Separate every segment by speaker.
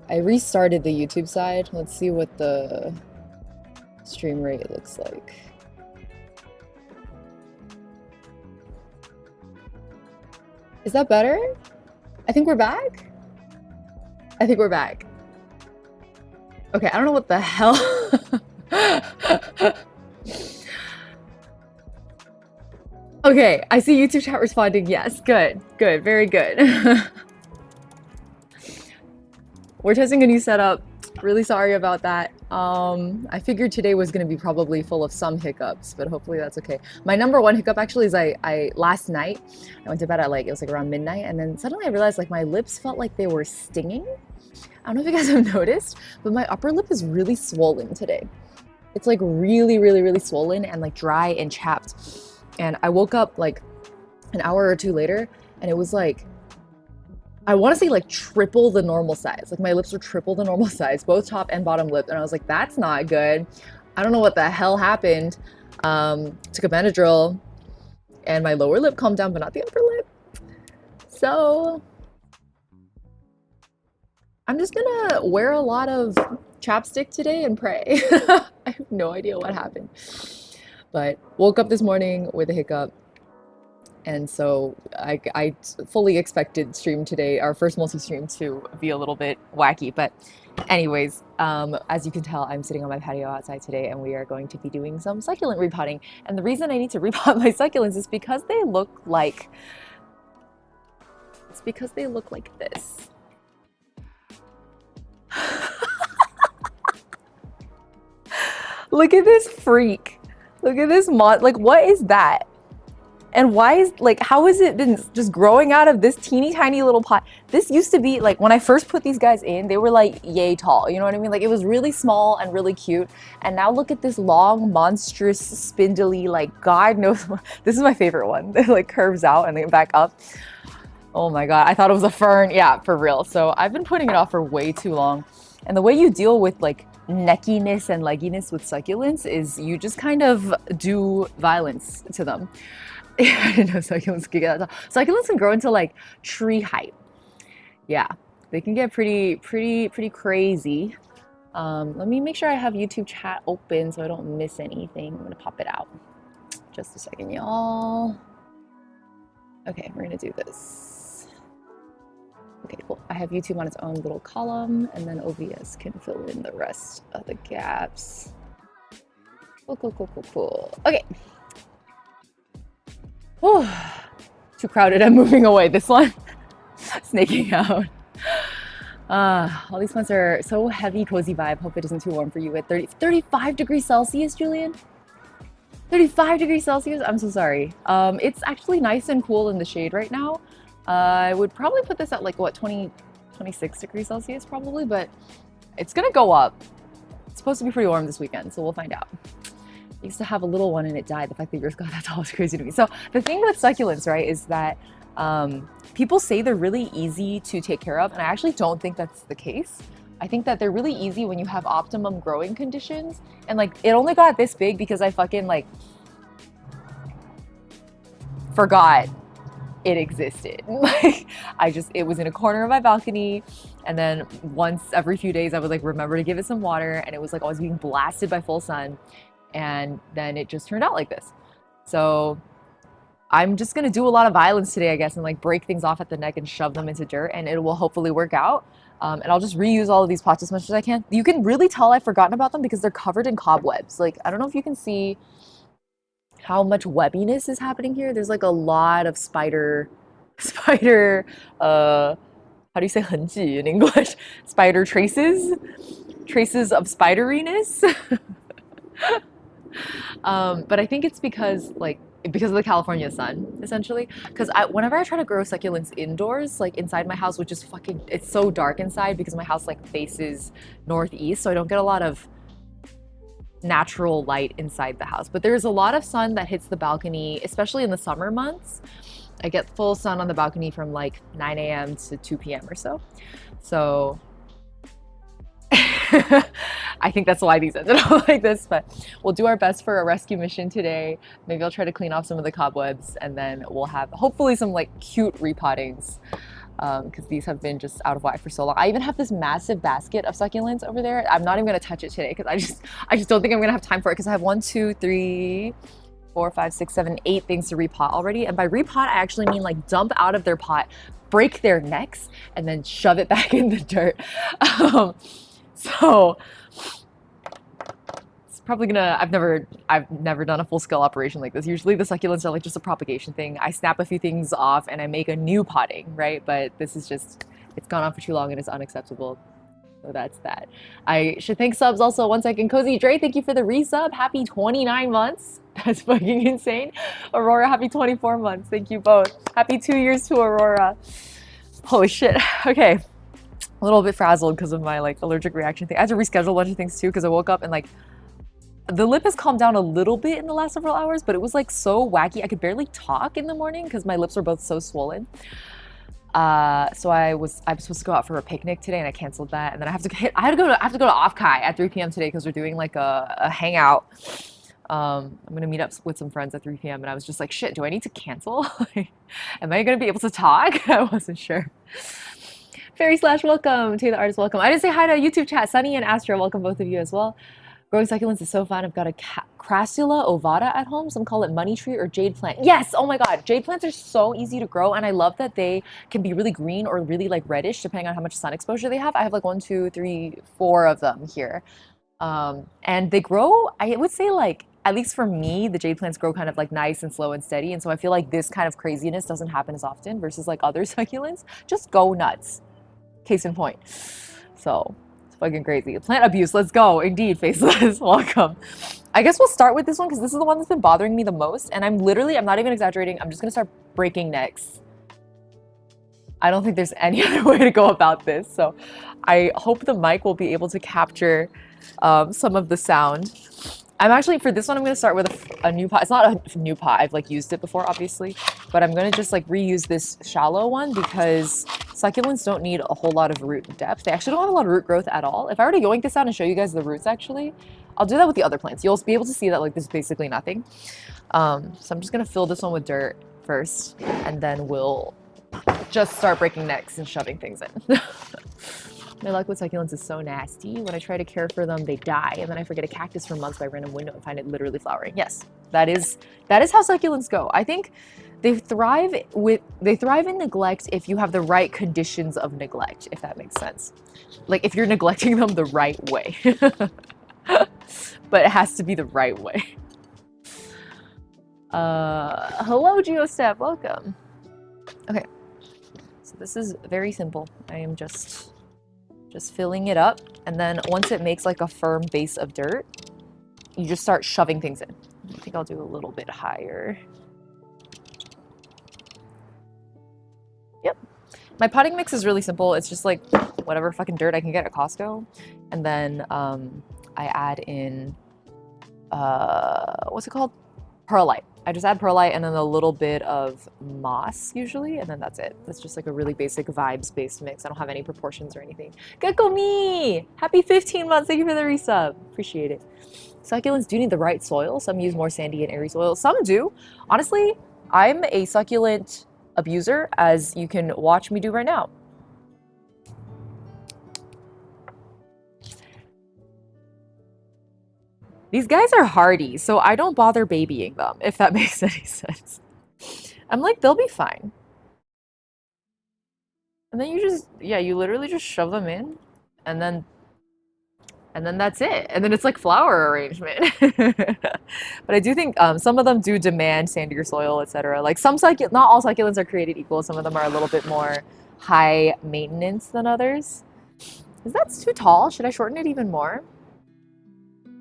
Speaker 1: I restarted the YouTube side. Let's see what the stream rate looks like. Is that better? I think we're back? I think we're back. Okay, I don't know what the hell. Okay, I see YouTube chat responding. Yes, good, good, very good. We're testing a new setup. Really sorry about that. I figured today was going to be probably full of some hiccups, but hopefully that's okay. My number one hiccup actually is I last night, I went to bed at it was like around midnight, and then suddenly I realized like my lips felt like they were stinging. I don't know if you guys have noticed, but my upper lip is really swollen today. It's like really, really, really swollen and like dry and chapped. And I woke up like an hour or two later, and it was like, I want to say like triple the normal size. Like my lips were triple the normal size, both top and bottom lip. And I was like, that's not good. I don't know what the hell happened. Took a Benadryl and my lower lip calmed down, but not the upper lip. So I'm just gonna wear a lot of chapstick today and pray. I have no idea what happened. But woke up this morning with a hiccup. And so I fully expected stream today, our first multi-stream, to be a little bit wacky. But anyways, as you can tell, I'm sitting on my patio outside today, and we are going to be doing some succulent repotting. And the reason I need to repot my succulents is because they look like, this. Look at this freak. Look at this like, what is that? And why is, like, how has it been just growing out of this teeny tiny little pot? This used to be, like, when I first put these guys in, they were like yay tall, you know what I mean? Like, it was really small and really cute. And now look at this long, monstrous, spindly, like, God knows, this is my favorite one. It like curves out and then back up. Oh my God, I thought it was a fern. Yeah, for real. So I've been putting it off for way too long. And the way you deal with like neckiness and legginess with succulents is you just kind of do violence to them. I didn't know succulents could get that tall. Succulents can grow into like tree height. Yeah, they can get pretty crazy. Let me make sure I have YouTube chat open so I don't miss anything. I'm gonna pop it out. Just a second, y'all. Okay, we're gonna do this. Okay, cool. I have YouTube on its own little column, and then OBS can fill in the rest of the gaps. Cool. Okay. Oh, too crowded. I'm moving away. This one, snaking out. All these plants are so heavy, cozy vibe. Hope it isn't too warm for you at 35 degrees Celsius, Julian. 35 degrees Celsius? I'm so sorry. It's actually nice and cool in the shade right now. I would probably put this at like, what, 26 degrees Celsius probably, but it's gonna go up. It's supposed to be pretty warm this weekend, so we'll find out. I used to have a little one and it died. The fact that yours got that tall is crazy to me. So the thing with succulents, right, is that people say they're really easy to take care of, and I actually don't think that's the case. I think that they're really easy when you have optimum growing conditions. And like, it only got this big because I fucking like forgot it existed. Like, it was in a corner of my balcony, and then once every few days I would like remember to give it some water, and it was like always being blasted by full sun. And then it just turned out like this. So I'm just gonna do a lot of violence today, I guess, and like break things off at the neck and shove them into dirt, and it will hopefully work out. And I'll just reuse all of these pots as much as I can. You can really tell I've forgotten about them because they're covered in cobwebs. Like, I don't know if you can see how much webbiness is happening here. There's like a lot of spider, how do you say 痕迹 in English? Spider traces of spideriness. But I think it's because of the California sun, essentially. Because whenever I try to grow succulents indoors, like inside my house, which is it's so dark inside because my house like faces northeast, so I don't get a lot of natural light inside the house. But there's a lot of sun that hits the balcony, especially in the summer months. I get full sun on the balcony from like 9 a.m. to 2 p.m. or so. So I think that's why these ended up like this, but we'll do our best for a rescue mission today. Maybe I'll try to clean off some of the cobwebs, and then we'll have hopefully some like cute repottings. because these have been just out of whack for so long. I even have this massive basket of succulents over there. I'm not even gonna touch it today because I just don't think I'm gonna have time for it because I have 1, 2, 3, 4, 5, 6, 7, 8 things to repot already. And by repot, I actually mean like dump out of their pot, break their necks, and then shove it back in the dirt. So it's probably gonna, I've never done a full scale operation like this. Usually the succulents are like just a propagation thing. I snap a few things off and I make a new potting, right? But this is just, it's gone on for too long and it's unacceptable. So that's that. I should thank subs also. 1 second. Cozy Dre, thank you for the resub. Happy 29 months. That's fucking insane. Aurora, happy 24 months. Thank you both. Happy 2 years to Aurora. Holy shit. Okay. A little bit frazzled because of my like allergic reaction thing. I had to reschedule a bunch of things too because I woke up and like the lip has calmed down a little bit in the last several hours, but it was like so wacky. I could barely talk in the morning because my lips were both so swollen. So I was supposed to go out for a picnic today and I canceled that. And then I have to go to Off-Kai at 3 p.m. today because we're doing like a hangout. I'm gonna meet up with some friends at 3 p.m. and I was just like, shit, do I need to cancel? Am I gonna be able to talk? I wasn't sure. Fairy Slash, welcome. Taylor Artist, welcome. I didn't say hi to YouTube chat. Sunny and Astra, welcome both of you as well. Growing succulents is so fun. I've got a Crassula ovata at home. Some call it money tree or jade plant. Yes, oh my god, jade plants are so easy to grow, and I love that they can be really green or really like reddish depending on how much sun exposure they have. I have like 1, 2, 3, 4 of them here, and they grow. I would say like, at least for me, the jade plants grow kind of like nice and slow and steady, and so I feel like this kind of craziness doesn't happen as often versus like other succulents. Just go nuts. Case in point. So. Fucking crazy. Plant abuse, let's go. Indeed, Faceless, welcome. I guess we'll start with this one because this is the one that's been bothering me the most, and I'm not even exaggerating, I'm just gonna start breaking necks. I don't think there's any other way to go about this, so I hope the mic will be able to capture some of the sound. I'm actually, for this one, I'm going to start with a new pot. It's not a new pot. I've like used it before, obviously, but I'm going to just like reuse this shallow one because succulents don't need a whole lot of root depth. They actually don't have a lot of root growth at all. If I were to yoink this out and show you guys the roots, actually, I'll do that with the other plants. You'll be able to see that like there's basically nothing. So I'm just going to fill this one with dirt first, and then we'll just start breaking necks and shoving things in. My luck with succulents is so nasty. When I try to care for them, they die, and then I forget a cactus for months by random window and find it literally flowering. Yes, that is how succulents go. I think they thrive in neglect if you have the right conditions of neglect, if that makes sense. Like if you're neglecting them the right way. But it has to be the right way. Hello, GeoStep, welcome. Okay, so this is very simple. I am just filling it up, and then once it makes like a firm base of dirt, you just start shoving things in. I think I'll do a little bit higher. Yep. My potting mix is really simple. It's just like whatever fucking dirt I can get at Costco, and then I add in what's it called? Perlite. I just add perlite and then a little bit of moss usually, and then that's it. That's just like a really basic vibes-based mix. I don't have any proportions or anything. Gecko me! Happy 15 months. Thank you for the resub. Appreciate it. Succulents do need the right soil. Some use more sandy and airy soil. Some do. Honestly, I'm a succulent abuser, as you can watch me do right now. These guys are hardy, so I don't bother babying them, if that makes any sense. I'm like, they'll be fine. And then you just, yeah, you literally just shove them in, and then that's it. And then it's like flower arrangement. But I do think some of them do demand sandier soil, etc. Like not all succulents are created equal. Some of them are a little bit more high maintenance than others. That's too tall. Should I shorten it even more?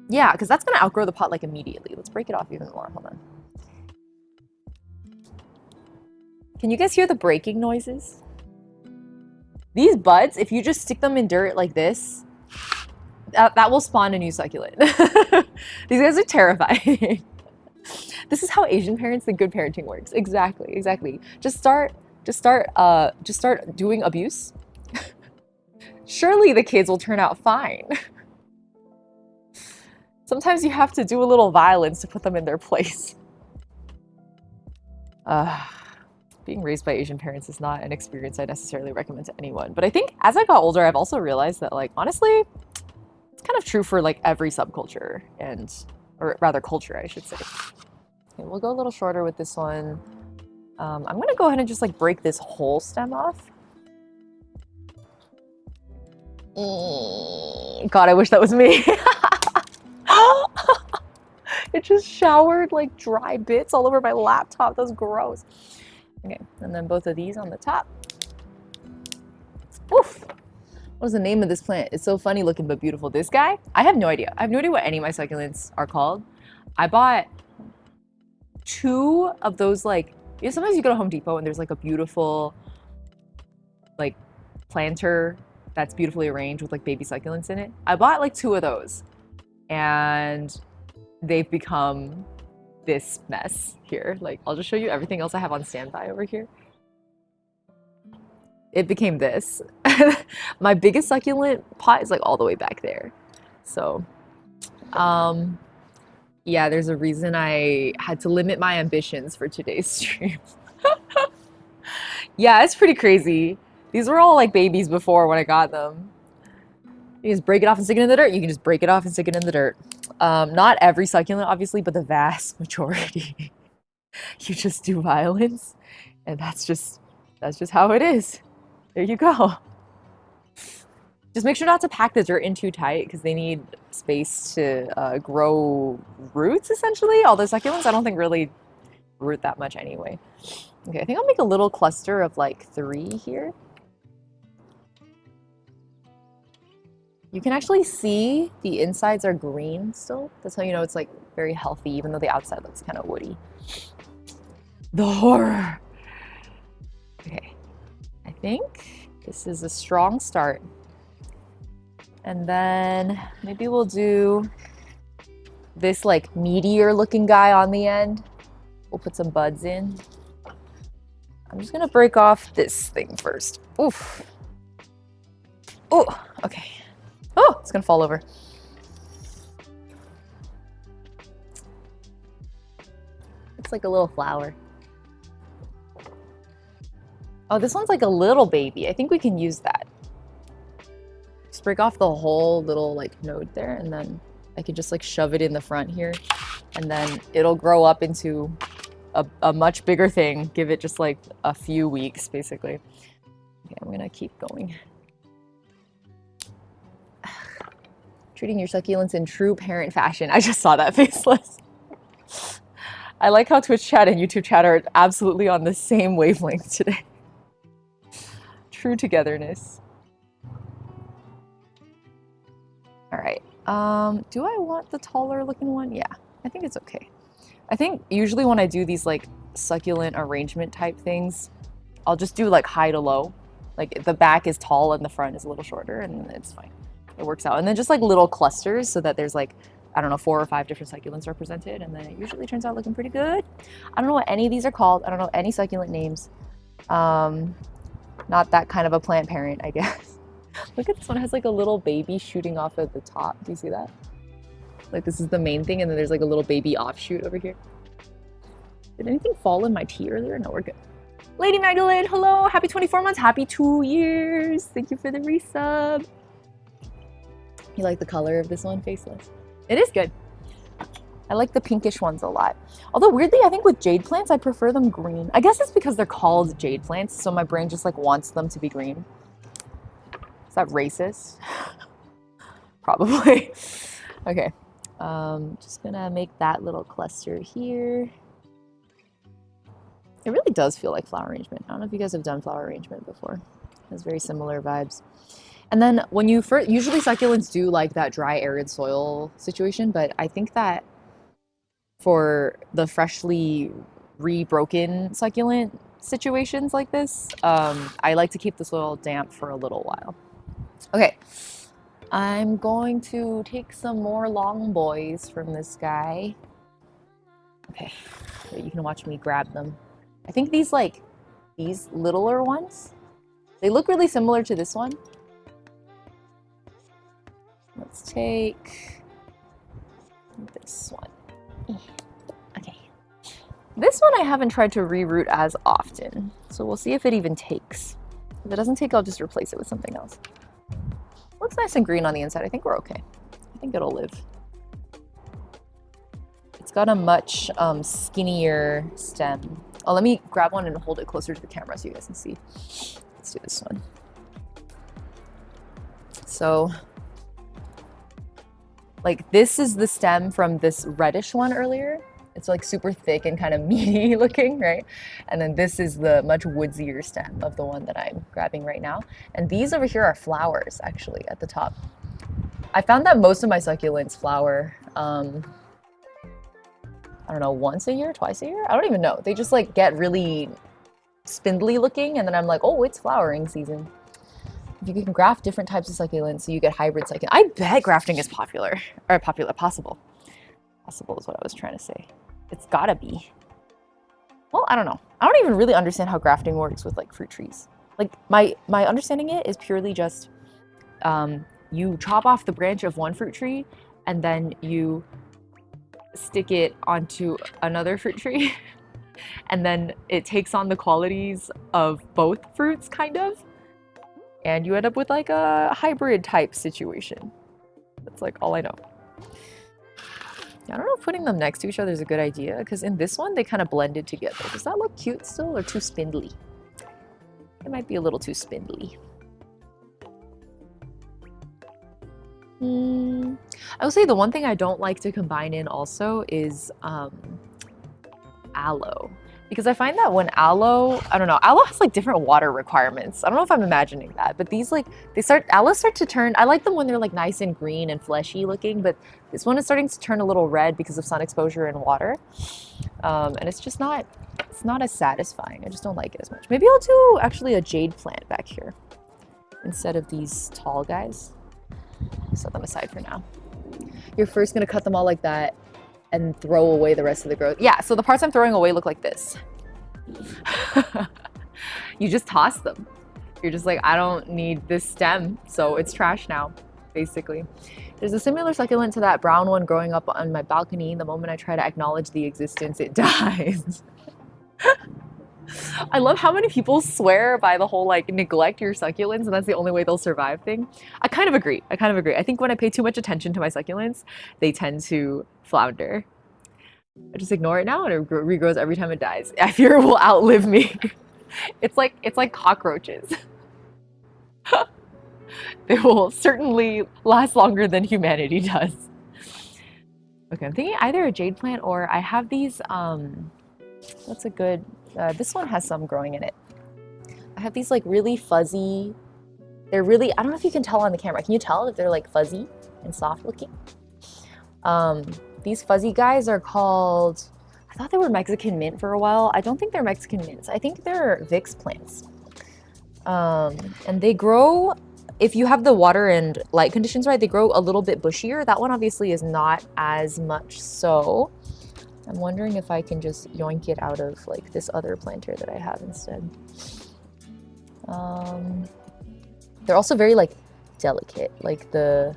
Speaker 1: Yeah, because that's going to outgrow the pot like immediately. Let's break it off even more. Hold on. Can you guys hear the breaking noises? These buds, if you just stick them in dirt like this, that will spawn a new succulent. These guys are terrifying. This is how Asian parents think good parenting works. Exactly, exactly. Just start doing abuse. Surely the kids will turn out fine. Sometimes you have to do a little violence to put them in their place. Being raised by Asian parents is not an experience I necessarily recommend to anyone. But I think as I got older, I've also realized that, like, honestly, it's kind of true for like every subculture or rather culture, I should say. Okay, we'll go a little shorter with this one. I'm gonna go ahead and just like break this whole stem off. God, I wish that was me. It just showered like dry bits all over my laptop. That was gross. Okay, and then both of these on the top. Oof. What is the name of this plant? It's so funny looking but beautiful. This guy? I have no idea. I have no idea what any of my succulents are called. I bought 2 of those, like, you know, sometimes you go to Home Depot and there's like a beautiful like planter that's beautifully arranged with like baby succulents in it. I bought like 2 of those and they've become this mess here. Like, I'll just show you everything else I have on standby over here. It became this. My biggest succulent pot is like all the way back there. So, yeah, there's a reason I had to limit my ambitions for today's stream. Yeah, it's pretty crazy. These were all like babies before when I got them. You just break it off and stick it in the dirt. You can just break it off and stick it in the dirt. Not every succulent, obviously, but the vast majority. You just do violence, and that's just how it is. There you go. Just make sure not to pack the dirt in too tight because they need space to grow roots, essentially. All the succulents, I don't think really root that much anyway. Okay, I think I'll make a little cluster of like 3 here. You can actually see the insides are green still. That's how you know it's like very healthy, even though the outside looks kind of woody. The horror. Okay, I think this is a strong start. And then maybe we'll do this like meteor looking guy on the end. We'll put some buds in. I'm just gonna break off this thing first. Oof. Oh, okay. Oh, it's gonna fall over. It's like a little flower. Oh, this one's like a little baby. I think we can use that. Just break off the whole little like node there, and then I can just like shove it in the front here, and then it'll grow up into a much bigger thing. Give it just like a few weeks, basically. Okay, I'm gonna keep going. Treating your succulents in true parent fashion. I just saw that faceless. I like how Twitch chat and YouTube chat are absolutely on the same wavelength today. True togetherness. All right. Do I want the taller looking one? Yeah, I think it's okay. I think usually when I do these like succulent arrangement type things, I'll just do like high to low. Like the back is tall and the front is a little shorter, and it's fine. It works out. And then just like little clusters so that there's like, I don't know, 4 or 5 different succulents represented, and then it usually turns out looking pretty good. I don't know what any of these are called. I don't know any succulent names. Not that kind of a plant parent, I guess. Look at this one. It has like a little baby shooting off at the top. Do you see that? Like this is the main thing, and then there's like a little baby offshoot over here. Did anything fall in my tea earlier? No, we're good. Lady Magdalene, hello. Happy 24 months. Happy 2 years. Thank you for the resub. You like the color of this one, faceless? It is good. I like the pinkish ones a lot. Although weirdly, I think with jade plants, I prefer them green. I guess it's because they're called jade plants, so my brain just like wants them to be green. Is that racist? Probably. Okay. Just gonna make that little cluster here. It really does feel like flower arrangement. I don't know if you guys have done flower arrangement before. It has very similar vibes. And then when you first, usually succulents do like that dry arid soil situation, but I think that for the freshly rebroken succulent situations like this, I like to keep the soil damp for a little while. Okay, I'm going to take some more long boys from this guy. Okay, so you can watch me grab them. I think these littler ones, they look really similar to this one. Let's take this one. Okay. This one I haven't tried to reroot as often, so we'll see if it even takes. If it doesn't take, I'll just replace it with something else. Looks nice and green on the inside. I think we're okay. I think it'll live. It's got a much skinnier stem. Oh, let me grab one and hold it closer to the camera so you guys can see. Let's do this one. So, like, this is the stem from this reddish one earlier. It's like super thick and kind of meaty looking, right? And then this is the much woodsier stem of the one that I'm grabbing right now. And these over here are flowers, actually, at the top. I found that most of my succulents flower, I don't know, once a year, twice a year? I don't even know. They just like get really spindly looking, and then I'm like, oh, it's flowering season. If you can graft different types of succulents, so you get hybrid succulents. I bet grafting is possible. Possible is what I was trying to say. It's gotta be. Well, I don't know. I don't even really understand how grafting works with like fruit trees. Like my understanding it is purely just you chop off the branch of one fruit tree and then you stick it onto another fruit tree and then it takes on the qualities of both fruits kind of, and you end up with like a hybrid type situation. That's like all I know. I don't know if putting them next to each other is a good idea, because in this one they kind of blended together. Does that look cute still or too spindly? It might be a little too spindly. I would say the one thing I don't like to combine in also is aloe. Because I find that when aloe, I don't know, aloe has like different water requirements. I don't know if I'm imagining that, but these like, aloes start to turn, I like them when they're like nice and green and fleshy looking, but this one is starting to turn a little red because of sun exposure and water. And it's just not, it's not as satisfying. I just don't like it as much. Maybe I'll do actually a jade plant back here instead of these tall guys. I'll set them aside for now. You're first gonna cut them all like that and throw away the rest of the growth. Yeah, so the parts I'm throwing away look like this. You just toss them. You're just like, I don't need this stem, so it's trash now, basically. There's a similar succulent to that brown one growing up on my balcony. The moment I try to acknowledge the existence, it dies. I love how many people swear by the whole like neglect your succulents and that's the only way they'll survive thing. I kind of agree. I think when I pay too much attention to my succulents, they tend to flounder. I just ignore it now and it regrows every time it dies. I fear it will outlive me. It's like cockroaches. They will certainly last longer than humanity does. Okay, I'm thinking either a jade plant or I have these, what's a good, this one has some growing in it. I have these like really fuzzy, they're really, I don't know if you can tell on the camera. Can you tell if they're like fuzzy and soft looking? These fuzzy guys are called, I thought they were Mexican mint for a while. I don't think they're Mexican mints. I think they're Vicks plants. And they grow, if you have the water and light conditions right, they grow a little bit bushier. That one obviously is not as much so. I'm wondering if I can just yoink it out of like this other planter that I have instead. They're also very like delicate, like the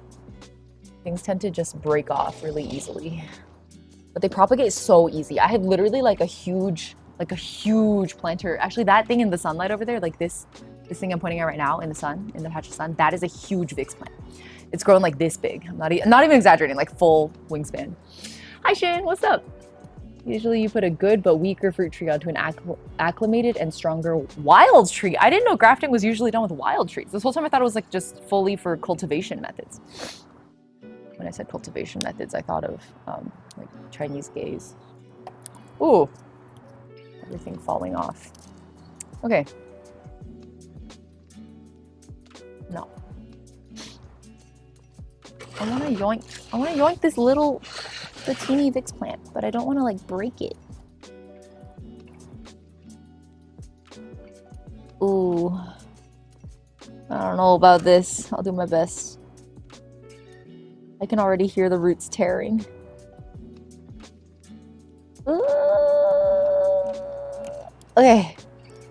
Speaker 1: things tend to just break off really easily, but they propagate so easy. I have literally like a huge planter. Actually, that thing in the sunlight over there, like this thing I'm pointing at right now in the sun, in the patch of sun, that is a huge Vicks plant. It's grown like this big. I'm not even exaggerating, like full wingspan. Hi Shin, what's up? Usually you put a good but weaker fruit tree onto an acclimated and stronger wild tree. I didn't know grafting was usually done with wild trees. This whole time I thought it was like just fully for cultivation methods. When I said cultivation methods, I thought of like Chinese gays. Ooh, everything falling off. Okay. No. I want to yoink this little, the teeny Vicks plant, but I don't want to like break it. Ooh. I don't know about this. I'll do my best. I can already hear the roots tearing. Okay,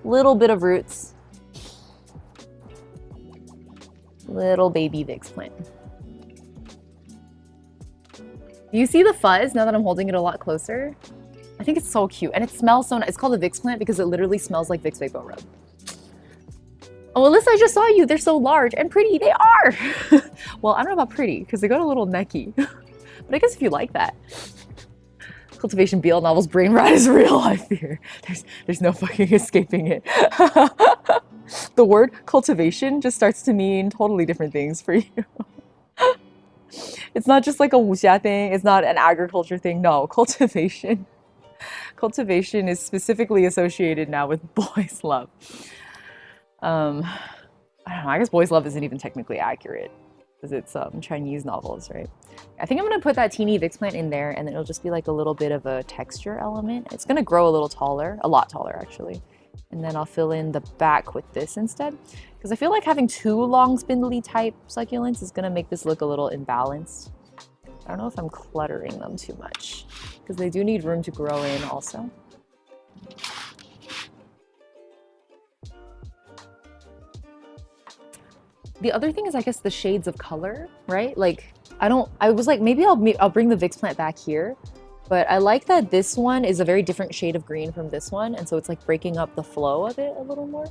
Speaker 1: little bit of roots. Little baby Vicks plant. Do you see the fuzz now that I'm holding it a lot closer? I think it's so cute, and it smells so nice. It's called a Vicks plant because it literally smells like Vicks Vapor Rub. Oh, Alyssa, I just saw you. They're so large and pretty. They are. Well, I don't know about pretty because they got a little necky. But I guess if you like that. Cultivation BL novels brain rot is real, I fear. There's no fucking escaping it. The word cultivation just starts to mean totally different things for you. It's not just like a wuxia thing. It's not an agriculture thing. No, cultivation. Cultivation is specifically associated now with boys' love. I don't know, I guess boys' love isn't even technically accurate because it's Chinese novels, right? I think I'm gonna put that teeny Vicks plant in there and then it'll just be like a little bit of a texture element. It's gonna grow a little taller, a lot taller actually. And then I'll fill in the back with this instead. Because I feel like having two long spindly type succulents is gonna make this look a little imbalanced. I don't know if I'm cluttering them too much because they do need room to grow in also. The other thing is, I guess, the shades of color, right? Like, I was like, maybe I'll bring the Vicks plant back here, but I like that this one is a very different shade of green from this one, and so it's like breaking up the flow of it a little more.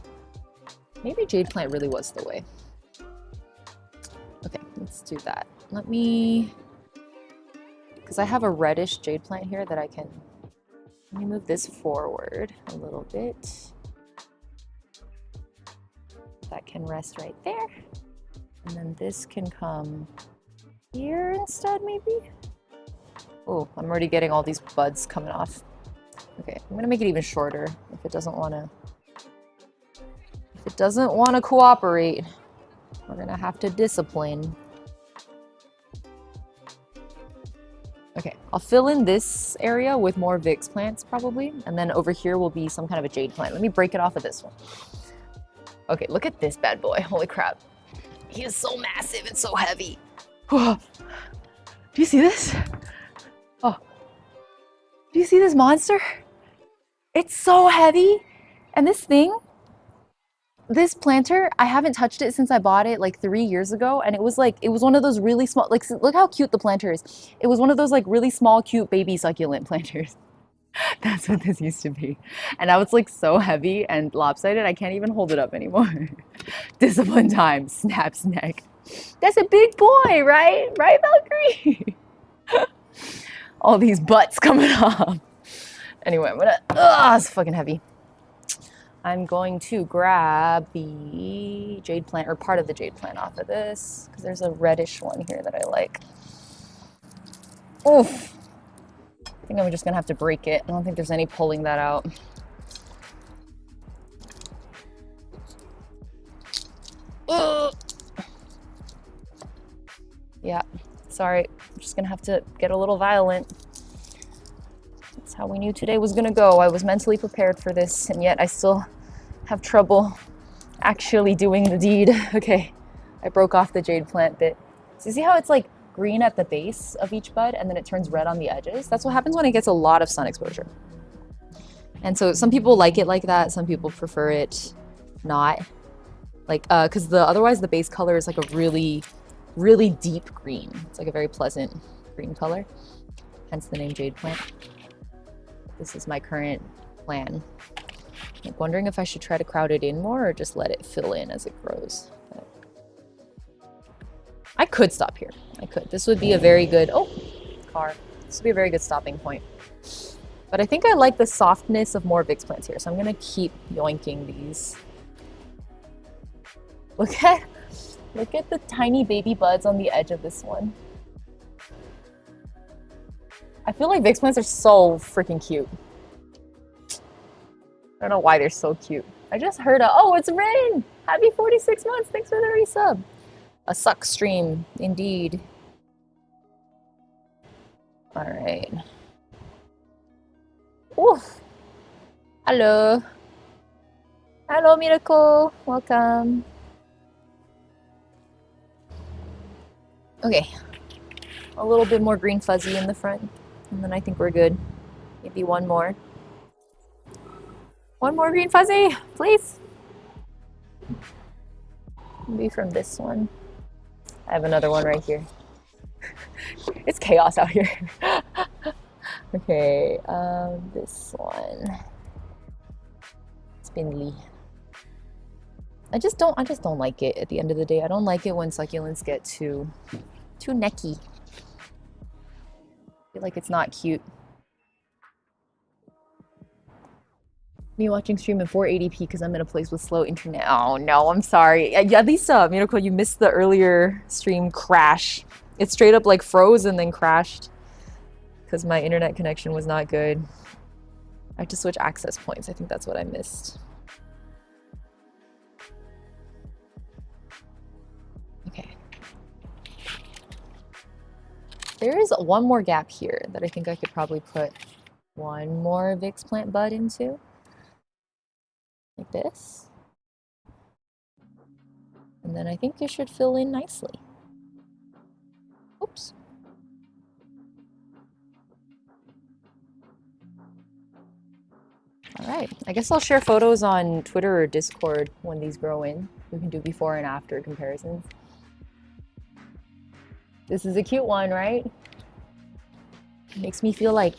Speaker 1: Maybe jade plant really was the way. Okay, let's do that. Let me, because I have a reddish jade plant here that I can, let me move this forward a little bit. That can rest right there. And then this can come here instead, maybe? Oh, I'm already getting all these buds coming off. Okay, I'm gonna make it even shorter if it doesn't wanna cooperate. We're gonna have to discipline. Okay, I'll fill in this area with more Vicks plants probably, and then over here will be some kind of a jade plant. Let me break it off of this one. Okay, look at this bad boy. Holy crap. He is so massive and so heavy. Do you see this? Oh, do you see this monster? It's so heavy. And this thing, this planter, I haven't touched it since I bought it like 3 years ago. And it was one of those really small, like, look how cute the planter is. It was one of those like really small, cute baby succulent planters. That's what this used to be. And now it's like so heavy and lopsided, I can't even hold it up anymore. Discipline time, snaps neck. That's a big boy, right? Right, Valkyrie? All these butts coming off. Anyway, I'm gonna, it's fucking heavy. I'm going to grab the jade plant, or part of the jade plant off of this, because there's a reddish one here that I like. Oof. I think I'm just gonna have to break it. I don't think there's any pulling that out. Yeah, sorry. I'm just gonna have to get a little violent. That's how we knew today was gonna go. I was mentally prepared for this, and yet I still have trouble actually doing the deed. Okay, I broke off the jade plant bit. So you see how it's like green at the base of each bud and then it turns red on the edges? That's what happens when it gets a lot of sun exposure. And so some people like it like that, some people prefer it not. Like, because otherwise the base color is like a really, really deep green. It's like a very pleasant green color, hence the name jade plant. This is my current plan. Like wondering if I should try to crowd it in more or just let it fill in as it grows. But I could stop here. I could. This would be a very good, car. This would be a very good stopping point. But I think I like the softness of more Vicks plants here, so I'm gonna keep yoinking these. Look at the tiny baby buds on the edge of this one. I feel like Vicks plants are so freaking cute. I don't know why they're so cute. I just heard it's Rin! Happy 46 months, thanks for the resub. A suck stream, indeed. All right. Oof. Hello. Hello, Miracle. Welcome. Okay. A little bit more green fuzzy in the front, and then I think we're good. Maybe one more. One more green fuzzy, please. Maybe from this one. I have another one right here. It's chaos out here. Okay, this one. Spindly. I just don't like it at the end of the day. I don't like it when succulents get too necky. I feel like it's not cute. Me watching stream in 480p because I'm in a place with slow internet. Oh no, I'm sorry. At least Miracle, you missed the earlier stream crash. It straight up like froze and then crashed because my internet connection was not good. I had to switch access points. I think that's what I missed. Okay. There is one more gap here that I think I could probably put one more Vix plant bud into. Like this. And then I think it should fill in nicely. Oops. All right, I guess I'll share photos on Twitter or Discord when these grow in. We can do before and after comparisons. This is a cute one, right? It makes me feel like,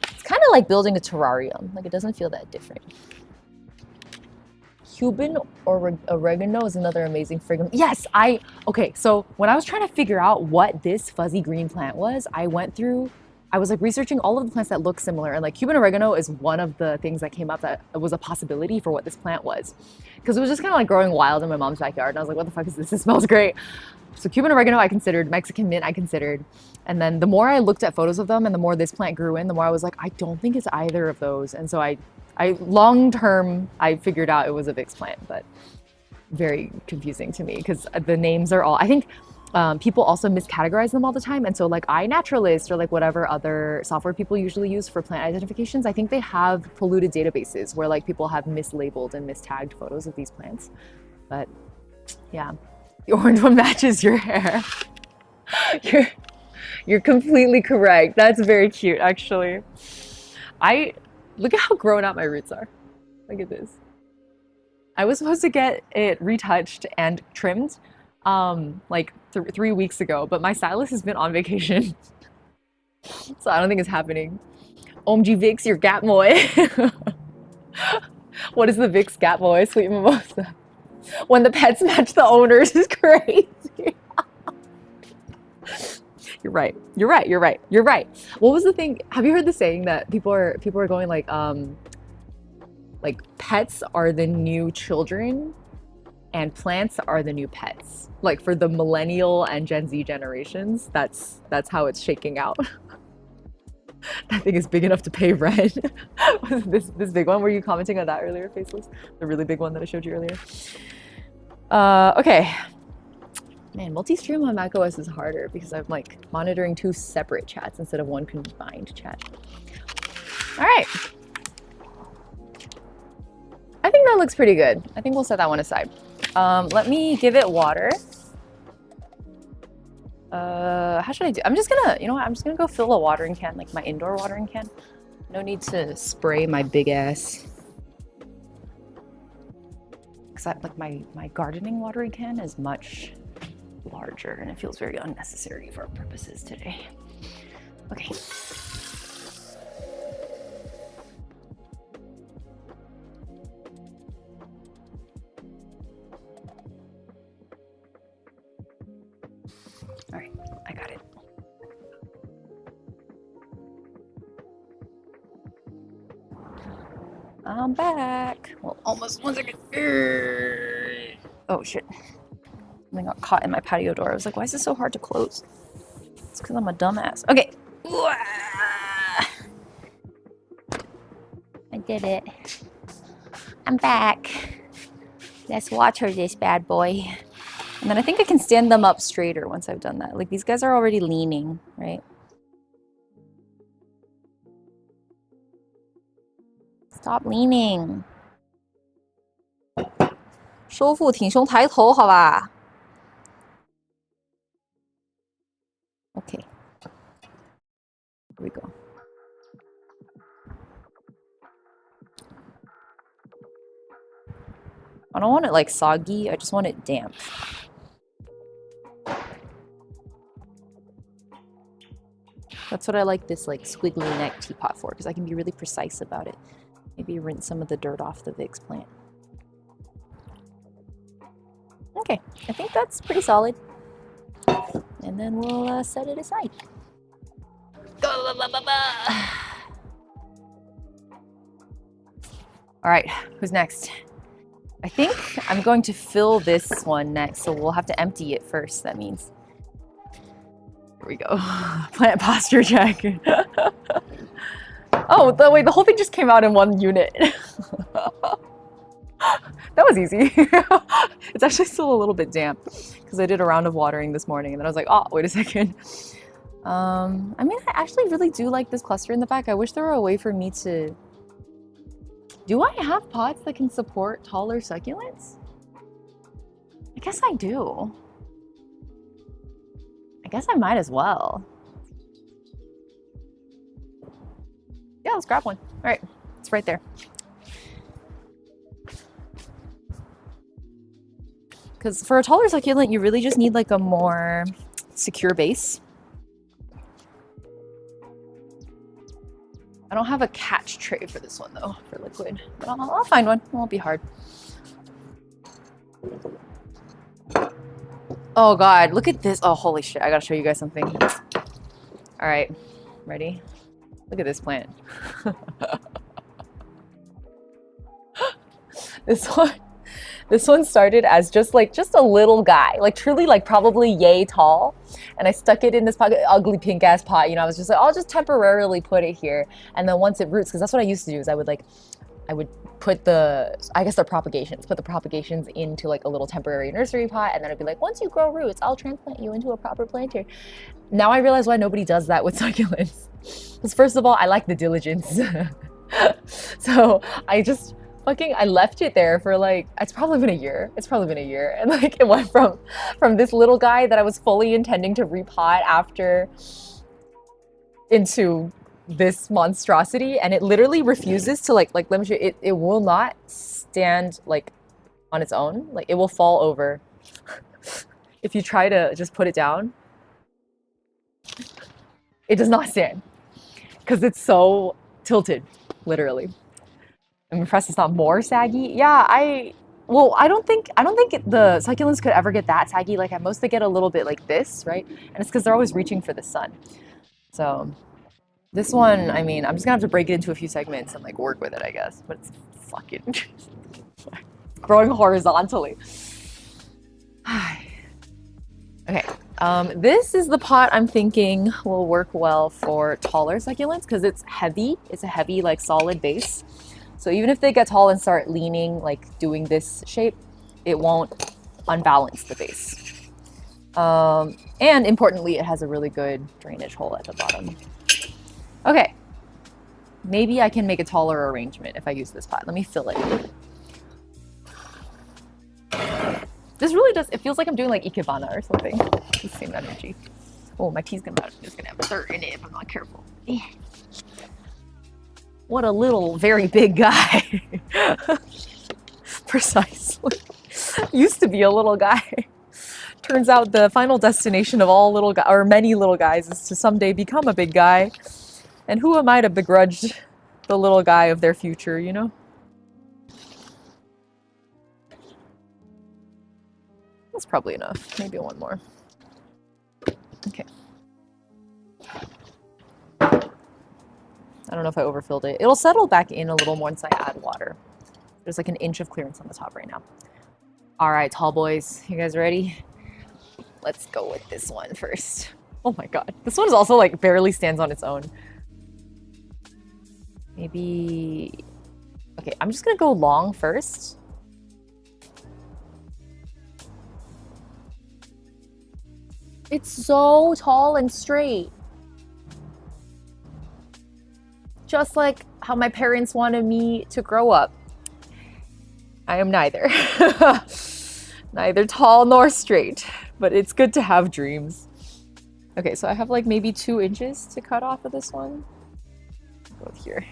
Speaker 1: it's kind of like building a terrarium. Like it doesn't feel that different. Cuban or oregano is another amazing fragrance. Yes, okay, so when I was trying to figure out what this fuzzy green plant was, I was like researching all of the plants that look similar, and like Cuban oregano is one of the things that came up that was a possibility for what this plant was. Because it was just kind of like growing wild in my mom's backyard, and I was like, what the fuck is this? It smells great. So Cuban oregano I considered, Mexican mint I considered, and then the more I looked at photos of them and the more this plant grew in, the more I was like, I don't think it's either of those. And so I long term, I figured out it was a Vix plant, but very confusing to me because the names are all, I think people also miscategorize them all the time. And so like iNaturalist or like whatever other software people usually use for plant identifications, I think they have polluted databases where like people have mislabeled and mistagged photos of these plants. But yeah, the orange one matches your hair. You're completely correct. That's very cute, actually. Look at how grown out my roots are. Look at this. I was supposed to get it retouched and trimmed like 3 weeks ago, but my stylist has been on vacation. So I don't think it's happening. OMG Vix, your gap boy. What is the Vix gap boy? Sweet mimosa. When the pets match the owners is crazy. You're right. You're right. You're right. You're right. What was the thing? Have you heard the saying that people are going like pets are the new children and plants are the new pets. Like for the millennial and Gen Z generations, that's how it's shaking out. That thing is big enough to pay rent. Was this big one? Were you commenting on that earlier, Faceless? The really big one that I showed you earlier. Okay. Man, multi-stream on macOS is harder because I'm like monitoring 2 separate chats instead of one combined chat. All right. I think that looks pretty good. I think we'll set that one aside. Let me give it water. How should I do? I'm just gonna, you know what? I'm just gonna go fill a watering can, like my indoor watering can. No need to spray my big ass. Cause like my gardening watering can is much larger and it feels very unnecessary for our purposes today. Okay. All right, I got it. I'm back. Well, almost 1 second. Oh shit. Something got caught in my patio door. I was like, why is this so hard to close? It's because I'm a dumbass. Okay. I did it. I'm back. Let's water this bad boy. And then I think I can stand them up straighter once I've done that. Like these guys are already leaning, right? Stop leaning. 收腹挺胸抬头，好吧？ Okay. Here we go. I don't want it like soggy, I just want it damp. That's what I like this like squiggly neck teapot for, because I can be really precise about it. Maybe rinse some of the dirt off the Vicks plant. Okay, I think that's pretty solid. And then we'll set it aside. All right, who's next? I think I'm going to fill this one next, so we'll have to empty it first, that means. Here we go. Plant posture check. Oh, wait, the whole thing just came out in one unit. That was easy. It's actually still a little bit damp because I did a round of watering this morning and then I was like, oh, wait a second. I mean, I actually really do like this cluster in the back. I wish there were a way for me to... Do I have pots that can support taller succulents? I guess I do. I guess I might as well. Yeah, let's grab one. All right, it's right there. Because for a taller succulent, you really just need like a more secure base. I don't have a catch tray for this one though, for liquid. But I'll find one, it won't be hard. Oh God, look at this. Oh, holy shit, I gotta show you guys something. All right, ready? Look at this plant. This one started as just a little guy, like truly like probably yay tall. And I stuck it in this ugly pink ass pot. You know, I was just like, I'll just temporarily put it here. And then once it roots, because that's what I used to do, is I would put I guess they're propagations, put the propagations into like a little temporary nursery pot. And then I'd be like, once you grow roots, I'll transplant you into a proper planter. Now I realize why nobody does that with succulents. Because first of all, I like the diligence. So I left it there for like, it's probably been a year. And like it went from this little guy that I was fully intending to repot after into this monstrosity. And it literally refuses to like let me show you, it will not stand like on its own. Like it will fall over if you try to just put it down. It does not stand because it's so tilted, literally. I'm impressed it's not more saggy. Yeah, I don't think the succulents could ever get that saggy. Like at most they get a little bit like this, right? And it's because they're always reaching for the sun. So this one, I mean, I'm just gonna have to break it into a few segments and like work with it, I guess. But it's fucking growing horizontally. Okay, this is the pot I'm thinking will work well for taller succulents because it's heavy. It's a heavy, like solid base. So even if they get tall and start leaning, like doing this shape, it won't unbalance the base. And importantly, it has a really good drainage hole at the bottom. Okay, maybe I can make a taller arrangement if I use this pot. Let me fill it. This really does, it feels like I'm doing like Ikebana or something. The same energy. Oh, my tea's gonna have dirt in it if I'm not careful. What a little, very big guy. Precisely. Used to be a little guy. Turns out the final destination of all little guys, or many little guys, is to someday become a big guy. And who am I to begrudge the little guy of their future, you know? That's probably enough. Maybe one more. Okay. I don't know if I overfilled it. It'll settle back in a little more once I add water. There's like an inch of clearance on the top right now. All right, tall boys, you guys ready? Let's go with this one first. Oh my God, this one is also like barely stands on its own. Maybe, okay, I'm just gonna go long first. It's so tall and straight. Just like how my parents wanted me to grow up. I am neither. Neither tall nor straight, but it's good to have dreams. Okay, so I have like maybe 2 inches to cut off of this one. Go with here.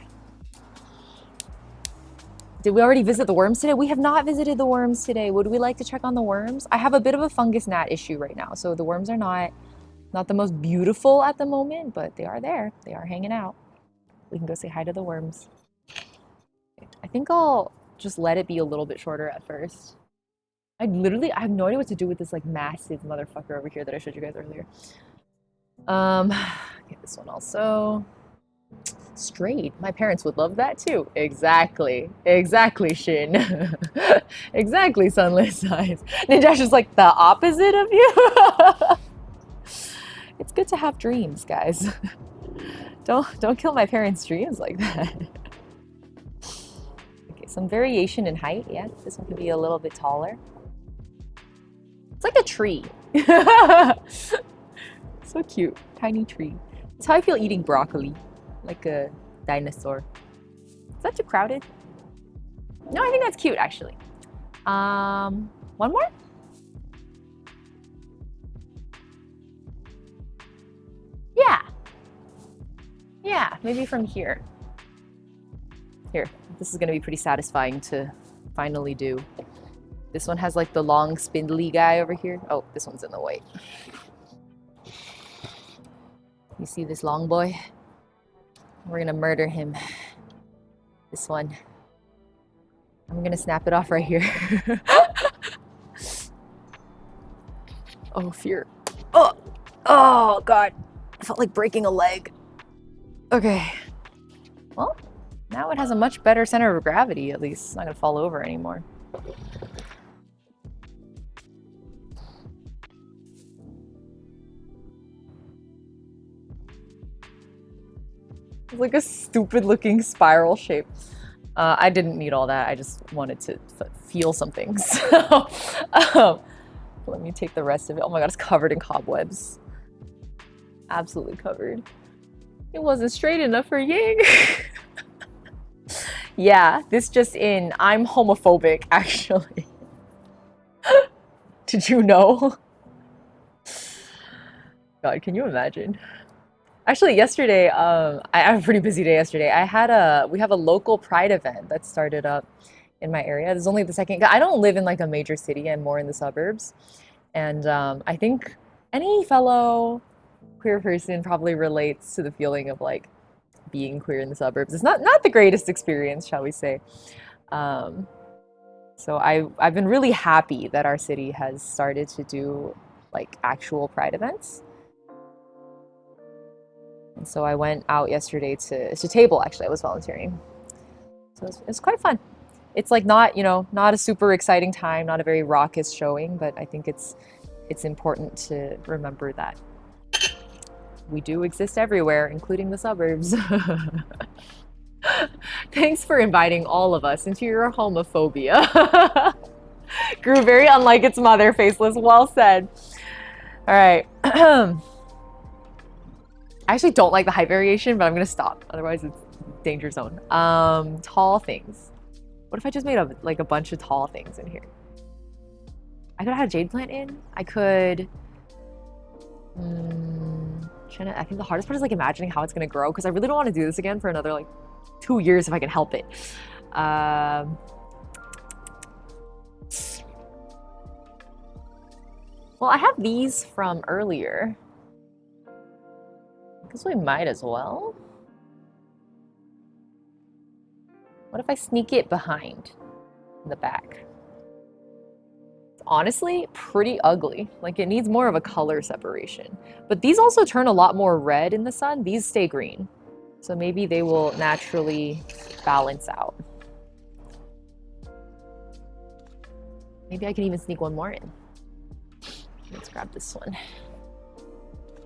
Speaker 1: Did we already visit the worms today? We have not visited the worms today. Would we like to check on the worms? I have a bit of a fungus gnat issue right now, so the worms are not Not the most beautiful at the moment, but they are there. They are hanging out. We can go say hi to the worms. I think I'll just let it be a little bit shorter at first. I have no idea what to do with this like massive motherfucker over here that I showed you guys earlier. Okay, this one also. Straight. My parents would love that too. Exactly. Exactly, Shin. Exactly, sunless eyes. Ninja's just like the opposite of you. It's good to have dreams, guys. Don't kill my parents' dreams like that. Okay, some variation in height. Yeah, this one could be a little bit taller. It's like a tree. So cute. Tiny tree. It's how I feel eating broccoli. Like a dinosaur. Is that too crowded? No, I think that's cute actually. One more? Yeah. Yeah, maybe from here. Here, this is gonna be pretty satisfying to finally do. This one has like the long spindly guy over here. Oh, this one's in the way. You see this long boy? We're gonna murder him. This one. I'm gonna snap it off right here. Oh, fear. Oh! Oh, God. I felt like breaking a leg. Okay. Well, now it has a much better center of gravity, at least. It's not gonna fall over anymore. It's like a stupid looking spiral shape. I didn't need all that. I just wanted to feel something. So, let me take the rest of it. Oh my God, it's covered in cobwebs. Absolutely covered. It wasn't straight enough for Ying. Yeah, this just in. I'm homophobic, actually. Did you know? God, can you imagine? Actually, yesterday, I had a pretty busy day yesterday. We have a local pride event that started up in my area. This is only the second. I don't live in like a major city. I'm more in the suburbs. And I think any fellow queer person probably relates to the feeling of like being queer in the suburbs. It's not the greatest experience, shall we say. So I've been really happy that our city has started to do like actual pride events. And so I went out yesterday to table, actually. I was volunteering. So it's quite fun. It's like not a super exciting time, not a very raucous showing, but I think it's important to remember that we do exist everywhere, including the suburbs. Thanks for inviting all of us into your homophobia. Grew very unlike its mother, faceless. Well said. All right. I actually don't like the height variation, but I'm gonna stop. Otherwise, it's danger zone. Tall things. What if I just made a bunch of tall things in here? I could have had a jade plant in. I could. I think the hardest part is like imagining how it's gonna grow because I really don't want to do this again for another like 2 years if I can help it. Well, I have these from earlier. I guess we might as well. What if I sneak it behind in the back? It's honestly pretty ugly. Like it needs more of a color separation. But these also turn a lot more red in the sun. These stay green. So maybe they will naturally balance out. Maybe I can even sneak one more in. Let's grab this one.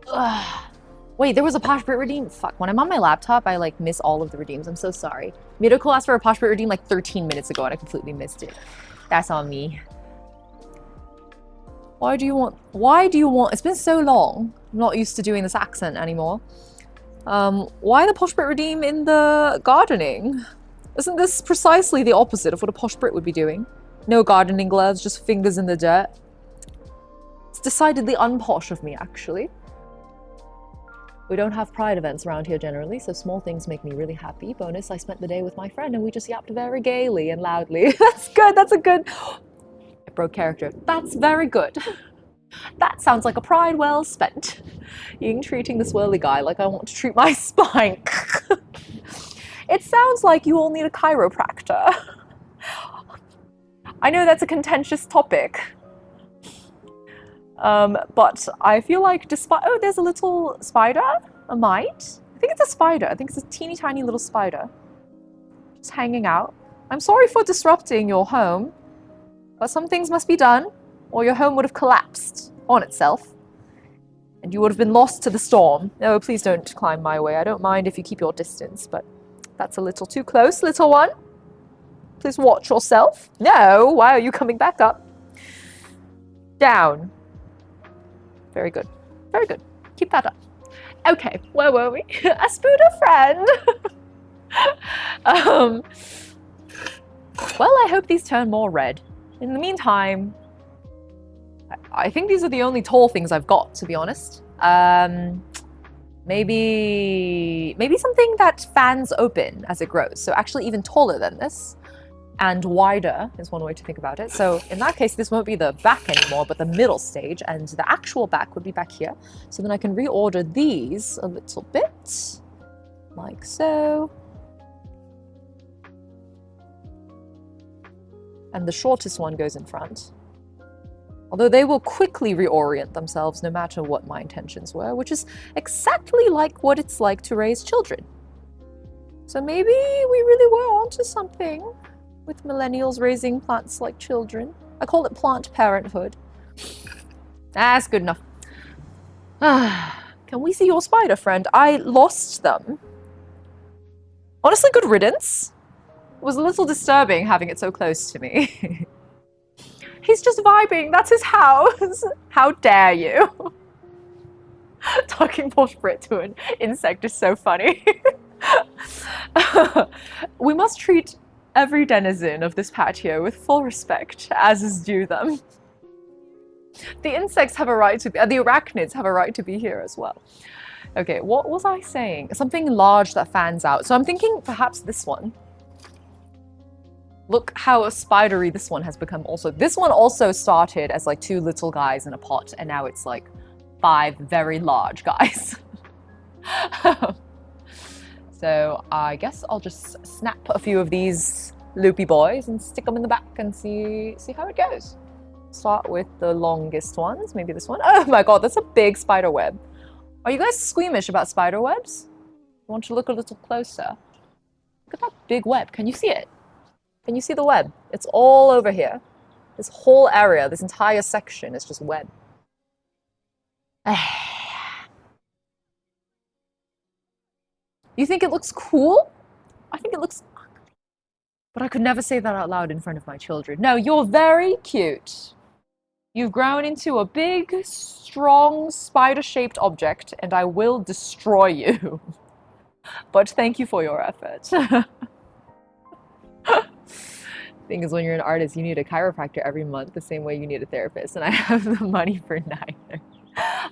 Speaker 1: Ugh. Wait, there was a Posh Brit redeem? Fuck, when I'm on my laptop, I like miss all of the redeems. I'm so sorry. Miracle asked for a Posh Brit redeem like 13 minutes ago and I completely missed it. That's on me. Why do you want, it's been so long. I'm not used to doing this accent anymore. Why the Posh Brit redeem in the gardening? Isn't this precisely the opposite of what a Posh Brit would be doing? No gardening gloves, just fingers in the dirt. It's decidedly unposh of me, actually. We don't have pride events around here generally, so small things make me really happy. Bonus, I spent the day with my friend and we just yapped very gaily and loudly. That's good, that's a good... I broke character. That's very good. That sounds like a pride well spent. Ying treating the swirly guy like I want to treat my spine. It sounds like you all need a chiropractor. I know that's a contentious topic. But I feel like despite... Oh, there's a little spider? A mite? I think it's a spider. I think it's a teeny tiny little spider. Just hanging out. I'm sorry for disrupting your home, but some things must be done, or your home would have collapsed on itself, and you would have been lost to the storm. No, please don't climb my way. I don't mind if you keep your distance, but that's a little too close, little one. Please watch yourself. No, why are you coming back up? Down. Very good. Very good. Keep that up. Okay, where were we? A spooder friend. Well, I hope these turn more red. In the meantime, I think these are the only tall things I've got, to be honest. Maybe something that fans open as it grows. So actually even taller than this. And wider is one way to think about it. So in that case, this won't be the back anymore, but the middle stage, and the actual back would be back here. So then I can reorder these a little bit, like so. And the shortest one goes in front. Although they will quickly reorient themselves no matter what my intentions were, which is exactly like what it's like to raise children. So maybe we really were onto something with millennials raising plants like children. I call it plant parenthood. That's good enough. Can we see your spider friend? I lost them. Honestly, good riddance. It was a little disturbing having it so close to me. He's just vibing. That's his house. How dare you? Talking bullshit to an insect is so funny. We must treat every denizen of this patio with full respect, as is due them. The insects have a right to be, the arachnids have a right to be here as well. Okay, what was I saying? Something large that fans out. So I'm thinking perhaps this one. Look how spidery this one has become also. This one also started as like 2 little guys in a pot, and now it's like 5 very large guys. So I guess I'll just snap a few of these loopy boys and stick them in the back and see how it goes. Start with the longest ones, maybe this one. Oh my god, that's a big spider web. Are you guys squeamish about spider webs? I want to look a little closer. Look at that big web. Can you see it? Can you see the web? It's all over here. This whole area, this entire section is just web. You think it looks cool? I think it looks ugly. But I could never say that out loud in front of my children. No, you're very cute. You've grown into a big, strong, spider-shaped object, and I will destroy you. But thank you for your effort. Thing is, when you're an artist, you need a chiropractor every month, the same way you need a therapist, and I have the money for neither.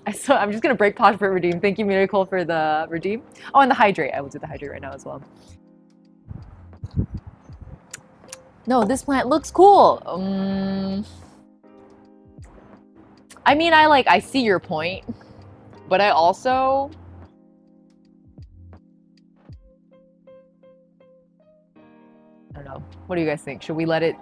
Speaker 1: I'm just gonna break pause for redeem. Thank you, Miracle, for the redeem. Oh, and the hydrate. I will do the hydrate right now as well. No, this plant looks cool. I mean, I see your point, but I also... I don't know. What do you guys think? Should we let it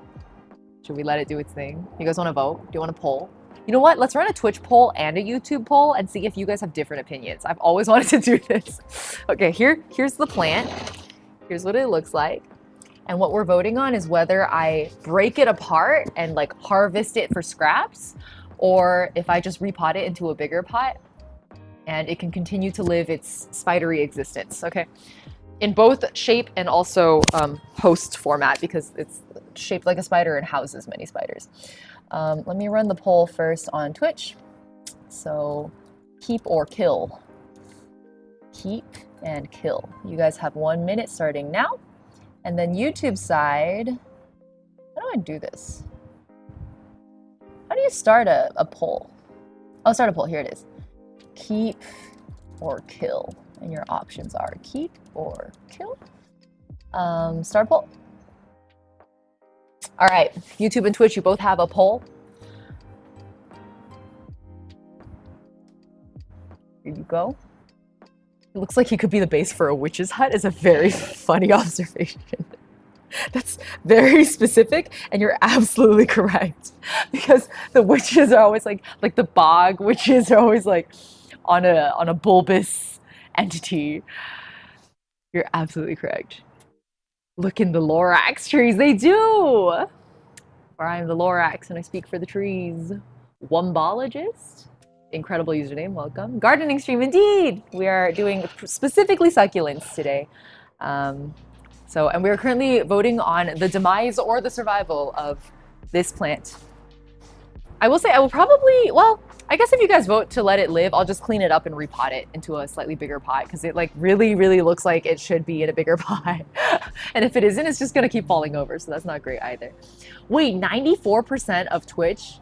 Speaker 1: do its thing? You guys want to vote? Do you want to poll? You know what? Let's run a Twitch poll and a YouTube poll and see if you guys have different opinions. I've always wanted to do this. Okay, here's the plant. Here's what it looks like. And what we're voting on is whether I break it apart and like harvest it for scraps, or if I just repot it into a bigger pot and it can continue to live its spidery existence, okay? In both shape and also host format, because it's shaped like a spider and houses many spiders. Let me run the poll first on Twitch. So keep or kill. Keep and kill. You guys have 1 minute starting now. And then YouTube side, how do I do this? How do you start a poll? Oh, start a poll, here it is. Keep or kill. And your options are keep or kill. Start poll. All right, YouTube and Twitch, you both have a poll. Here you go. It looks like he could be the base for a witch's hut. Is a very funny observation. That's very specific, and you're absolutely correct. Because the witches are always like the bog witches are always like on a bulbous entity. You're absolutely correct. Look in the Lorax trees, they do! For I am the Lorax and I speak for the trees. Wombologist. Incredible username, welcome. Gardening stream, indeed! We are doing specifically succulents today. And we're currently voting on the demise or the survival of this plant. I will say I will probably, well, I guess if you guys vote to let it live, I'll just clean it up and repot it into a slightly bigger pot because it like really looks like it should be in a bigger pot. And if it isn't, it's just gonna keep falling over, so that's not great either. Wait, 94% of Twitch?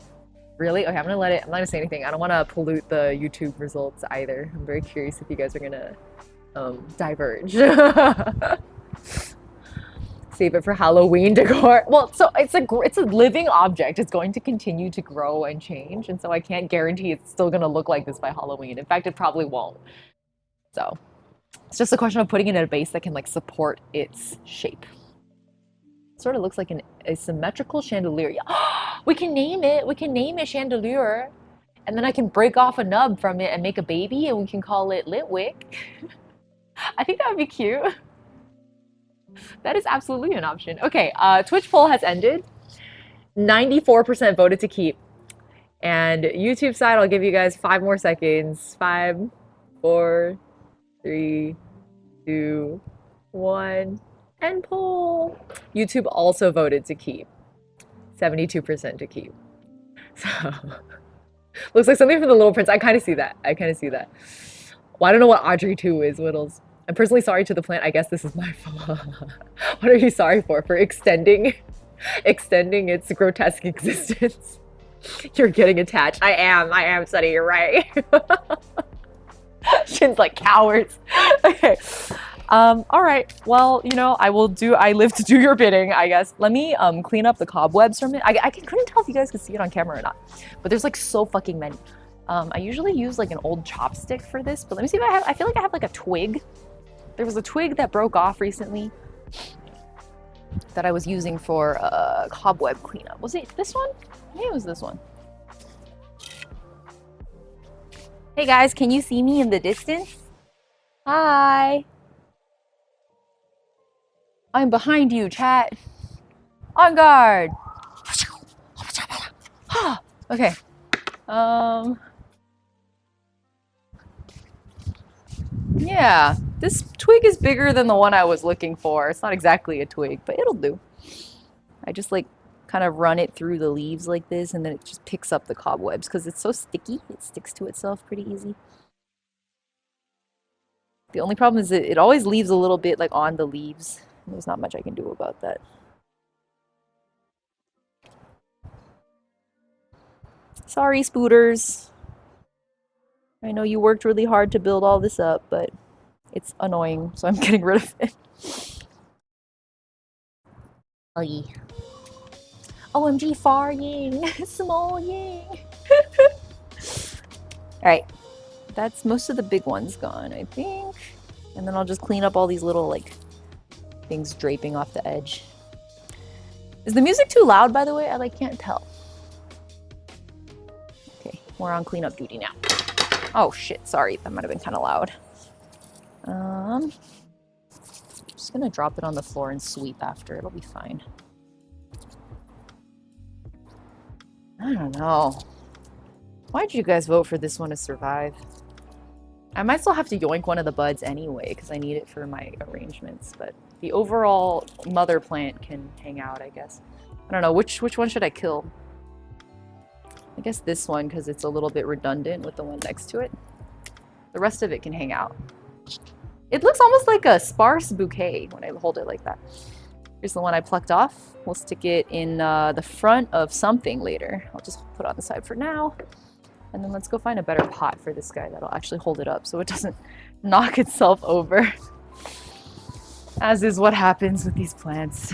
Speaker 1: Really? Okay, I'm not gonna say anything. I don't wanna pollute the YouTube results either. I'm very curious if you guys are gonna diverge. Save it for Halloween decor. Well, so it's a living object. It's going to continue to grow and change, and so I can't guarantee it's still going to look like this by Halloween. In fact, it probably won't. So it's just a question of putting it in a base that can like support its shape. Sort of looks like a symmetrical chandelier. We can name it. We can name it chandelier, and then I can break off a nub from it and make a baby, and we can call it Litwick. I think that would be cute. That is absolutely an option. Okay, Twitch poll has ended. 94% voted to keep. And YouTube side, I'll give you guys 5 more seconds. 5, 4, 3, 2, 1. End poll. YouTube also voted to keep. 72% to keep. So, looks like something from the Little Prince. I kind of see that. Well, I don't know what Audrey 2 is, Whittles. I'm personally sorry to the plant. I guess this is my fault. What are you sorry for? For extending its grotesque existence? You're getting attached. I am, Sunny. You're right. Shin's like cowards. Okay. All right. Well, you know, I live to do your bidding, I guess. Let me clean up the cobwebs from it. I couldn't tell if you guys could see it on camera or not, but there's like so fucking many. I usually use like an old chopstick for this, but let me see if I feel like I have like a twig. There was a twig that broke off recently that I was using for cobweb cleanup. Was it this one? Maybe it was this one. Hey guys, can you see me in the distance? Hi. I'm behind you, chat. On guard. Okay. Yeah, this twig is bigger than the one I was looking for. It's not exactly a twig, but it'll do. I just like kind of run it through the leaves like this, and then it just picks up the cobwebs because it's so sticky. It sticks to itself pretty easy. The only problem is that it always leaves a little bit like on the leaves. There's not much I can do about that. Sorry, spooters. I know you worked really hard to build all this up, but it's annoying, so I'm getting rid of it. Oh, yeah. OMG, far ying, small ying. Alright, that's most of the big ones gone, I think. And then I'll just clean up all these little, like, things draping off the edge. Is the music too loud, by the way? I, like, can't tell. Okay, we're on cleanup duty now. Oh shit, sorry, that might have been kind of loud. Just gonna drop it on the floor and sweep after, it'll be fine. I don't know. Why'd you guys vote for this one to survive? I might still have to yoink one of the buds anyway, because I need it for my arrangements, but the overall mother plant can hang out, I guess. I don't know, which one should I kill? I guess this one, because it's a little bit redundant with the one next to it. The rest of it can hang out. It looks almost like a sparse bouquet when I hold it like that. Here's the one I plucked off. We'll stick it in the front of something later. I'll just put it on the side for now. And then let's go find a better pot for this guy that'll actually hold it up so it doesn't knock itself over. As is what happens with these plants.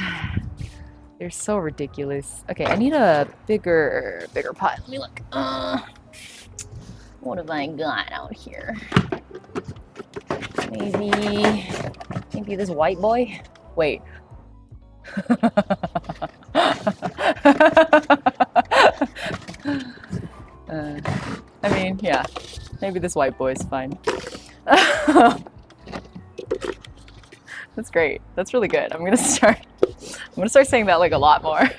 Speaker 1: They're so ridiculous. Okay, I need a bigger pot. Let me look. What have I got out here? Maybe this white boy? Wait. I mean, yeah. Maybe this white boy is fine. That's great. That's really good. I'm gonna start saying that like a lot more.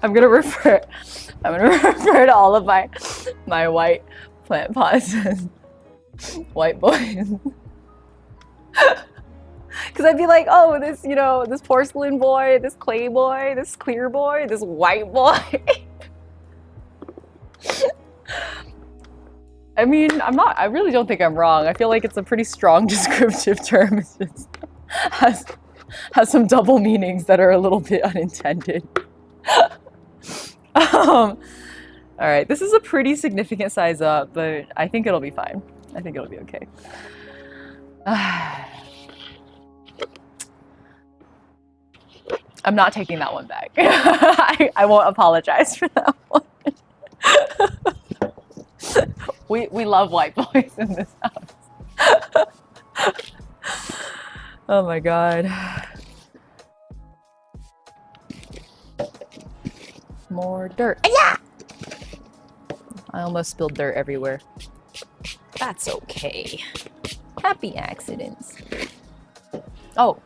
Speaker 1: I'm gonna refer to all of my white plant pots as white boys. Because I'd be like, oh, this, you know, this porcelain boy, this clay boy, this clear boy, this white boy. I mean, I really don't think I'm wrong. I feel like it's a pretty strong descriptive term. It just has some double meanings that are a little bit unintended. All right, this is a pretty significant size up, but I think it'll be fine. I think it'll be okay. I'm not taking that one back. I won't apologize for that one. We love white boys in this house. Oh my god. More dirt. Yeah! I almost spilled dirt everywhere. That's okay. Happy accidents. Oh.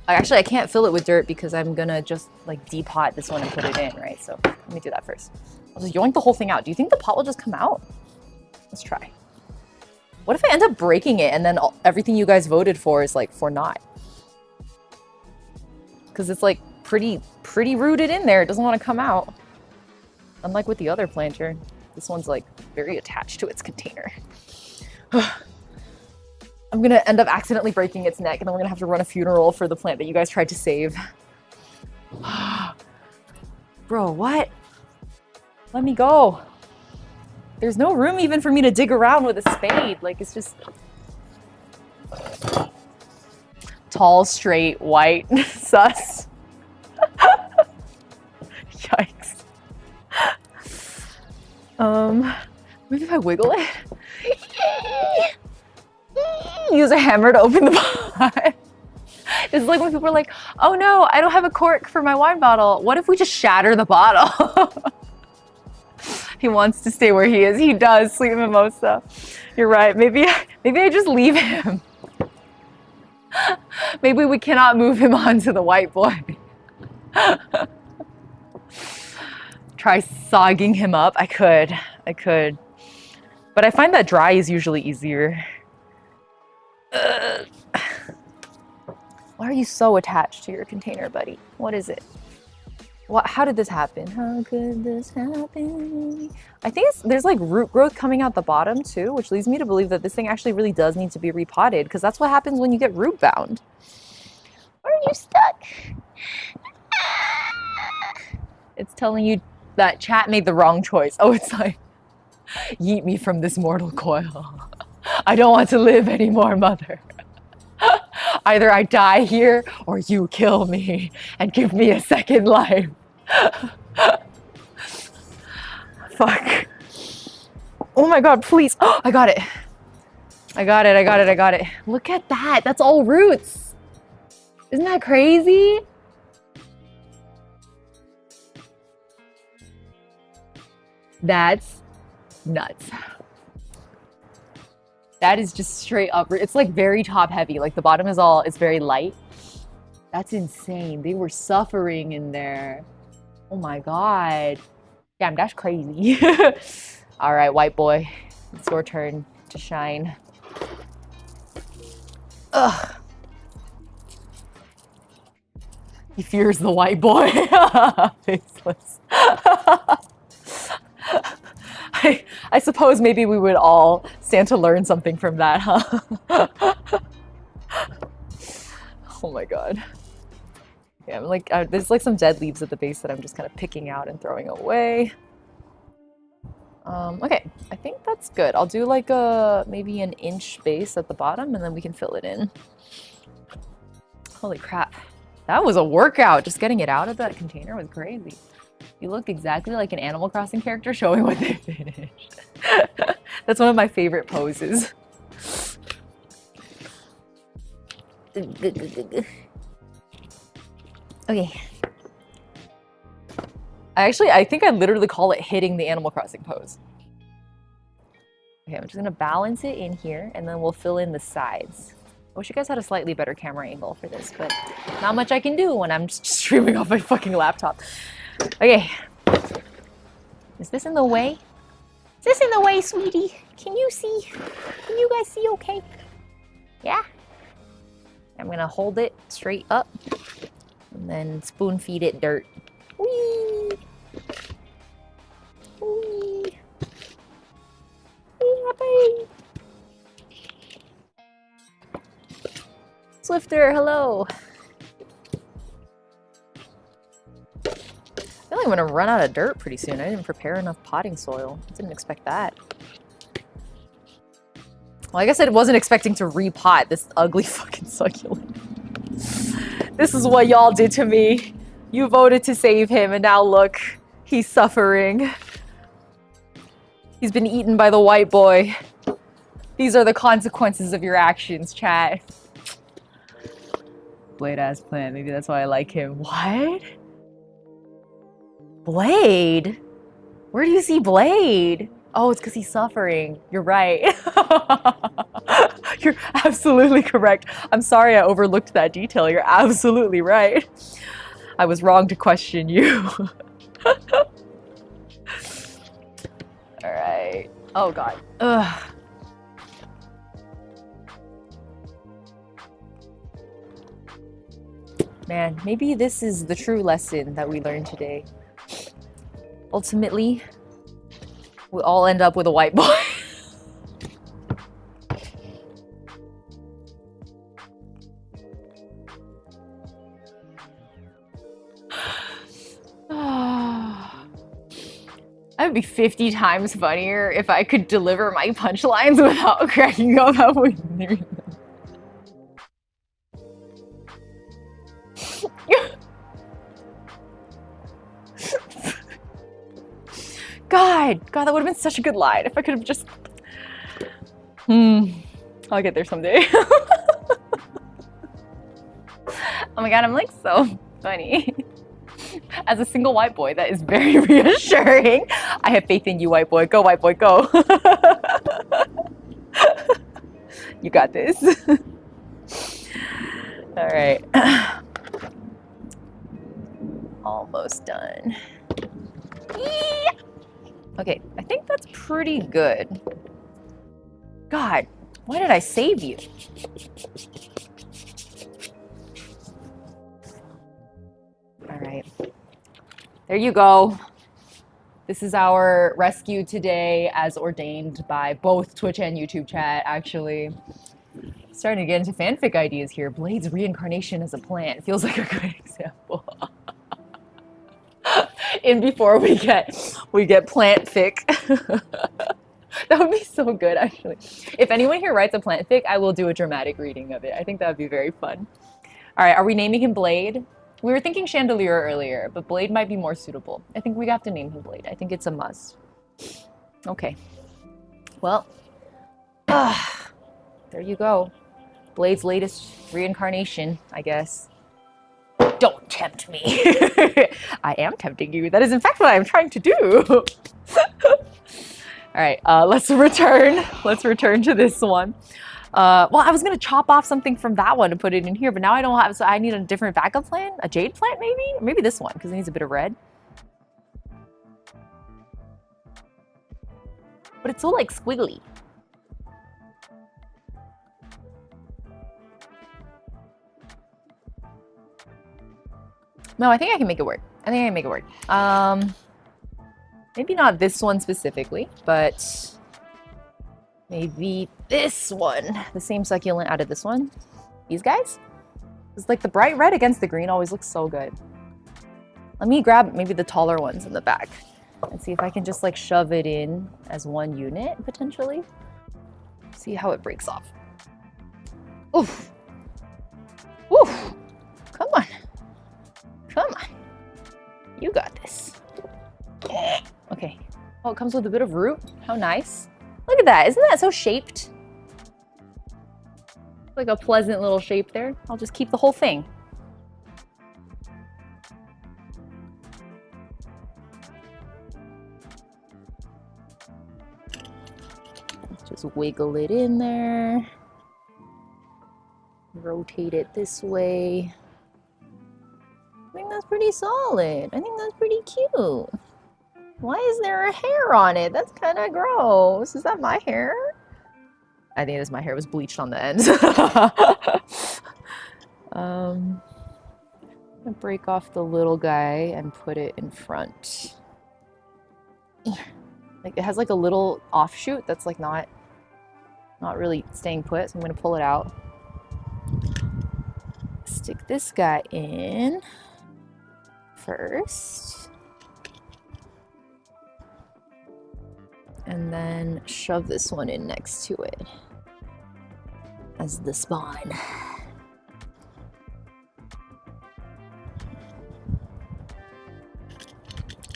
Speaker 1: Actually, I can't fill it with dirt because I'm gonna just like depot this one and put it in, right? So let me do that first. I'll just yoink the whole thing out. Do you think the pot will just come out? Let's try. What if I end up breaking it and then everything you guys voted for is like for naught? Because it's like pretty rooted in there. It doesn't want to come out. Unlike with the other planter, this one's like very attached to its container. I'm gonna end up accidentally breaking its neck and then we're gonna have to run a funeral for the plant that you guys tried to save. Bro, what? Let me go. There's no room even for me to dig around with a spade. Like, it's just... Tall, straight, white, sus. Yikes. Maybe if I wiggle it? Use a hammer to open the pot. It's like when people are like, oh no, I don't have a cork for my wine bottle. What if we just shatter the bottle? He wants to stay where he is. He does, sweet mimosa. You're right. Maybe I just leave him. Maybe we cannot move him onto the white boy. Try sogging him up. I could. But I find that dry is usually easier. Why are you so attached to your container, buddy? What is it? How did this happen? How could this happen? I think there's like root growth coming out the bottom too, which leads me to believe that this thing actually really does need to be repotted because that's what happens when you get root bound. Are you stuck? It's telling you that chat made the wrong choice. Oh, it's like, yeet me from this mortal coil. I don't want to live anymore, mother. Either I die here or you kill me and give me a second life. Fuck. Oh my god, please. Oh, I got it. I got it. Look at that. That's all roots. Isn't that crazy? That's nuts. That is just straight up. It's like very top heavy. Like the bottom is very light. That's insane. They were suffering in there. Oh my god. Damn, that's crazy. All right, white boy. It's your turn to shine. Ugh. He fears the white boy. Faceless. I suppose maybe we would all stand to learn something from that, huh? Oh my god. Yeah, I'm like, there's like some dead leaves at the base that I'm just kind of picking out and throwing away. Okay, I think that's good. I'll do like maybe an inch base at the bottom and then we can fill it in. Holy crap. That was a workout. Just getting it out of that container was crazy. You look exactly like an Animal Crossing character showing what they finished. That's one of my favorite poses. Okay. I think I literally call it hitting the Animal Crossing pose. Okay, I'm just gonna balance it in here and then we'll fill in the sides. I wish you guys had a slightly better camera angle for this, but not much I can do when I'm just streaming off my fucking laptop. Okay. Is this in the way? Is this in the way, sweetie? Can you see? Can you guys see okay? Yeah? I'm gonna hold it straight up and then spoon feed it dirt. Whee! Whee! Whee, Swifter, hello! I feel like I'm gonna run out of dirt pretty soon. I didn't prepare enough potting soil. I didn't expect that. Well, I guess I wasn't expecting to repot this ugly fucking succulent. This is what y'all did to me. You voted to save him, and now look, he's suffering. He's been eaten by the white boy. These are the consequences of your actions, chat. Blade-ass plant. Maybe that's why I like him. What? Blade? Where do you see Blade? Oh, it's because he's suffering. You're right. You're absolutely correct. I'm sorry I overlooked that detail. You're absolutely right. I was wrong to question you. Alright. Oh god. Ugh. Man, maybe this is the true lesson that we learned today. Ultimately, we all end up with a white boy. That would be 50 times funnier if I could deliver my punchlines without cracking up halfway through them. God, that would have been such a good line if I could have just... I'll get there someday. Oh my god, I'm like so funny. As a single white boy, that is very reassuring. I have faith in you, white boy. Go, white boy, go. You got this. All right. Almost done. Okay, I think that's pretty good. God, why did I save you? All right. There you go. This is our rescue today, as ordained by both Twitch and YouTube chat, actually. Starting to get into fanfic ideas here. Blade's reincarnation as a plant feels like a good example. In before we get plant fic. That would be so good, actually. If anyone here writes a plant fic, I will do a dramatic reading of it. I think that would be very fun. All right, are we naming him Blade? We were thinking Chandelier earlier, but Blade might be more suitable. I think we have to name him Blade. I think it's a must. Okay. Well, there you go. Blade's latest reincarnation, I guess. Don't tempt me. I am tempting you. That is in fact what I'm trying to do. All right, let's return. Let's return to this one. Well, I was gonna chop off something from that one and put it in here, but now I don't have, so I need a different backup plant? A jade plant maybe? Or maybe this one, because it needs a bit of red. But it's so like squiggly. No, I think I can make it work. I think I can make it work. Maybe not this one specifically, but maybe this one. The same succulent out of this one. These guys? It's like the bright red against the green always looks so good. Let me grab maybe the taller ones in the back and see if I can just like shove it in as one unit potentially. See how it breaks off. Oof. Oof. Come on. Come on. You got this. Okay. Oh, it comes with a bit of root. How nice. Look at that. Isn't that so shaped? Like a pleasant little shape there. I'll just keep the whole thing. Let's just wiggle it in there. Rotate it this way. I think that's pretty solid. I think that's pretty cute. Why is there a hair on it? That's kind of gross. Is that my hair? I think it is my hair. It was bleached on the ends. I'm gonna break off the little guy and put it in front. Like it has like a little offshoot that's like not really staying put, so I'm gonna pull it out. Stick this guy in first. And then shove this one in next to it as the spawn.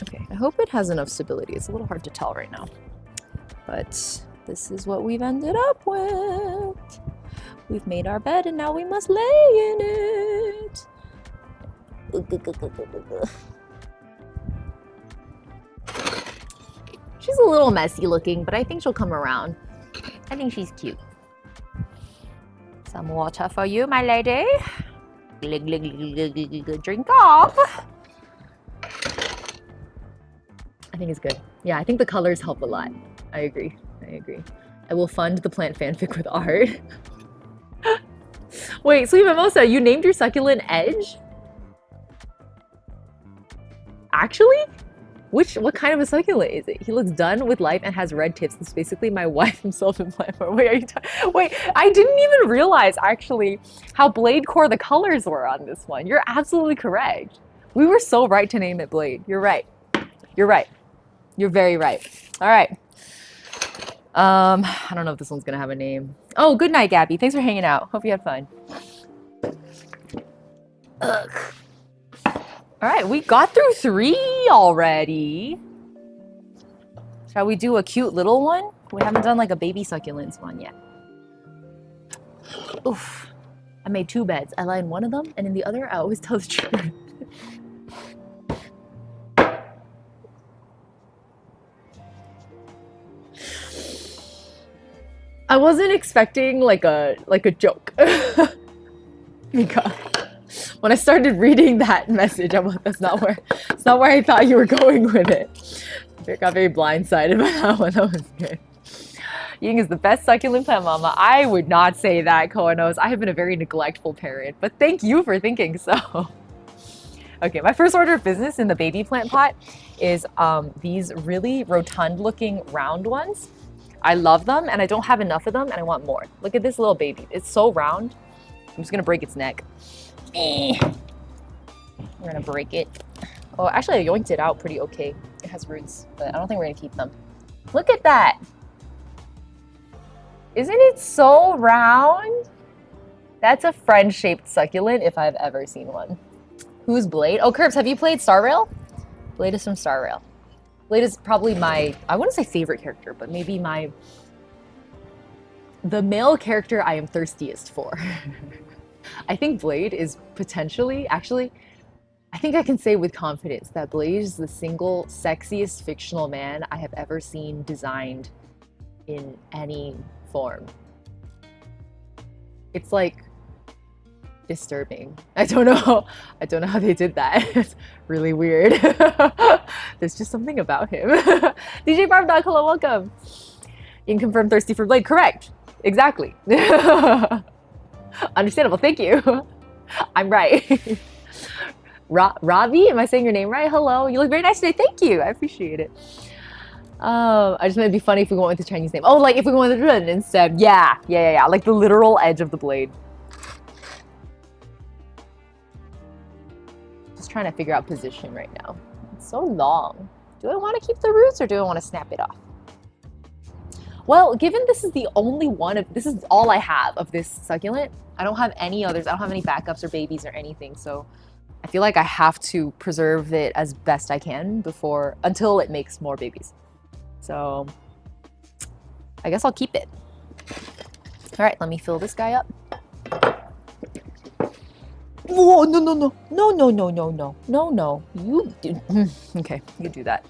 Speaker 1: Okay, I hope it has enough stability. It's a little hard to tell right now, but this is what we've ended up with. We've made our bed and now we must lay in it. She's a little messy looking, but I think she'll come around. I think she's cute. Some water for you, my lady. Drink off. I think it's good. Yeah, I think the colors help a lot. I agree. I agree. I will fund the plant fanfic with art. Wait, Sweet Mimosa, you named your succulent Edge? Actually? What kind of a succulent is it? He looks done with life and has red tips. It's basically my wife himself in plant form. Wait, wait, I didn't even realize actually how Blade core the colors were on this one. You're absolutely correct. We were so right to name it Blade. You're right. You're right. You're very right. All right. I don't know if this one's gonna have a name. Oh, good night, Gabby. Thanks for hanging out. Hope you had fun. Ugh. All right, we got through 3 already. Shall we do a cute little one? We haven't done like a baby succulents one yet. Oof. I made 2 beds. I lie in one of them, and in the other, I always tell the truth. I wasn't expecting like a joke. Because when I started reading that message, I'm like, that's not where I thought you were going with it. I got very blindsided by that one. That was good. Ying is the best succulent plant mama. I would not say that, Koanos. I have been a very neglectful parent, but thank you for thinking so. Okay, my first order of business in the baby plant pot is these really rotund looking round ones. I love them and I don't have enough of them and I want more. Look at this little baby. It's so round. I'm just gonna break its neck. We're gonna break it. Oh, actually I yoinked it out pretty okay. It has roots, but I don't think we're gonna keep them. Look at that. Isn't it so round? That's a friend-shaped succulent if I've ever seen one. Who's Blade? Oh, Curbs, have you played Star Rail? Blade is from Star Rail. Blade is probably my, I wouldn't say favorite character, but maybe the male character I am thirstiest for. I think Blade is potentially, actually, I think I can say with confidence that Blade is the single sexiest fictional man I have ever seen designed in any form. It's like disturbing. I don't know how they did that. It's really weird. There's just something about him. DJ Barb Dog, hello, welcome. You can confirm thirsty for Blade. Correct. Exactly. Understandable. Thank you. I'm right. Ravi, am I saying your name right? Hello. You look very nice today. Thank you. I appreciate it. I just thought it'd be funny if we went with the Chinese name. Oh, like if we went with the Russian instead. Yeah. Like the literal edge of the blade. Just trying to figure out position right now. It's so long. Do I want to keep the roots or do I want to snap it off? Well, given this is the only one of, this is all I have of this succulent. I don't have any others. I don't have any backups or babies or anything. So I feel like I have to preserve it as best I can until it makes more babies. So I guess I'll keep it. All right, let me fill this guy up. Whoa, no, no, no, no, no, no, no, no, no, no. You do. Okay, you do that.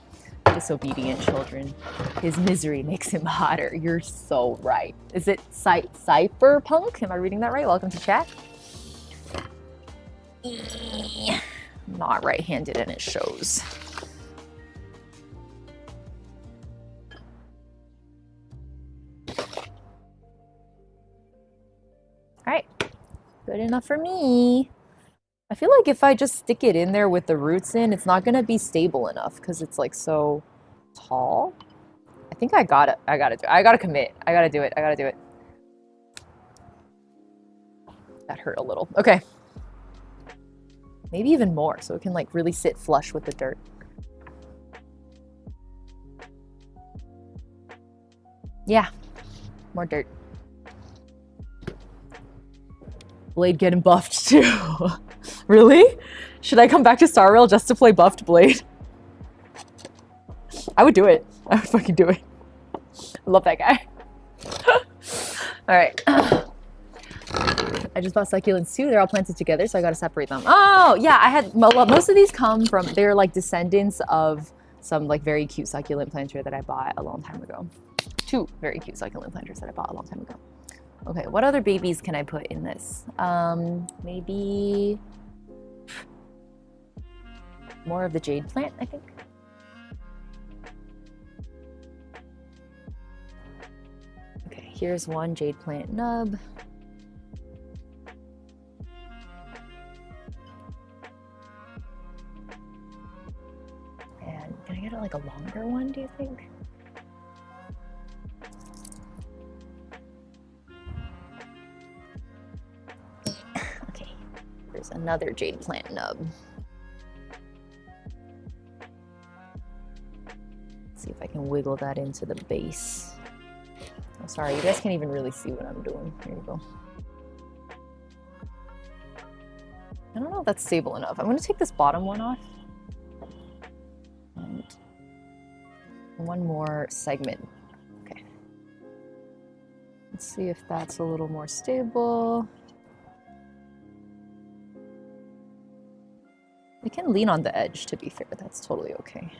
Speaker 1: Disobedient children. His misery makes him hotter. You're so right. Is it cypherpunk? Am I reading that right? Welcome to chat. I'm not right-handed and it shows. All right, good enough for me. I feel like if I just stick it in there with the roots in, it's not gonna be stable enough because it's like so tall. I think I gotta commit. I gotta do it. I gotta do it. That hurt a little. Okay. Maybe even more, so it can like really sit flush with the dirt. Yeah, more dirt. Blade getting buffed too. Really? Should I come back to Star Rail just to play buffed Blade? I would do it. I would fucking do it. I love that guy. All right. I just bought succulents too. They're all planted together, so I gotta separate them. Oh, yeah, I had, most of these come from, they're like descendants of some like very cute succulent planter that I bought a long time ago. 2 very cute succulent planters that I bought a long time ago. Okay, what other babies can I put in this? Maybe more of the jade plant, I think. Okay, here's one jade plant nub. And can I get like a longer one, do you think? Okay, there's another jade plant nub. Let's see if I can wiggle that into the base. I'm sorry, you guys can't even really see what I'm doing. Here you go. I don't know if that's stable enough. I'm gonna take this bottom one off. And one more segment. Okay. Let's see if that's a little more stable. It can lean on the edge, to be fair. That's totally okay.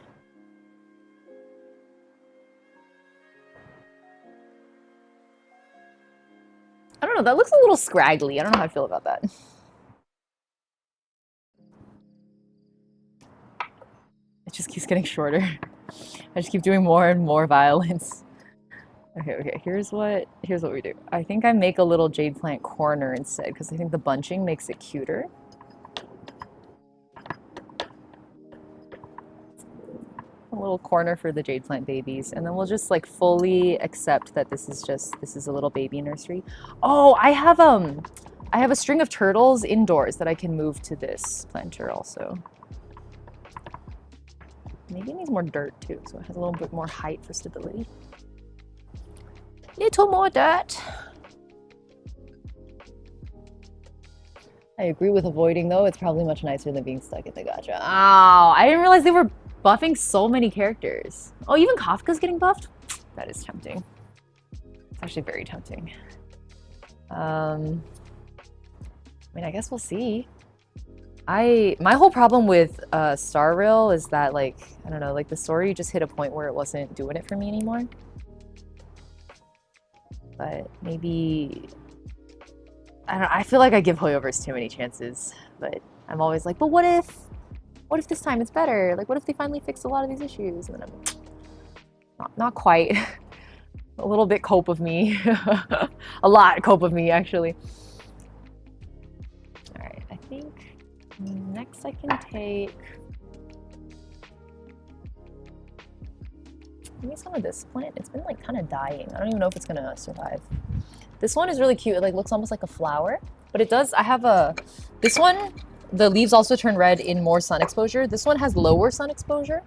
Speaker 1: I don't know, that looks a little scraggly. I don't know how I feel about that. It just keeps getting shorter. I just keep doing more and more violence. Okay, here's what we do. I think I make a little jade plant corner instead, because I think the bunching makes it cuter. A little corner for the jade plant babies, and then we'll just like fully accept that this is a little baby nursery. Oh, I have a string of turtles indoors that I can move to this planter also. Maybe it needs more dirt too, so it has a little bit more height for stability. Little more dirt. I agree with avoiding though. It's probably much nicer than being stuck at the gacha. Oh, I didn't realize they were buffing so many characters. Oh, even Kafka's getting buffed? That is tempting. It's actually very tempting. I mean, I guess we'll see. My whole problem with Star Rail is that, like, I don't know, like the story just hit a point where it wasn't doing it for me anymore. But maybe, I don't know, I feel like I give Hoyoverse too many chances, but I'm always like, but what if this time it's better? Like, what if they finally fix a lot of these issues? And then I'm not quite. A little bit cope of me. A lot cope of me, actually. All right, I think next I can take maybe some of this plant. It's been like kind of dying. I don't even know if it's gonna survive. This one is really cute. It like looks almost like a flower, but it does. I have this one. The leaves also turn red in more sun exposure. This one has lower sun exposure,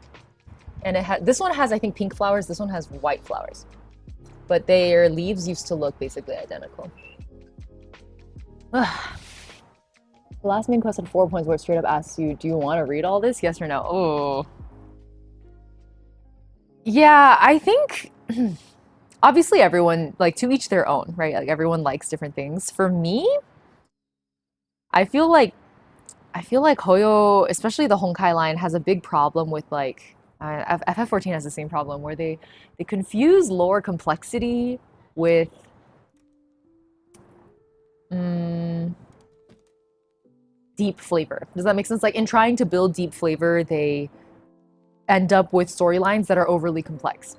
Speaker 1: and this one has, I think, pink flowers. This one has white flowers, but their leaves used to look basically identical. The last main quest had 4 points where it straight up asks you, do you want to read all this? Yes or no? Oh. Yeah, I think obviously everyone, like, to each their own, right? Like everyone likes different things. For me, I feel like Hoyo, especially the Honkai line, has a big problem with like FF14 has the same problem where they confuse lore complexity with deep flavor. Does that make sense? Like in trying to build deep flavor, they end up with storylines that are overly complex.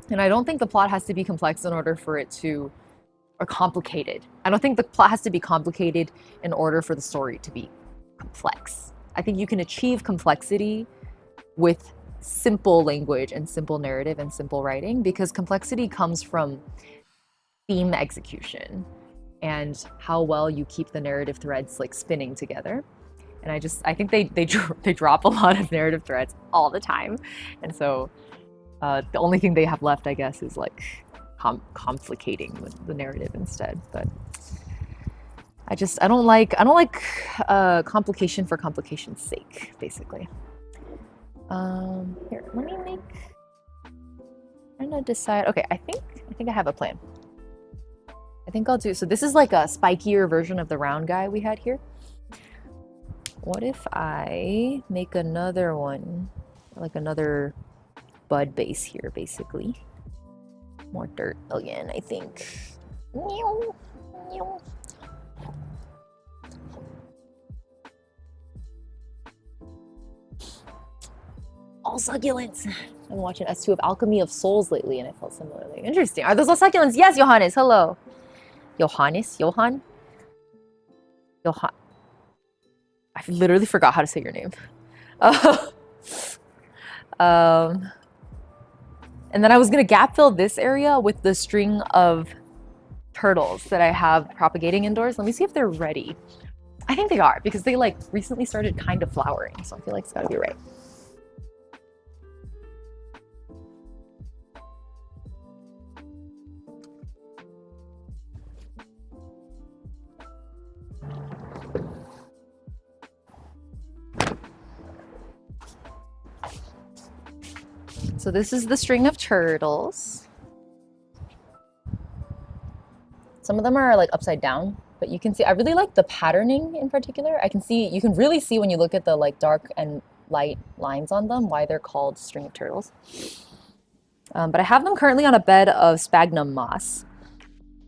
Speaker 1: And I don't think the plot has to be complex in order for it to, or complicated. I don't think the plot has to be complicated in order for the story to be complex. I think you can achieve complexity with simple language and simple narrative and simple writing, because complexity comes from theme execution and how well you keep the narrative threads like spinning together. And I think they drop a lot of narrative threads all the time, and so the only thing they have left, I guess, is like complicating with the narrative instead. But I don't like complication for complication's sake, basically. Here, let me make. I'm gonna decide. Okay, I think I have a plan. I think I'll do. So this is like a spikier version of the round guy we had here. What if I make another one, like another bud base here, basically. More dirt again, I think. All succulents. I've been watching S2 of Alchemy of Souls lately, and I felt similarly. Interesting. Are those all succulents? Yes, Johannes. Hello. Johannes? Johan? Johan. I literally forgot how to say your name. And then I was gonna gap fill this area with the string of turtles that I have propagating indoors. Let me see if they're ready. I think they are, because they like recently started kind of flowering, so I feel like it's gotta be right. So this is the string of turtles. Some of them are like upside down, but you can see, I really like the patterning in particular. You can really see when you look at the like dark and light lines on them why they're called string of turtles. But I have them currently on a bed of sphagnum moss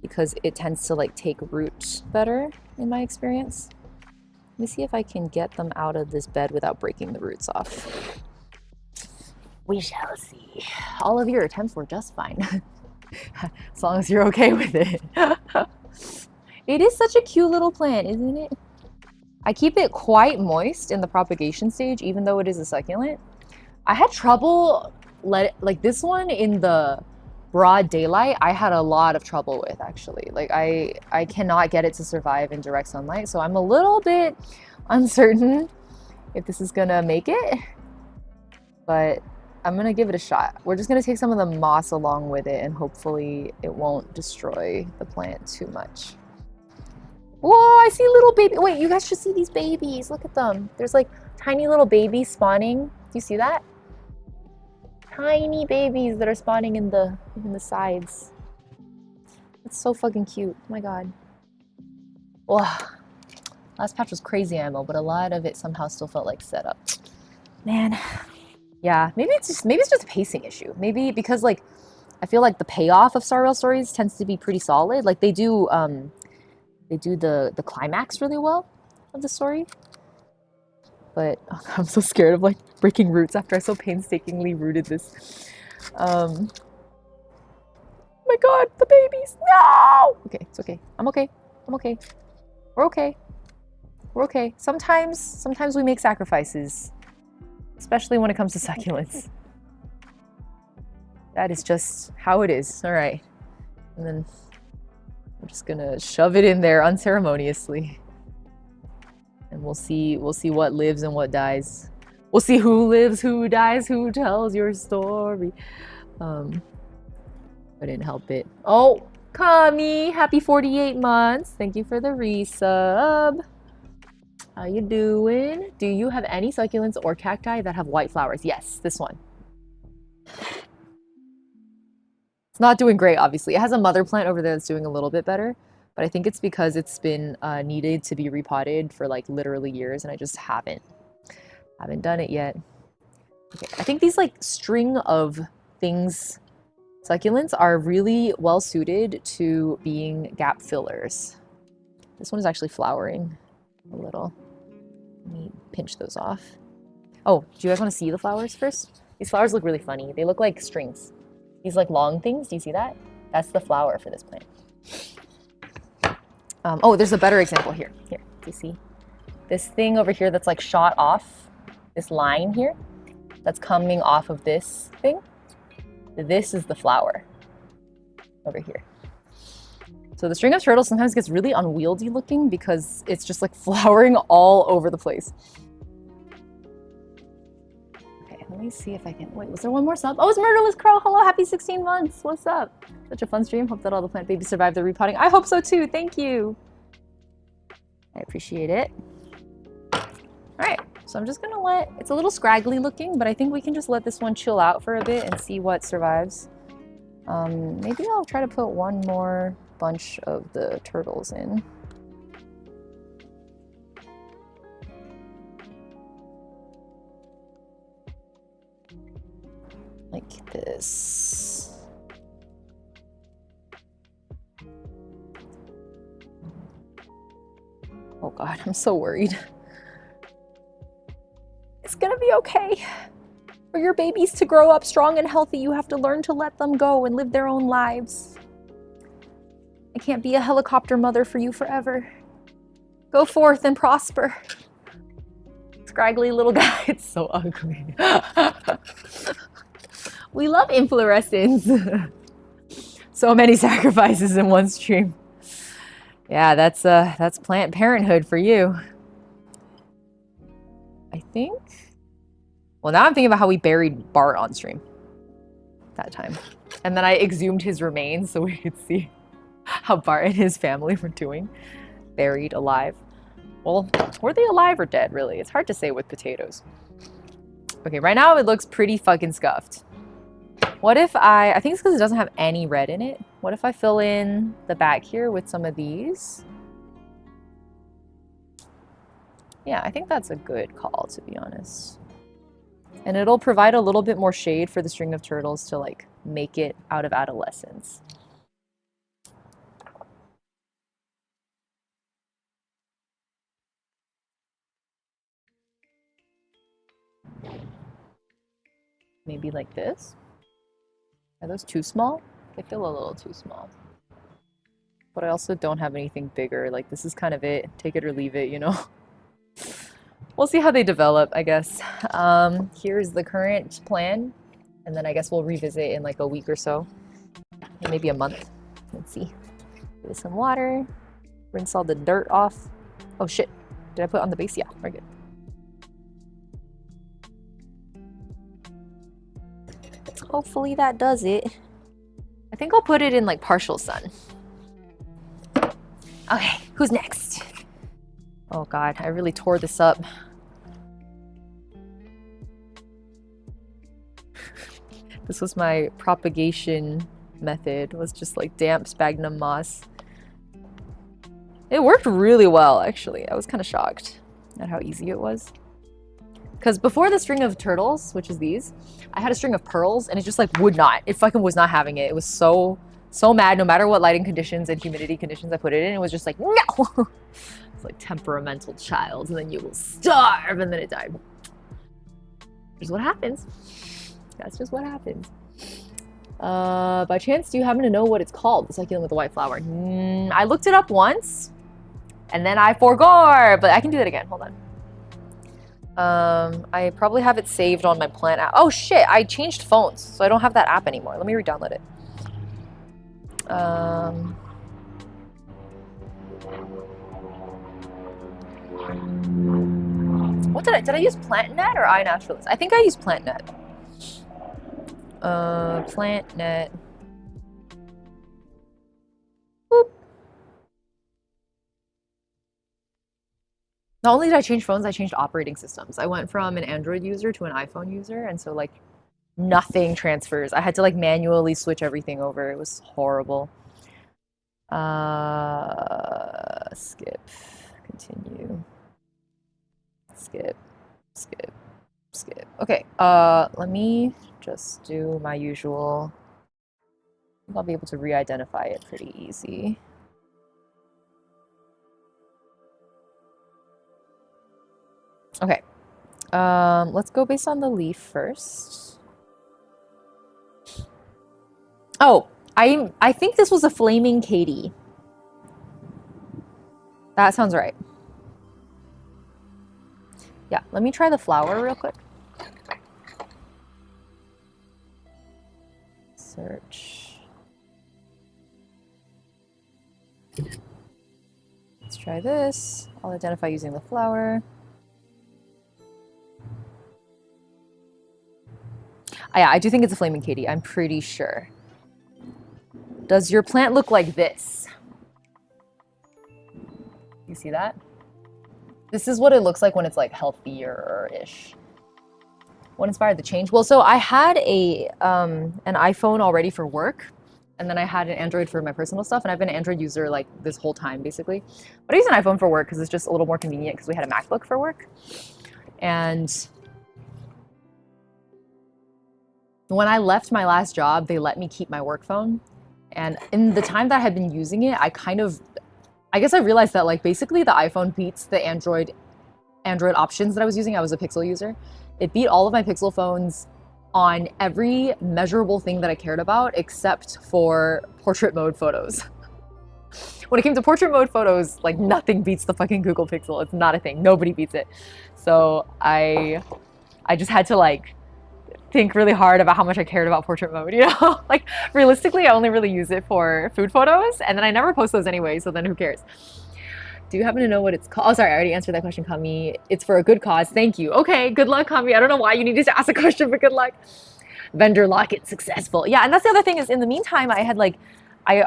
Speaker 1: because it tends to like take root better in my experience. Let me see if I can get them out of this bed without breaking the roots off. We shall see. All of your attempts were just fine. As long as you're okay with it. It is such a cute little plant, isn't it? I keep it quite moist in the propagation stage, even though it is a succulent. I had trouble like this one in the broad daylight. I had a lot of trouble with, actually. Like I cannot get it to survive in direct sunlight, so I'm a little bit uncertain if this is gonna make it, but I'm gonna give it a shot. We're just gonna take some of the moss along with it, and hopefully it won't destroy the plant too much. Whoa, I see little baby. Wait, you guys should see these babies. Look at them. There's like tiny little babies spawning. Do you see that? Tiny babies that are spawning in the sides. It's so fucking cute. Oh my god. Wow. Last patch was crazy ammo, but a lot of it somehow still felt like setup. Man. Yeah, maybe it's just a pacing issue. Maybe because like I feel like the payoff of Star Rail stories tends to be pretty solid. Like they do the climax really well of the story. But oh, I'm so scared of like breaking roots after I so painstakingly rooted this. Oh my god, the babies! No! Okay, it's okay. I'm okay. I'm okay. We're okay. We're okay. Sometimes we make sacrifices. Especially when it comes to succulents. That is just how it is. All right. And then I'm just gonna shove it in there unceremoniously. And we'll see what lives and what dies. We'll see who lives, who dies, who tells your story. I didn't help it. Oh, Kami, happy 48 months. Thank you for the resub. How you doing? Do you have any succulents or cacti that have white flowers? Yes, this one. It's not doing great, obviously. It has a mother plant over there that's doing a little bit better, but I think it's because it's been needed to be repotted for like literally years, and I just haven't done it yet. Okay, I think these like string of things, succulents, are really well suited to being gap fillers. This one is actually flowering a little. Let me pinch those off. Oh, do you guys want to see the flowers first? These flowers look really funny. They look like strings. These like long things, do you see that? That's the flower for this plant. Oh, there's a better example here. Here, do you see? This thing over here that's like shot off, this line here, that's coming off of this thing. This is the flower over here. So the string of turtles sometimes gets really unwieldy looking because it's just like flowering all over the place. Let me see if I can. Wait, was there one more sub? Oh, it's Murderless Crow. Hello, happy 16 months. What's up? Such a fun stream. Hope that all the plant babies survive the repotting. I hope so too. Thank you. I appreciate it. All right, so I'm just gonna let, it's a little scraggly looking, but I think we can just let this one chill out for a bit and see what survives. Maybe I'll try to put one more bunch of the turtles in. Like this. Oh God, I'm so worried. It's gonna be okay. For your babies to grow up strong and healthy, you have to learn to let them go and live their own lives. I can't be a helicopter mother for you forever. Go forth and prosper. Scraggly little guy, it's so ugly. We love inflorescence. So many sacrifices in one stream. Yeah, that's plant parenthood for you. I think. Well, now I'm thinking about how we buried Bart on stream that time. And then I exhumed his remains so we could see how Bart and his family were doing. Buried alive. Well, were they alive or dead, really? It's hard to say with potatoes. Okay, right now it looks pretty fucking scuffed. What if I think it's because it doesn't have any red in it. What if I fill in the back here with some of these? Yeah, I think that's a good call, to be honest. And it'll provide a little bit more shade for the string of turtles to like make it out of adolescence. Maybe like this. Are those too small? They feel a little too small. But I also don't have anything bigger. Like, this is kind of it. Take it or leave it, you know? We'll see how they develop, I guess. Here's the current plan. And then I guess we'll revisit in like a week or so. Maybe a month. Let's see. Give it some water. Rinse all the dirt off. Oh shit. Did I put it on the base? Yeah, we're good. Hopefully that does it. I think I'll put it in like partial sun. Okay, who's next? Oh God, I really tore this up. This was my propagation method, was just like damp sphagnum moss. It worked really well, actually. I was kind of shocked at how easy it was. Because before the string of turtles, which is these, I had a string of pearls and it just like would not. It fucking was not having it. It was so mad no matter what lighting conditions and humidity conditions I put it in. It was just like, no! It's like temperamental child and then you will starve and then it died. That's what happens. That's just what happens. By chance, do you happen to know what it's called? The succulent with the white flower. I looked it up once and then I forgot, but I can do that again. Hold on. I probably have it saved on my plant app. Oh shit, I changed phones, so I don't have that app anymore. Let me re-download it. What did I use PlantNet or iNaturalist? I think I used PlantNet. PlantNet. Boop. Not only did I change phones, I changed operating systems. I went from an Android user to an iPhone user, and so like nothing transfers. I had to like manually switch everything over. It was horrible. Skip, continue, skip, skip, skip. Okay, let me just do my usual. I think I'll be able to re-identify it pretty easy. Okay, let's go based on the leaf first. Oh, I think this was a flaming Katie. That sounds right. Yeah, let me try the flower real quick. Search. Let's try this. I'll identify using the flower. Yeah, I do think it's a flaming Katie. I'm pretty sure. Does your plant look like this? You see that? This is what it looks like when it's like healthier-ish. What inspired the change? Well, so I had an iPhone already for work, and then I had an Android for my personal stuff, and I've been an Android user like this whole time, basically. But I use an iPhone for work because it's just a little more convenient because we had a MacBook for work. And when I left my last job, they let me keep my work phone. And in the time that I had been using it, I guess I realized that like basically the iPhone beats the Android options that I was using. I was a Pixel user. It beat all of my Pixel phones on every measurable thing that I cared about except for portrait mode photos. When it came to portrait mode photos, like nothing beats the fucking Google Pixel. It's not a thing. Nobody beats it. So I just had to like think really hard about how much I cared about portrait mode, you know? Like realistically, I only really use it for food photos, and then I never post those anyway, so then who cares? Do you happen to know what it's called? Oh, sorry, I already answered that question, Kami. It's for a good cause. Thank you. Okay, good luck, Kami. I don't know why you needed to ask a question, but good luck. Vendor lock it successful. Yeah, and that's the other thing is in the meantime, I had like, I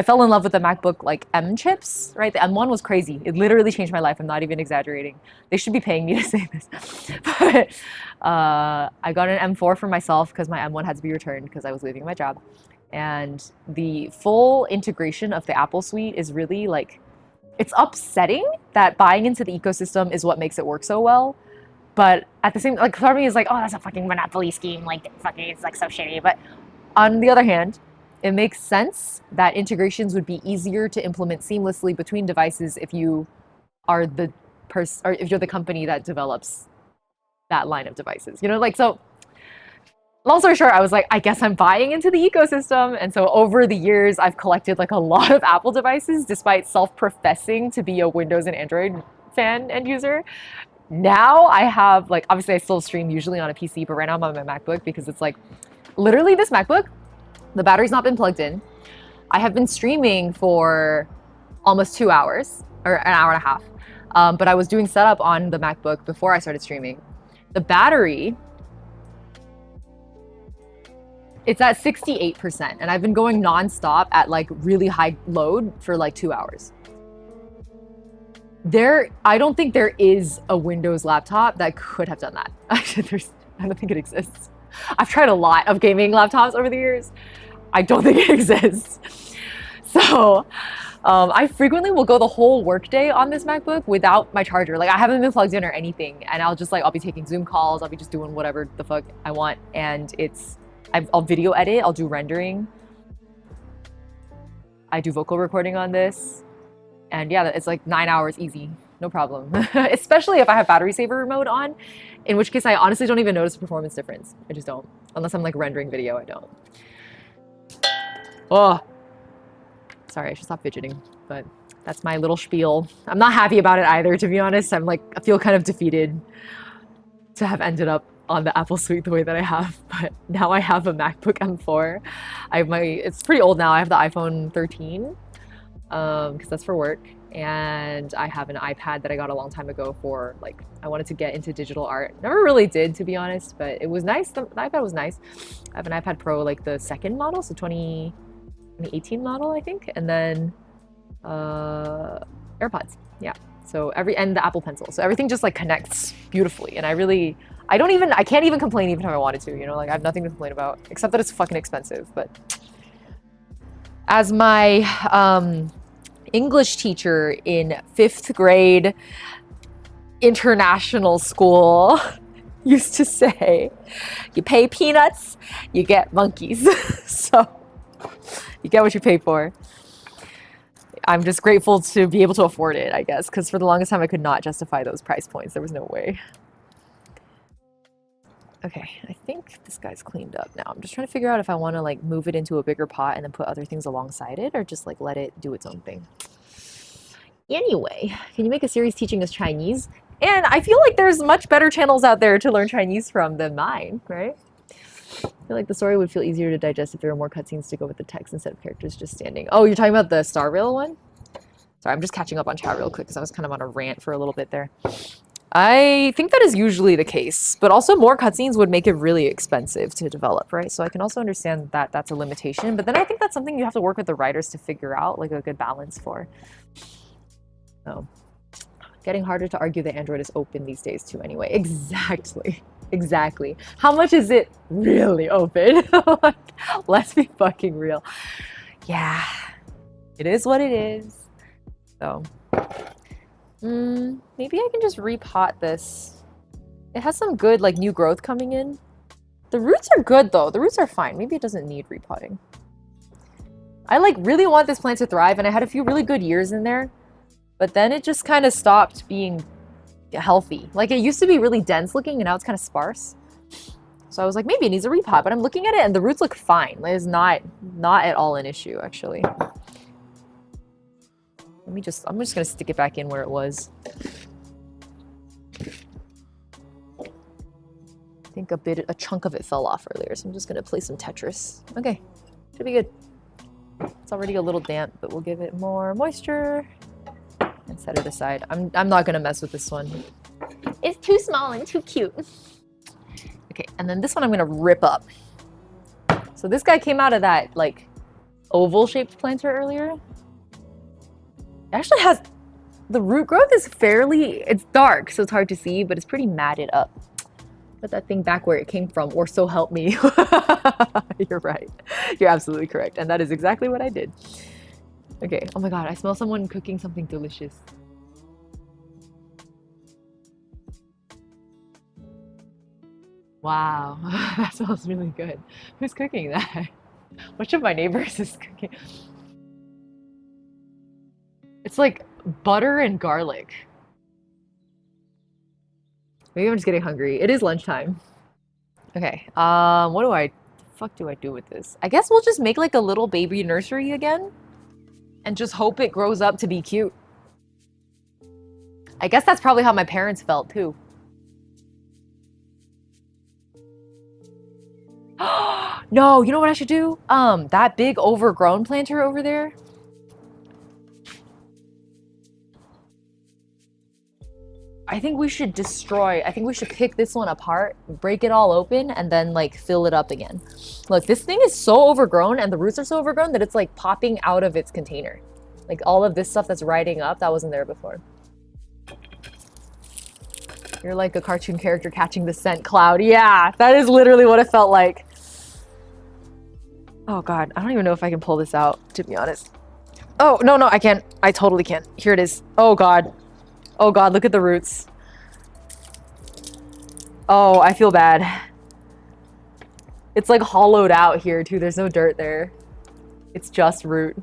Speaker 1: fell in love with the MacBook like M chips, right? The M1 was crazy. It literally changed my life. I'm not even exaggerating. They should be paying me to say this. But I got an M4 for myself because my M1 had to be returned because I was leaving my job. And the full integration of the Apple suite is really like, it's upsetting that buying into the ecosystem is what makes it work so well. But at the same, like part of me is like, oh, that's a fucking monopoly scheme. Like fucking, it's like so shitty. But on the other hand, it makes sense that integrations would be easier to implement seamlessly between devices if you are the person, or if you're the company that develops that line of devices. You know, like so. Long story short, I was like, I guess I'm buying into the ecosystem. And so over the years, I've collected like a lot of Apple devices, despite self-professing to be a Windows and Android fan and user. Now I have like, obviously I still stream usually on a PC, but right now I'm on my MacBook because it's like, literally this MacBook, the battery's not been plugged in. I have been streaming for almost 2 hours, or an hour and a half. But I was doing setup on the MacBook before I started streaming. The battery, it's at 68%, and I've been going nonstop at like really high load for like 2 hours. I don't think there is a Windows laptop that could have done that. Actually, I don't think it exists. I've tried a lot of gaming laptops over the years. I don't think it exists. So I frequently will go the whole workday on this MacBook without my charger. Like I haven't been plugged in or anything, and I'll be taking Zoom calls. I'll be just doing whatever the fuck I want, and I'll video edit, I'll do rendering. I do vocal recording on this. And yeah, it's like 9 hours easy, no problem. Especially if I have battery saver mode on, in which case I honestly don't even notice a performance difference. I just don't. Unless I'm like rendering video, I don't. Oh, sorry, I should stop fidgeting, but that's my little spiel. I'm not happy about it either, to be honest. I feel kind of defeated to have ended up on the Apple suite the way that I have, but now I have a MacBook M4. It's pretty old now. I have the iPhone 13 because that's for work, and I have an iPad that I got a long time ago for like I wanted to get into digital art. Never really did, to be honest, but it was nice. The iPad was nice. I have an iPad Pro, like the second model, so 2018 model, I think, and then AirPods. Yeah. So and the Apple Pencil. So everything just like connects beautifully. And I can't even complain even if I wanted to, you know, like I have nothing to complain about except that it's fucking expensive. But as my English teacher in 5th grade international school used to say, you pay peanuts, you get monkeys. So you get what you pay for. I'm just grateful to be able to afford it, I guess, because for the longest time I could not justify those price points. There was no way. Okay, I think this guy's cleaned up now. I'm just trying to figure out if I want to like move it into a bigger pot and then put other things alongside it, or just like let it do its own thing. Anyway, can you make a series teaching us Chinese? And I feel like there's much better channels out there to learn Chinese from than mine, right? I feel like the story would feel easier to digest if there were more cutscenes to go with the text instead of characters just standing. Oh, you're talking about the Star Rail one? Sorry, I'm just catching up on chat real quick because I was kind of on a rant for a little bit there. I think that is usually the case, but also more cutscenes would make it really expensive to develop, right? So I can also understand that that's a limitation, but then I think that's something you have to work with the writers to figure out like a good balance for. So, getting harder to argue that Android is open these days too anyway. Exactly. Exactly. How much is it really open? Like, let's be fucking real. Yeah, it is what it is. So, maybe I can just repot this. It has some good like new growth coming in. The roots are good though. The roots are fine. Maybe it doesn't need repotting. I like really want this plant to thrive, and I had a few really good years in there, but then it just kind of stopped being healthy. Like it used to be really dense looking, and now it's kind of sparse. So I was like, maybe it needs a repot, but I'm looking at it and the roots look fine. Like, it's not at all an issue actually. I'm just gonna stick it back in where it was. I think a chunk of it fell off earlier, so I'm just gonna play some Tetris. Okay, should be good. It's already a little damp, but we'll give it more moisture and set it aside. I'm not gonna mess with this one. It's too small and too cute. Okay, and then this one I'm gonna rip up. So this guy came out of that like oval-shaped planter earlier. It actually has, the root growth is it's dark, so it's hard to see, but it's pretty matted up. Put that thing back where it came from, or so help me. You're right. You're absolutely correct. And that is exactly what I did. Okay. Oh my God, I smell someone cooking something delicious. Wow, that smells really good. Who's cooking that? Which of my neighbors is cooking? It's like butter and garlic. Maybe I'm just getting hungry. It is lunchtime. Okay, what the fuck do I do with this? I guess we'll just make like a little baby nursery again and just hope it grows up to be cute. I guess that's probably how my parents felt too. No, you know what I should do? That big overgrown planter over there. I think we should pick this one apart, break it all open, and then like fill it up again. Look, this thing is so overgrown and the roots are so overgrown that it's like popping out of its container. Like all of this stuff that's riding up, that wasn't there before. You're like a cartoon character catching the scent cloud. Yeah, that is literally what it felt like. Oh God, I don't even know if I can pull this out, to be honest. Oh, no, I can't. I totally can't. Here it is. Oh God. Oh God, look at the roots. Oh, I feel bad. It's like hollowed out here too. There's no dirt there. It's just root.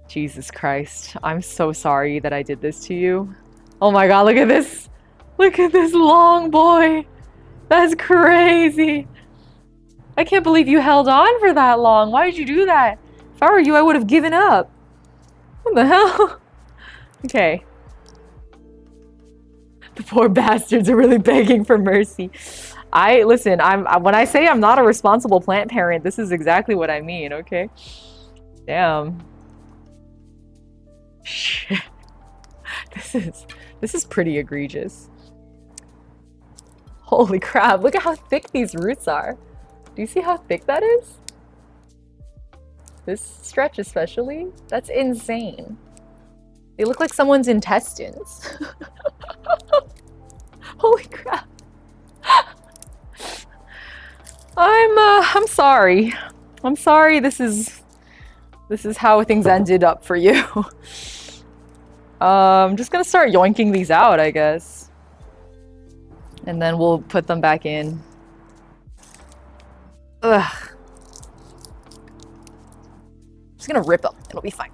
Speaker 1: Jesus Christ. I'm so sorry that I did this to you. Oh my God, look at this. Look at this long boy. That's crazy. I can't believe you held on for that long. Why did you do that? If I were you, I would have given up. What the hell? Okay. The poor bastards are really begging for mercy. Listen, when I say I'm not a responsible plant parent, this is exactly what I mean, okay? Damn. Shit. This is pretty egregious. Holy crap, look at how thick these roots are. Do you see how thick that is? This stretch especially? That's insane. They look like someone's intestines. Holy crap. I'm sorry. I'm sorry this is how things ended up for you. I'm just gonna start yoinking these out, I guess. And then we'll put them back in. Ugh. I'm just gonna rip them. It'll be fine.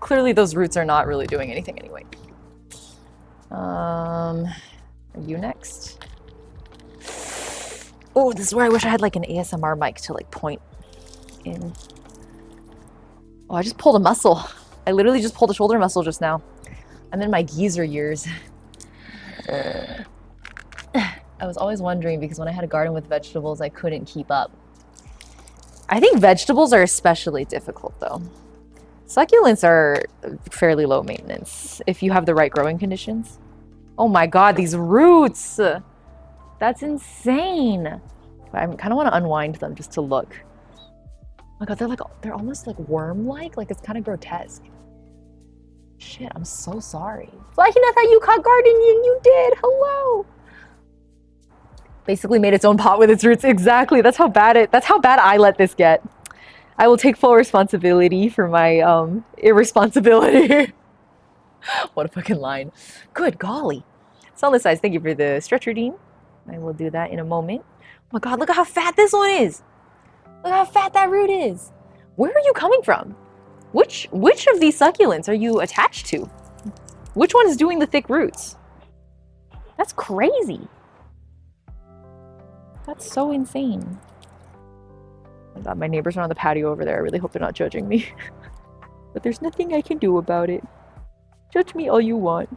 Speaker 1: Clearly those roots are not really doing anything anyway. Are you next? Oh, this is where I wish I had like an ASMR mic to like point in. Oh, I just pulled a muscle. I literally just pulled a shoulder muscle just now. I'm in my geezer years. I was always wondering because when I had a garden with vegetables, I couldn't keep up. I think vegetables are especially difficult though. Succulents are fairly low maintenance if you have the right growing conditions. Oh my god, these roots! That's insane. I kind of want to unwind them just to look. Oh my god, they're almost like worm-like. Like it's kind of grotesque. Shit, I'm so sorry. Flashing thought you caught GardenYing. You did. Hello. Basically made its own pot with its roots. Exactly. That's how bad I let this get. I will take full responsibility for my irresponsibility. What a fucking line. Good golly. Solid size. Thank you for the stretcher, Dean. I will do that in a moment. Oh my god, look at how fat this one is. Look how fat that root is. Where are you coming from? Which of these succulents are you attached to? Which one is doing the thick roots? That's crazy. That's so insane. Oh my god, my neighbors are on the patio over there. I really hope they're not judging me. But there's nothing I can do about it. Judge me all you want.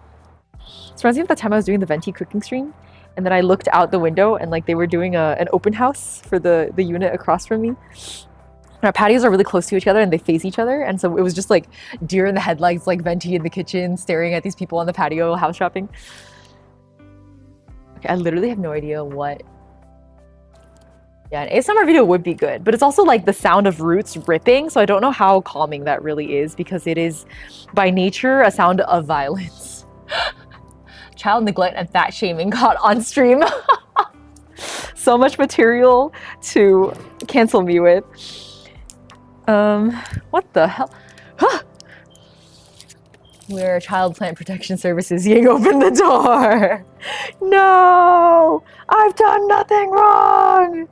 Speaker 1: This reminds me of the time I was doing the venti cooking stream, and then I looked out the window and like they were doing an open house for the unit across from me. And our patios are really close to each other and they face each other, and so it was just like deer in the headlights, like venti in the kitchen, staring at these people on the patio house shopping. Okay, I literally have no idea what. Yeah, an ASMR video would be good, but it's also like the sound of roots ripping, so I don't know how calming that really is because it is by nature a sound of violence. Child neglect and fat shaming caught on stream. So much material to cancel me with. What the hell? Where Child Plant Protection Services, Ying, open the door. No, I've done nothing wrong.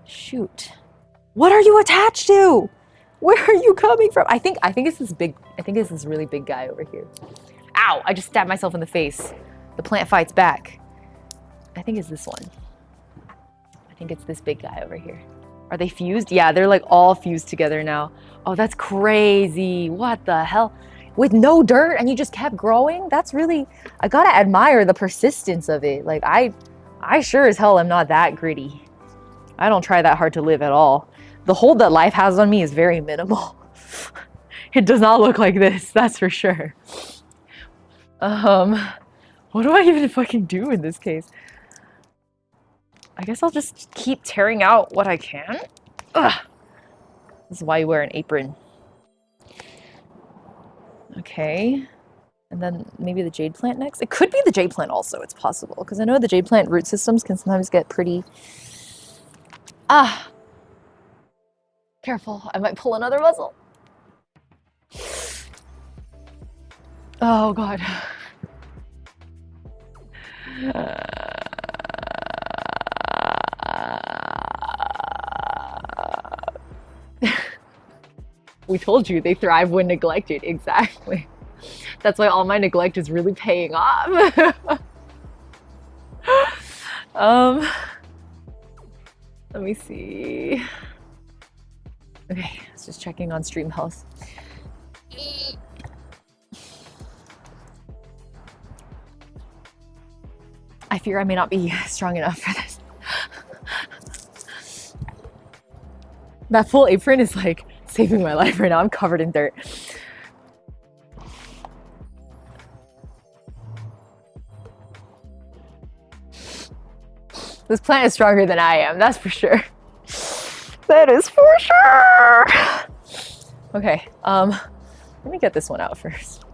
Speaker 1: Shoot. What are you attached to? Where are you coming from? I think it's this big, it's this really big guy over here. Ow, I just stabbed myself in the face. The plant fights back. I think it's this one. I think it's this big guy over here. Are they fused? Yeah, they're like all fused together now. Oh, that's crazy. What the hell? With no dirt and you just kept growing? That's really, I gotta admire the persistence of it. Like I sure as hell am not that gritty. I don't try that hard to live at all. The hold that life has on me is very minimal. It does not look like this, that's for sure. What do I even fucking do in this case? I guess I'll just keep tearing out what I can. Ugh. This is why you wear an apron. Okay. And then maybe the jade plant next. It could be the jade plant also, it's possible. Because I know the jade plant root systems can sometimes get pretty... Careful, I might pull another muscle. Oh god. We told you they thrive when neglected. Exactly. That's why all my neglect is really paying off. Let me see. Okay, I was just checking on stream health. I fear I may not be strong enough for this. That full apron is like saving my life right now. I'm covered in dirt. This plant is stronger than I am, that's for sure. That is for sure. Okay, let me get this one out first.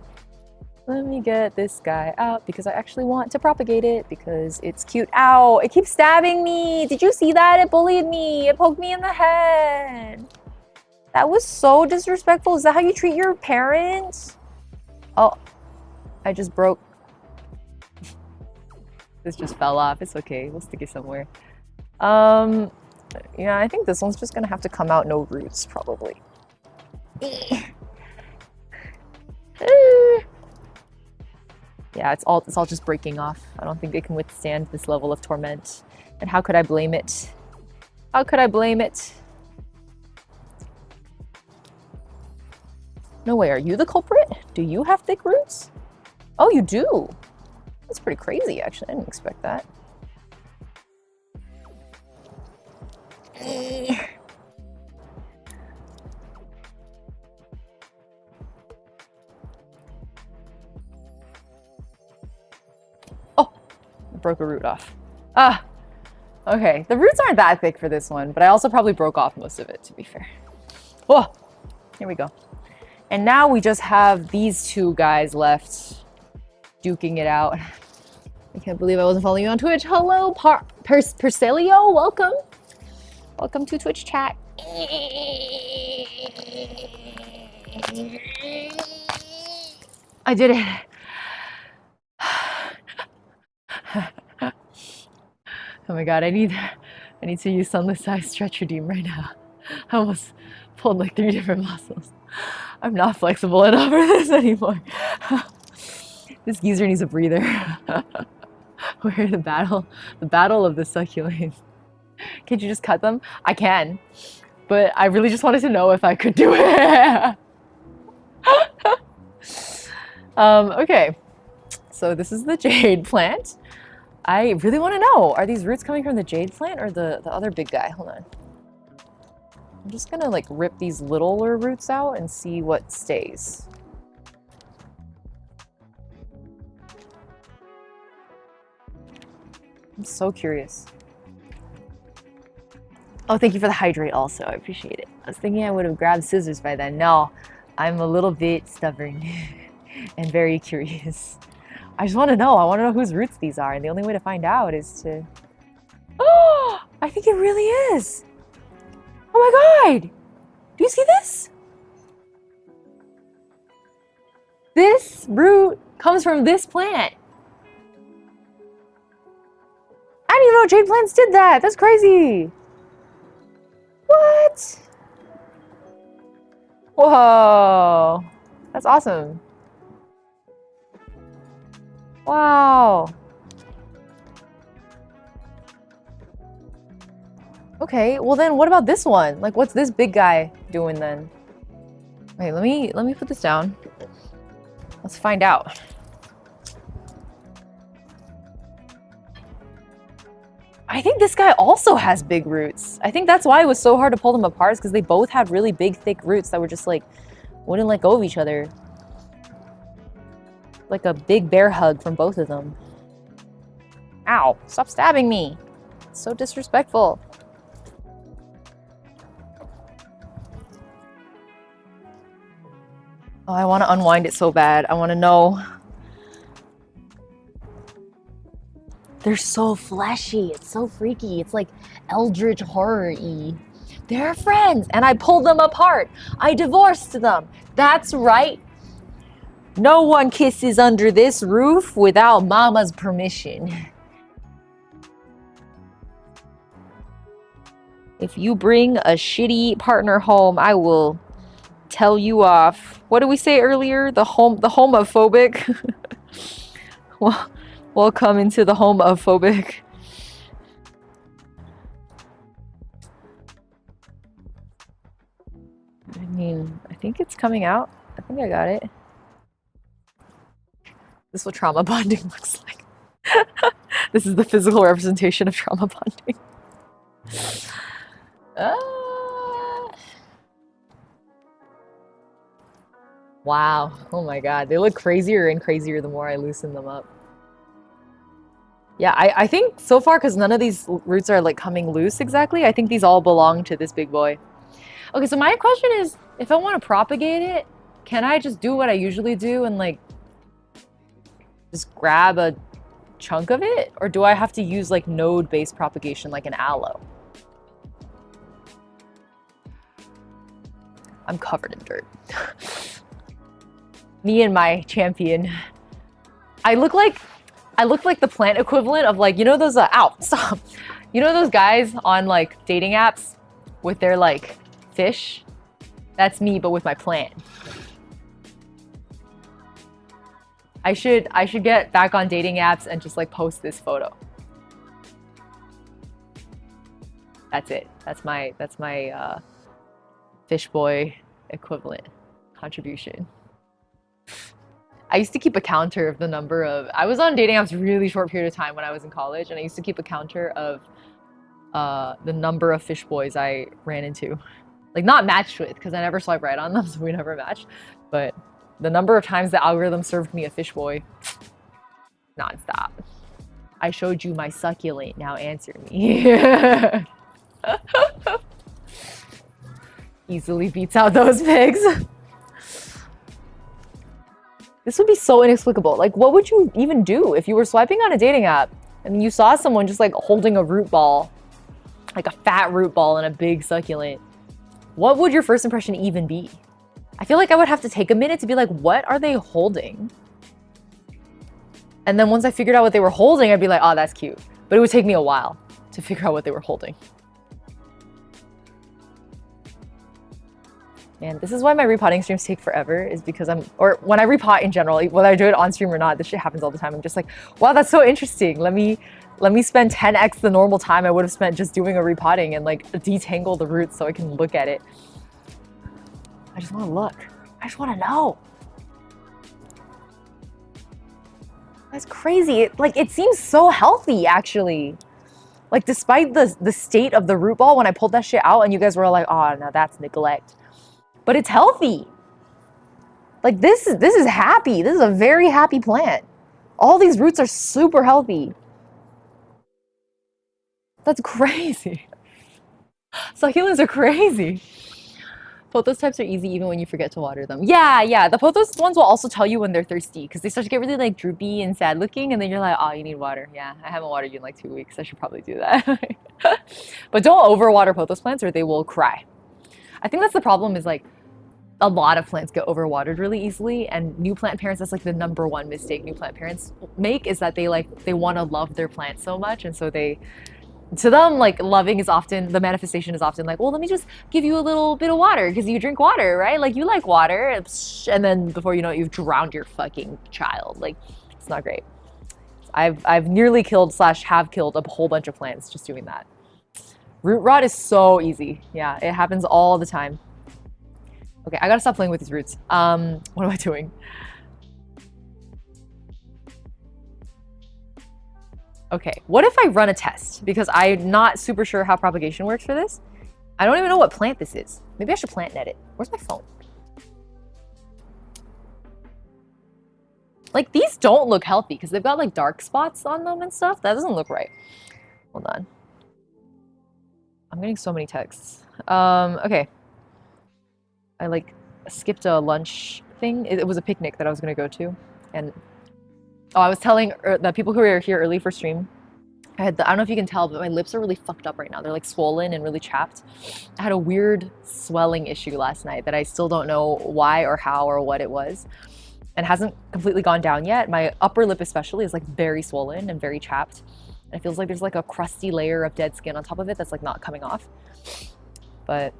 Speaker 1: Let me get this guy out because I actually want to propagate it because it's cute. Ow, it keeps stabbing me. Did you see that? It bullied me. It poked me in the head. That was so disrespectful. Is that how you treat your parents? Oh, I just broke. This just fell off. It's okay. We'll stick it somewhere. Yeah, I think this one's just gonna have to come out no roots, probably. Yeah, it's all just breaking off. I don't think they can withstand this level of torment. And how could I blame it? How could I blame it? No way, are you the culprit? Do you have thick roots? Oh, you do. That's pretty crazy, actually. I didn't expect that. Oh, I broke a root off. Ah, okay. The roots aren't that thick for this one, but I also probably broke off most of it, to be fair. Oh, here we go. And now we just have these two guys left duking it out. I can't believe I wasn't following you on Twitch. Hello, Percelio, welcome. Welcome to Twitch chat. I did it. Oh my god, I need to use sunless size stretch redeem right now. I almost pulled like 3 different muscles. I'm not flexible enough for this anymore. This geezer needs a breather. We're in the battle of the succulents. Can't you just cut them? I can, but I really just wanted to know if I could do it. Okay, so this is the jade plant. I really want to know, are these roots coming from the jade plant or the other big guy? Hold on. I'm just gonna like rip these littler roots out and see what stays. I'm so curious. Oh, thank you for the hydrate also. I appreciate it. I was thinking I would have grabbed scissors by then. No, I'm a little bit stubborn and very curious. I just want to know. I want to know whose roots these are. And the only way to find out is to... Oh, I think it really is. Oh my god! Do you see this? This root comes from this plant. I didn't even know jade plants did that. That's crazy. What? Whoa. That's awesome. Wow. Okay, well then what about this one? Like what's this big guy doing then? Wait, let me put this down. Let's find out. I think this guy also has big roots. I think that's why it was so hard to pull them apart, because they both had really big, thick roots that were just like, wouldn't let go of each other. Like a big bear hug from both of them. Ow, stop stabbing me. It's so disrespectful. Oh, I want to unwind it so bad. I want to know. They're so fleshy. It's so freaky. It's like eldritch horror-y. They're friends, and I pulled them apart. I divorced them. That's right. No one kisses under this roof without Mama's permission. If you bring a shitty partner home, I will tell you off. What did we say earlier? The homophobic. Well, welcome into the homophobic. I mean, I think it's coming out. I think I got it. This is what trauma bonding looks like. This is the physical representation of trauma bonding. Wow. Oh my god. They look crazier and crazier the more I loosen them up. Yeah, I think so far, because none of these roots are like coming loose exactly, I think these all belong to this big boy. Okay, so my question is, if I want to propagate it, can I just do what I usually do and like just grab a chunk of it? Or do I have to use like node-based propagation like an aloe? I'm covered in dirt. Me and my champion. I look like the plant equivalent of like, you know those ow, stop. You know those guys on like dating apps with their like fish? That's me, but with my plant. I should get back on dating apps and just like post this photo. That's it. That's my fish boy equivalent contribution. I used to keep a counter of the number of, I was on dating apps a really short period of time when I was in college, and I used to keep a counter of the number of fish boys I ran into. Like not matched with, because I never swipe right on them, so we never matched. But the number of times the algorithm served me a fish boy, nonstop. I showed you my succulent, now answer me. Easily beats out those pigs. This would be so inexplicable. Like, what would you even do if you were swiping on a dating app and you saw someone just like holding a root ball, like a fat root ball and a big succulent? What would your first impression even be? I feel like I would have to take a minute to be like, what are they holding? And then once I figured out what they were holding, I'd be like, oh, that's cute. But it would take me a while to figure out what they were holding. Man, this is why my repotting streams take forever, is because or when I repot in general, whether I do it on stream or not, this shit happens all the time. I'm just like, wow, that's so interesting. Let me spend 10x the normal time I would have spent just doing a repotting and like detangle the roots so I can look at it. I just want to look. I just want to know. That's crazy. It seems so healthy, actually. Like, despite the state of the root ball when I pulled that shit out and you guys were like, oh, no, that's neglect. But it's healthy. Like, this is happy. This is a very happy plant. All these roots are super healthy. That's crazy. Succulents are crazy. Pothos types are easy even when you forget to water them. Yeah. The pothos ones will also tell you when they're thirsty because they start to get really like droopy and sad looking, and then you're like, oh, you need water. Yeah, I haven't watered you in like 2 weeks. I should probably do that. But don't overwater pothos plants or they will cry. I think that's the problem, is like a lot of plants get overwatered really easily, and new plant parents, that's like the #1 mistake new plant parents make, is that they want to love their plant so much, and so to them, like, loving is often, the manifestation is often like, well, let me just give you a little bit of water because you drink water, right? Like, you like water, and then before you know it, you've drowned your fucking child. Like, it's not great. I've nearly killed / have killed a whole bunch of plants just doing that. Root rot is so easy. Yeah, it happens all the time. Okay, I gotta stop playing with these roots. What am I doing? Okay, what if I run a test? Because I'm not super sure how propagation works for this. I don't even know what plant this is. Maybe I should plant net it. Where's my phone? Like, these don't look healthy because they've got like dark spots on them and stuff. That doesn't look right. Hold on. I'm getting so many texts. Okay. I like skipped a lunch thing. It was a picnic that I was gonna go to, and I was telling the people who were here early for stream, I don't know if you can tell, but my lips are really fucked up right now. They're like swollen and really chapped. I had a weird swelling issue last night that I still don't know why or how or what it was, and hasn't completely gone down yet. My upper lip especially is like very swollen and very chapped. And it feels like there's like a crusty layer of dead skin on top of it that's like not coming off. But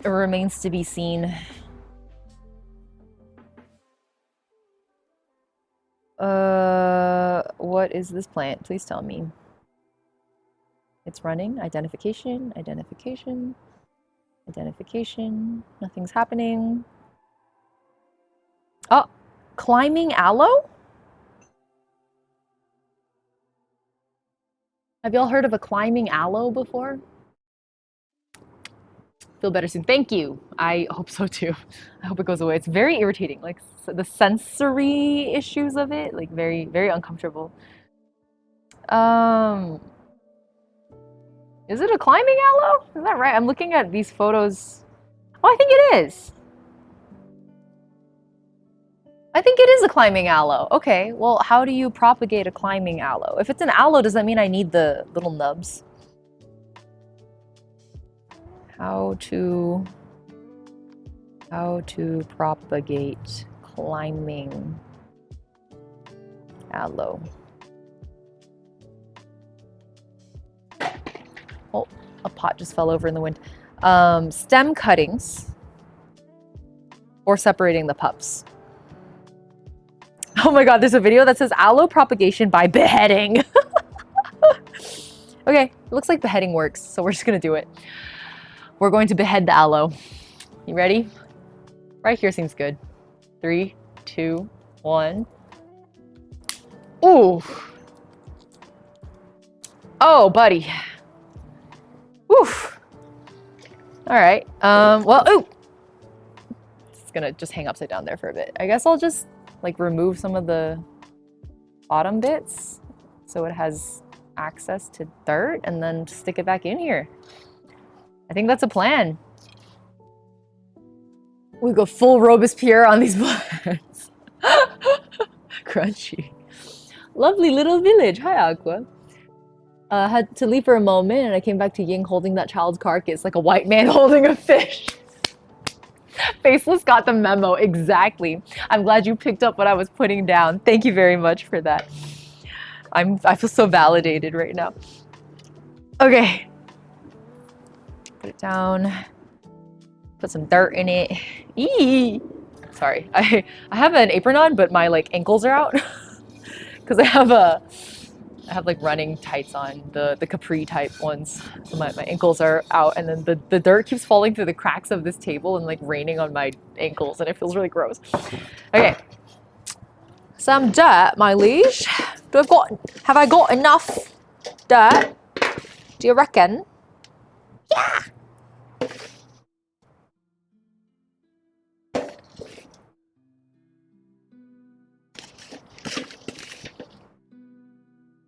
Speaker 1: it remains to be seen. What is this plant? Please tell me. It's running. Identification. Nothing's happening. Oh, climbing aloe? Have y'all heard of a climbing aloe before? Feel better soon. Thank you. I hope so too. I hope it goes away. It's very irritating. Like the sensory issues of it, like very, very uncomfortable. Is it a climbing aloe? Is that right? I'm looking at these photos. Oh, I think it is. I think it is a climbing aloe. Okay, well, how do you propagate a climbing aloe? If it's an aloe, does that mean I need the little nubs? How to propagate climbing aloe. Oh, a pot just fell over in the wind. Stem cuttings or separating the pups. Oh my god, there's a video that says aloe propagation by beheading. Okay, it looks like beheading works, so we're just gonna do it. We're going to behead the aloe. You ready? Right here seems good. 3, 2, 1. Ooh. Oh, buddy. Oof. All right. Well, ooh. It's gonna just hang upside down there for a bit. I guess I'll just like remove some of the bottom bits so it has access to dirt and then stick it back in here. I think that's a plan. We go full Robespierre on these plants. Crunchy. Lovely little village. Hi, Aqua. Had to leave for a moment and I came back to Ying holding that child's carcass like a white man holding a fish. Faceless got the memo, exactly. I'm glad you picked up what I was putting down. Thank you very much for that. I feel so validated right now. Okay. Put it down. Put some dirt in it. Eee! Sorry, I have an apron on, but my like ankles are out because I have like running tights on, the capri type ones. So my ankles are out, and then the dirt keeps falling through the cracks of this table and like raining on my ankles, and it feels really gross. Okay, some dirt, my liege. Have I got enough dirt? Do you reckon? Yeah.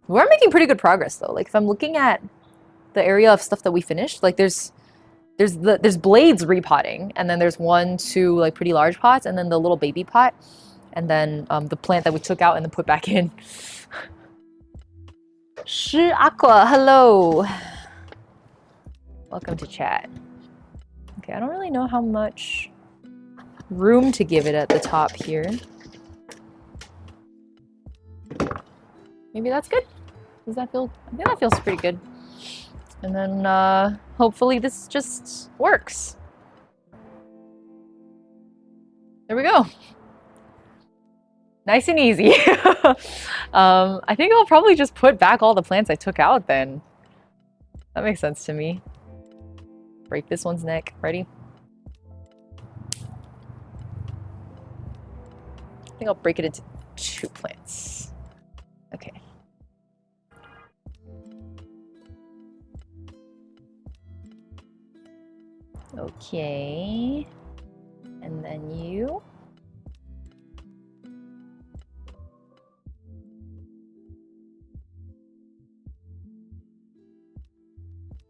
Speaker 1: We're making pretty good progress though. Like if I'm looking at the area of stuff that we finished, like there's blades repotting, and then there's 1, 2 like pretty large pots, and then the little baby pot, and then the plant that we took out and then put back in. Shi Aqua, hello. Welcome to chat. Okay, I don't really know how much room to give it at the top here. Maybe that's good. Does that feel? I think that feels pretty good. And then hopefully this just works. There we go. Nice and easy. I think I'll probably just put back all the plants I took out then. That makes sense to me. Break this one's neck. Ready? I think I'll break it into 2 plants. Okay. Okay. And then you.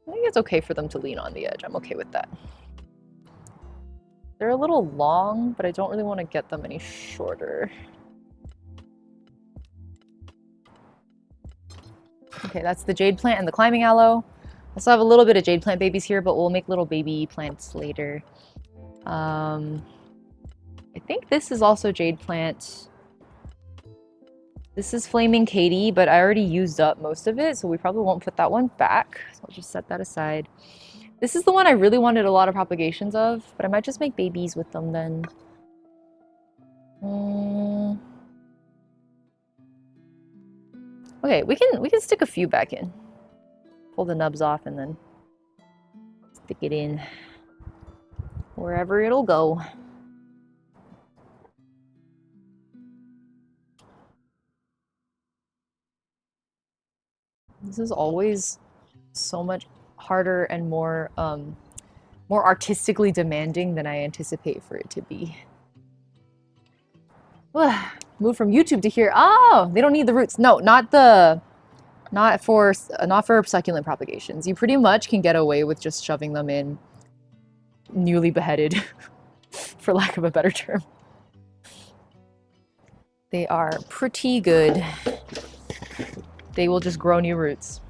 Speaker 1: I think it's okay for them to lean on the edge. I'm okay with that. They're a little long, but I don't really want to get them any shorter. Okay, that's the jade plant and the climbing aloe. I still have a little bit of jade plant babies here, but we'll make little baby plants later. I think this is also jade plant. This is Flaming Katie, but I already used up most of it, so we probably won't put that one back. So I'll just set that aside. This is the one I really wanted a lot of propagations of, but I might just make babies with them then. Okay, we can stick a few back in. Pull the nubs off and then stick it in wherever it'll go. This is always so much harder and more artistically demanding than I anticipate for it to be. Move from YouTube to here. Oh, they don't need the roots. No, not the Not for succulent propagations. You pretty much can get away with just shoving them in newly beheaded, for lack of a better term. They are pretty good. They will just grow new roots.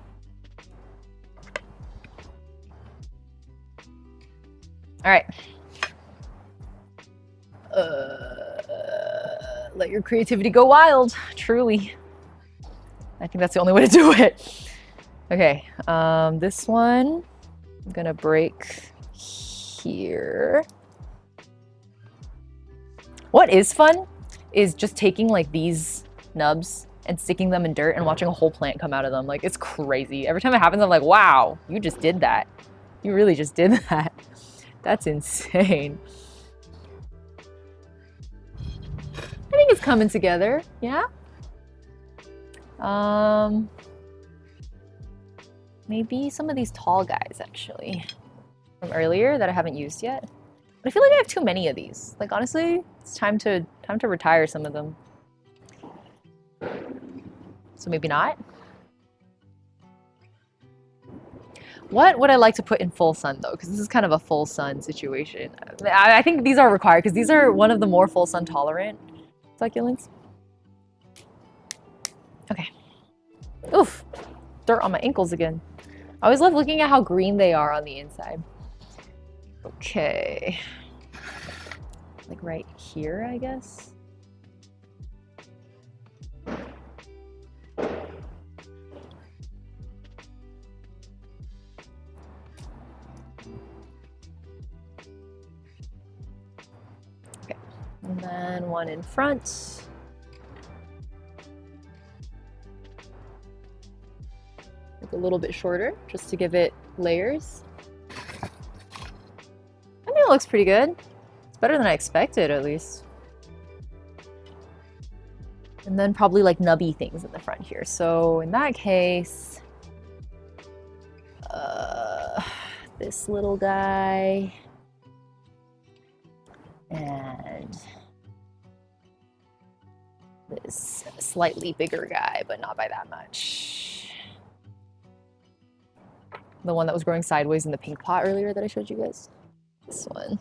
Speaker 1: All right. Let your creativity go wild, truly. I think that's the only way to do it. Okay, this one, I'm gonna break here. What is fun is just taking like these nubs and sticking them in dirt and watching a whole plant come out of them. Like, it's crazy. Every time it happens, I'm like, wow, you just did that. You really just did that. That's insane. I think it's coming together, yeah? Maybe some of these tall guys, actually, from earlier that I haven't used yet. But I feel like I have too many of these. Like, honestly, it's time to retire some of them. So maybe not. What would I like to put in full sun, though? Because this is kind of a full sun situation. I think these are required, because these are one of the more full sun tolerant succulents. Okay. Oof. Dirt on my ankles again. I always love looking at how green they are on the inside. Okay. Like right here, I guess. Okay. And then one in front. A little bit shorter, just to give it layers. I think it looks pretty good. It's better than I expected, at least. And then probably like nubby things in the front here. So in that case, this little guy and this slightly bigger guy, but not by that much. The one that was growing sideways in the pink pot earlier that I showed you guys. This one.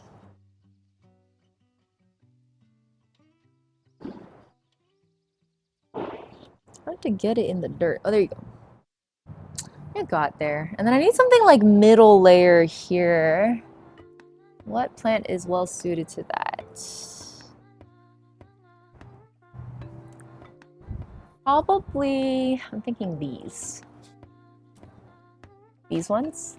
Speaker 1: Hard to get it in the dirt. Oh, there you go. It got there. And then I need something like middle layer here. What plant is well suited to that? Probably, I'm thinking these. These ones.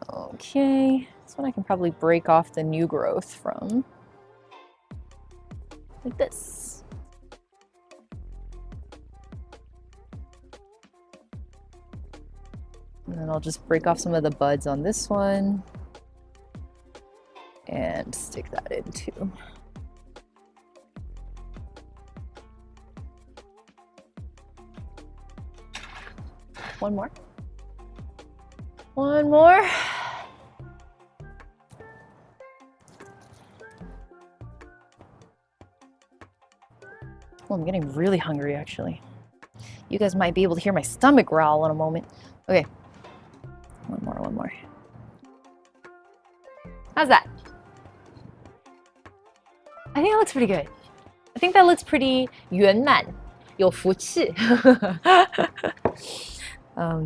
Speaker 1: Okay, this one I can probably break off the new growth from. Like this. And then I'll just break off some of the buds on this one and stick that in too. One more. One more. Oh, I'm getting really hungry, actually. You guys might be able to hear my stomach growl in a moment. Okay. One more, one more. How's that? I think that looks pretty good. I think that looks pretty 圆满, 有福气.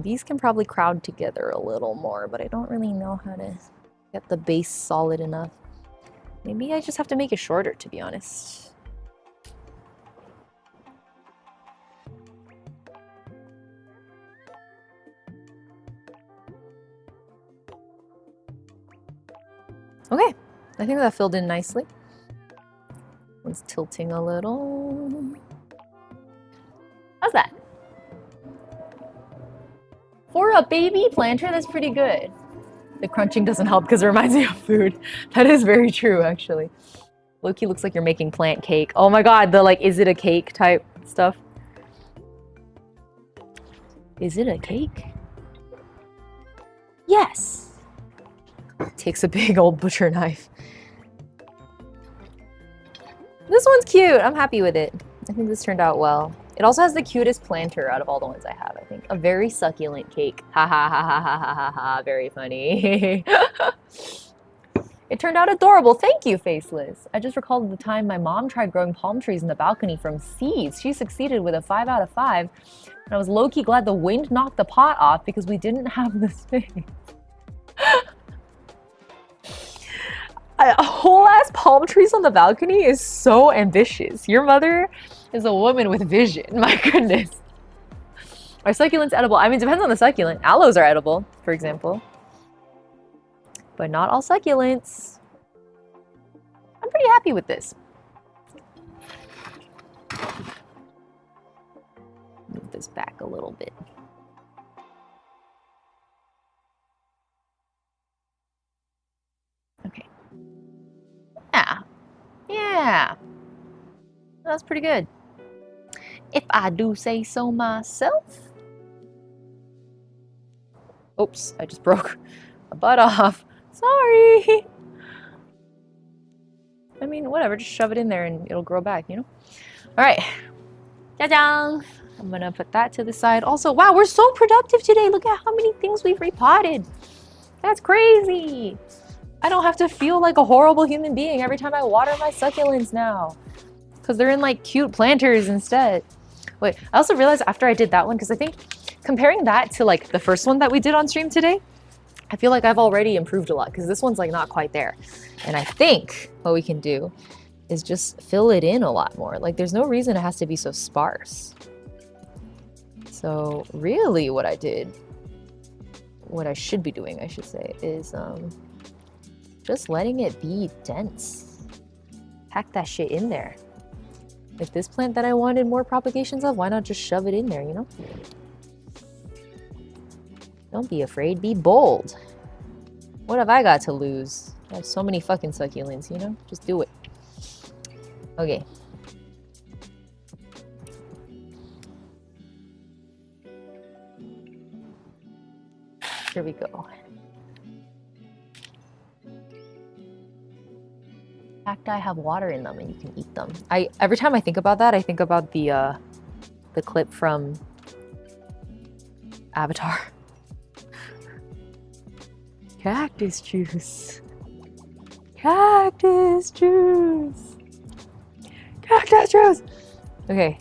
Speaker 1: These can probably crowd together a little more, but I don't really know how to get the base solid enough. Maybe I just have to make it shorter, to be honest. Okay, I think that filled in nicely. One's tilting a little. How's that? For a baby planter, that's pretty good. The crunching doesn't help because it reminds me of food. That is very true, actually. Loki looks like you're making plant cake. Oh my god, the like, is it a cake type stuff. Is it a cake? Yes. Takes a big old butcher knife. This one's cute. I'm happy with it. I think this turned out well. It also has the cutest planter out of all the ones I have, I think. A very succulent cake. Ha ha ha ha ha ha ha ha. Very funny. It turned out adorable. Thank you, Faceless. I just recalled the time my mom tried growing palm trees in the balcony from seeds. She succeeded with a 5 out of 5. And I was low-key glad the wind knocked the pot off because we didn't have the space. A whole ass palm trees on the balcony is so ambitious. Your mother is a woman with vision. My goodness. Are succulents edible? I mean, it depends on the succulent. Aloes are edible, for example. But not all succulents. I'm pretty happy with this. Move this back a little bit. Okay. Yeah. That's pretty good. If I do say so myself. Oops, I just broke a butt off. Sorry. I mean, whatever, just shove it in there and it'll grow back, you know? All right. Ta-da! I'm gonna put that to the side. Also, wow, we're so productive today. Look at how many things we've repotted. That's crazy. I don't have to feel like a horrible human being every time I water my succulents now. Because they're in like cute planters instead. Wait, I also realized after I did that one, because I think comparing that to like the first one that we did on stream today, I feel like I've already improved a lot because this one's like not quite there. And I think what we can do is just fill it in a lot more. Like there's no reason it has to be so sparse. So really what I did, what I should be doing, I should say, is just letting it be dense. Pack that shit in there. Like this plant that I wanted more propagations of, why not just shove it in there, you know? Don't be afraid, be bold. What have I got to lose? I have so many fucking succulents, you know? Just do it. Okay. Here we go. Cacti have water in them and you can eat them. Every time I think about that, I think about the clip from Avatar. Cactus juice. Cactus juice. Cactus juice. Okay,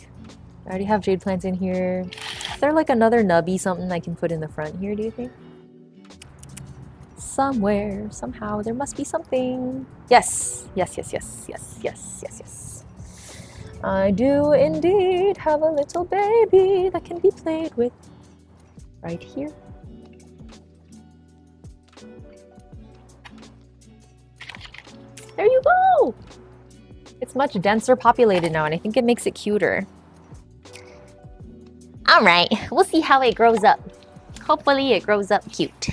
Speaker 1: I already have jade plants in here. Is there like another nubby something I can put in the front here, do you think? Somewhere, somehow, there must be something. Yes, yes, yes, yes, yes, yes, yes, yes. I do indeed have a little baby that can be played with right here. There you go! It's much denser populated now, and I think it makes it cuter. All right, we'll see how it grows up. Hopefully it grows up cute.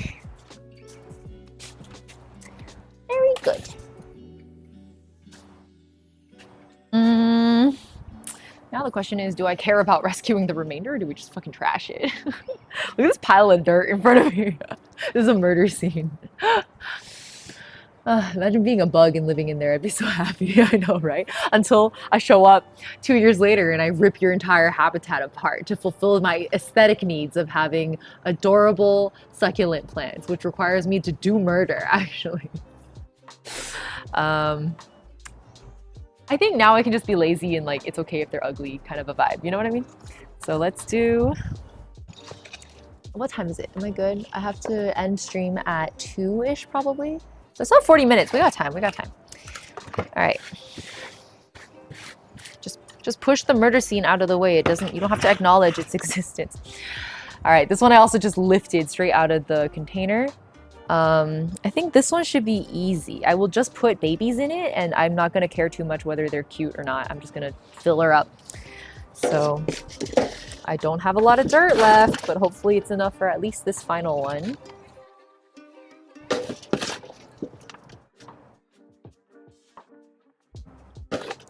Speaker 1: Very good. Now the question is, do I care about rescuing the remainder or do we just fucking trash it? Look at this pile of dirt in front of me. This is a murder scene. Imagine being a bug and living in there. I'd be so happy. I know, right? Until I show up 2 years later and I rip your entire habitat apart to fulfill my aesthetic needs of having adorable succulent plants, which requires me to do murder, actually. I think now I can just be lazy and like it's okay if they're ugly kind of a vibe, you know what I mean? So let's do, what time is it? Am I good? I have to end stream at 2-ish probably. So it's not 40 minutes. We got time. We got time. All right. Just push the murder scene out of the way. You don't have to acknowledge its existence. All right, this one I also just lifted straight out of the container. I think this one should be easy. I will just put babies in it and I'm not gonna care too much whether they're cute or not. I'm just gonna fill her up. So I don't have a lot of dirt left, but hopefully it's enough for at least this final one.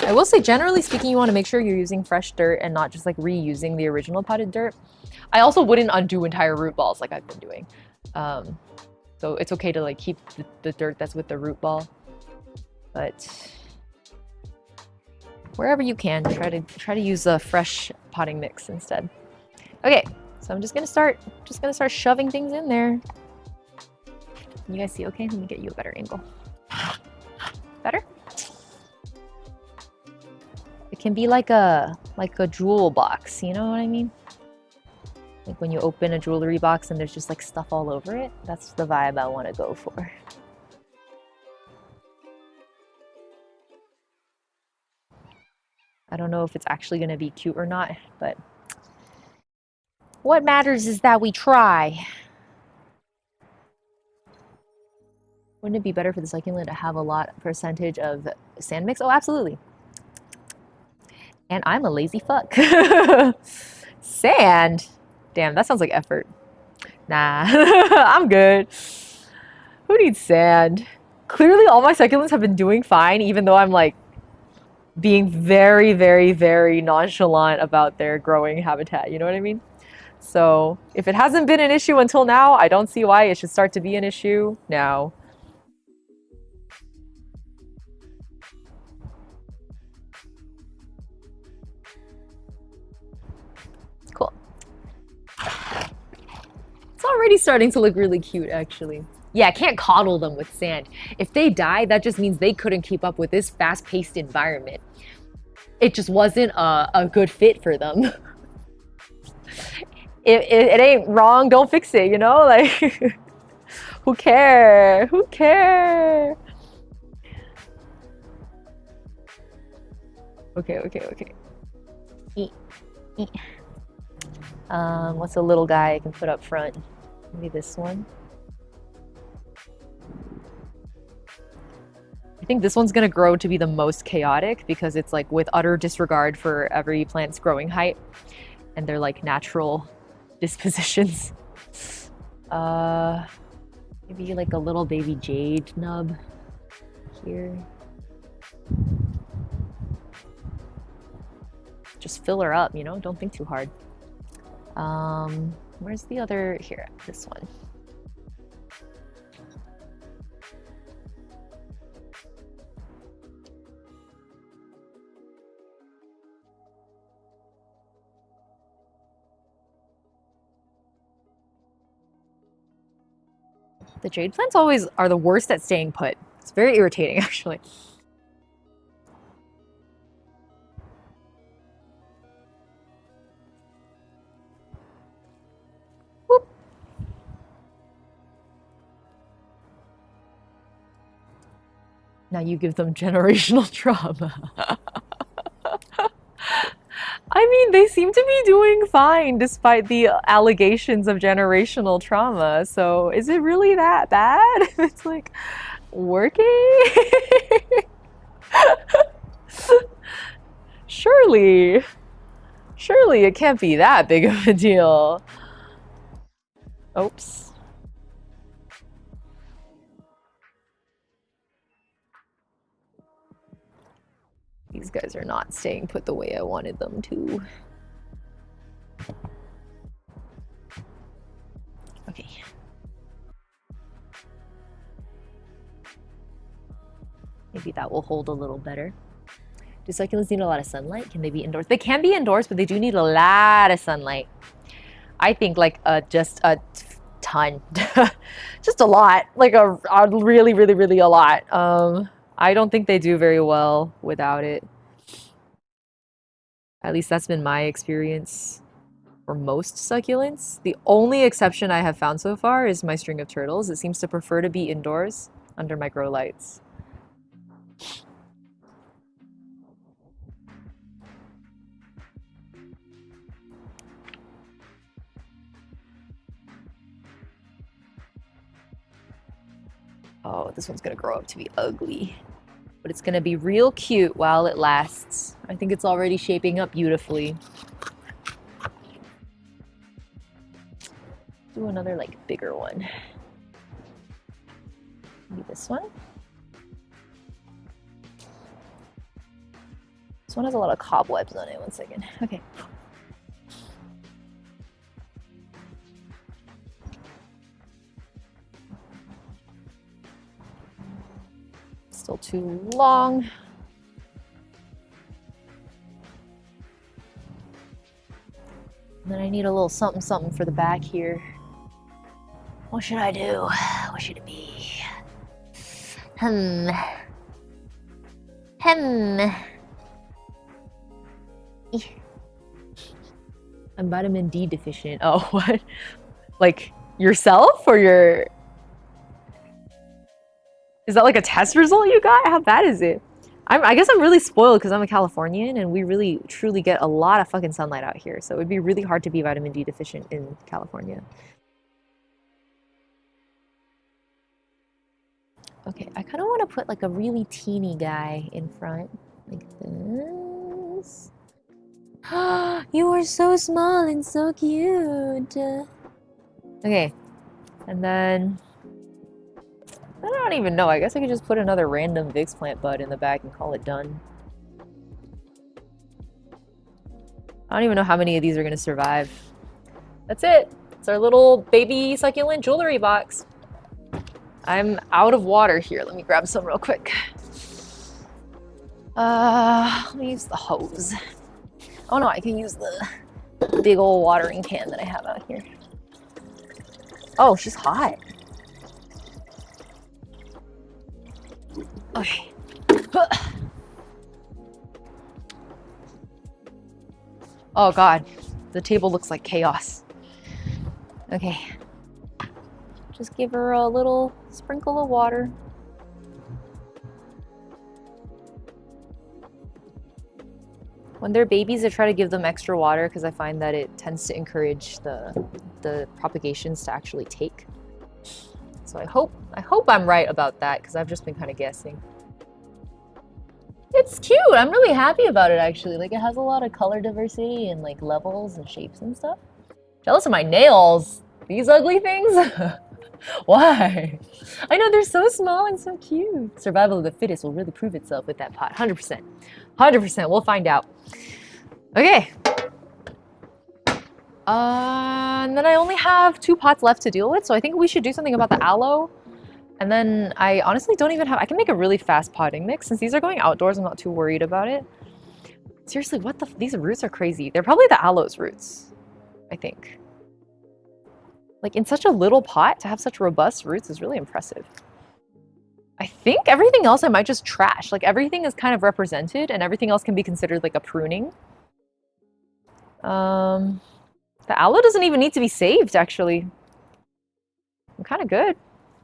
Speaker 1: I will say, generally speaking, you want to make sure you're using fresh dirt and not just like reusing the original potted dirt. I also wouldn't undo entire root balls like I've been doing. So it's okay to like keep the dirt that's with the root ball. But wherever you can, try to use a fresh potting mix instead. Okay, so I'm just gonna start shoving things in there. You guys see okay? Let me get you a better angle. Better? It can be like a jewel box, you know what I mean? Like when you open a jewelry box and there's just like stuff all over it. That's the vibe I want to go for. I don't know if it's actually going to be cute or not, but what matters is that we try. Wouldn't it be better for the succulent to have a lot percentage of sand mix? Oh, absolutely. And I'm a lazy fuck. Sand? Damn, that sounds like effort. Nah, I'm good. Who needs sand? Clearly all my succulents have been doing fine, even though I'm like being very, very, very nonchalant about their growing habitat, you know what I mean? So if it hasn't been an issue until now, I don't see why it should start to be an issue now. Cool. It's already starting to look really cute, actually. Yeah, I can't coddle them with sand. If they die, that just means they couldn't keep up with this fast-paced environment. It just wasn't a good fit for them. It ain't wrong, don't fix it, you know? Like, who care? Who care? Okay. What's a little guy I can put up front? Maybe this one. I think this one's gonna grow to be the most chaotic because it's like with utter disregard for every plant's growing height and their like natural dispositions. Maybe like a little baby jade nub here. Just fill her up, you know, don't think too hard. Where's the other? Here, this one. The jade plants always are the worst at staying put. It's very irritating, actually. Whoop. Now you give them generational trauma. I mean, they seem to be doing fine despite the allegations of generational trauma. So is it really that bad? It's like working? Surely it can't be that big of a deal. Oops. These guys are not staying put the way I wanted them to. Okay. Maybe that will hold a little better. Do succulents need a lot of sunlight? Can they be indoors? They can be indoors, but they do need a lot of sunlight. I think like just a ton. Just a lot. Like a really, really, really a lot. I don't think they do very well without it. At least that's been my experience for most succulents. The only exception I have found so far is my string of turtles. It seems to prefer to be indoors under my grow lights. Oh, this one's gonna grow up to be ugly. But it's gonna be real cute while it lasts. I think it's already shaping up beautifully. Do another like bigger one. Maybe this one. This one has a lot of cobwebs on it. One second. Okay. Still too long. And then I need a little something something for the back here. What should I do? What should it be? Hmm. I'm vitamin D deficient. Oh, what? Like yourself or your... Is that like a test result you got? How bad is it? I guess I'm really spoiled because I'm a Californian and we really truly get a lot of fucking sunlight out here. So it would be really hard to be vitamin D deficient in California. Okay, I kind of want to put like a really teeny guy in front. Like this. You are so small and so cute. Okay, and then... I don't even know. I guess I could just put another random Vix plant bud in the back and call it done. I don't even know how many of these are going to survive. That's it. It's our little baby succulent jewelry box. I'm out of water here. Let me grab some real quick. Let me use the hose. Oh no, I can use the big old watering can that I have out here. Oh, she's hot. Okay. Oh god, the table looks like chaos. Okay. Just give her a little sprinkle of water. When they're babies, I try to give them extra water because I find that it tends to encourage the propagations to actually take. So I hope I'm right about that because I've just been kind of guessing. It's cute. I'm really happy about it actually. Like it has a lot of color diversity and like levels and shapes and stuff. Jealous of my nails. These ugly things? Why? I know they're so small and so cute. Survival of the fittest will really prove itself with that pot. 100%. 100%. We'll find out. Okay. And then I only have 2 pots left to deal with, so I think we should do something about the aloe. And then I honestly don't even have... I can make a really fast potting mix. Since these are going outdoors, I'm not too worried about it. Seriously, what the... These roots are crazy. They're probably the aloe's roots, I think. Like, in such a little pot, to have such robust roots is really impressive. I think everything else I might just trash. Like, everything is kind of represented, and everything else can be considered like a pruning. The aloe doesn't even need to be saved, actually. I'm kind of good.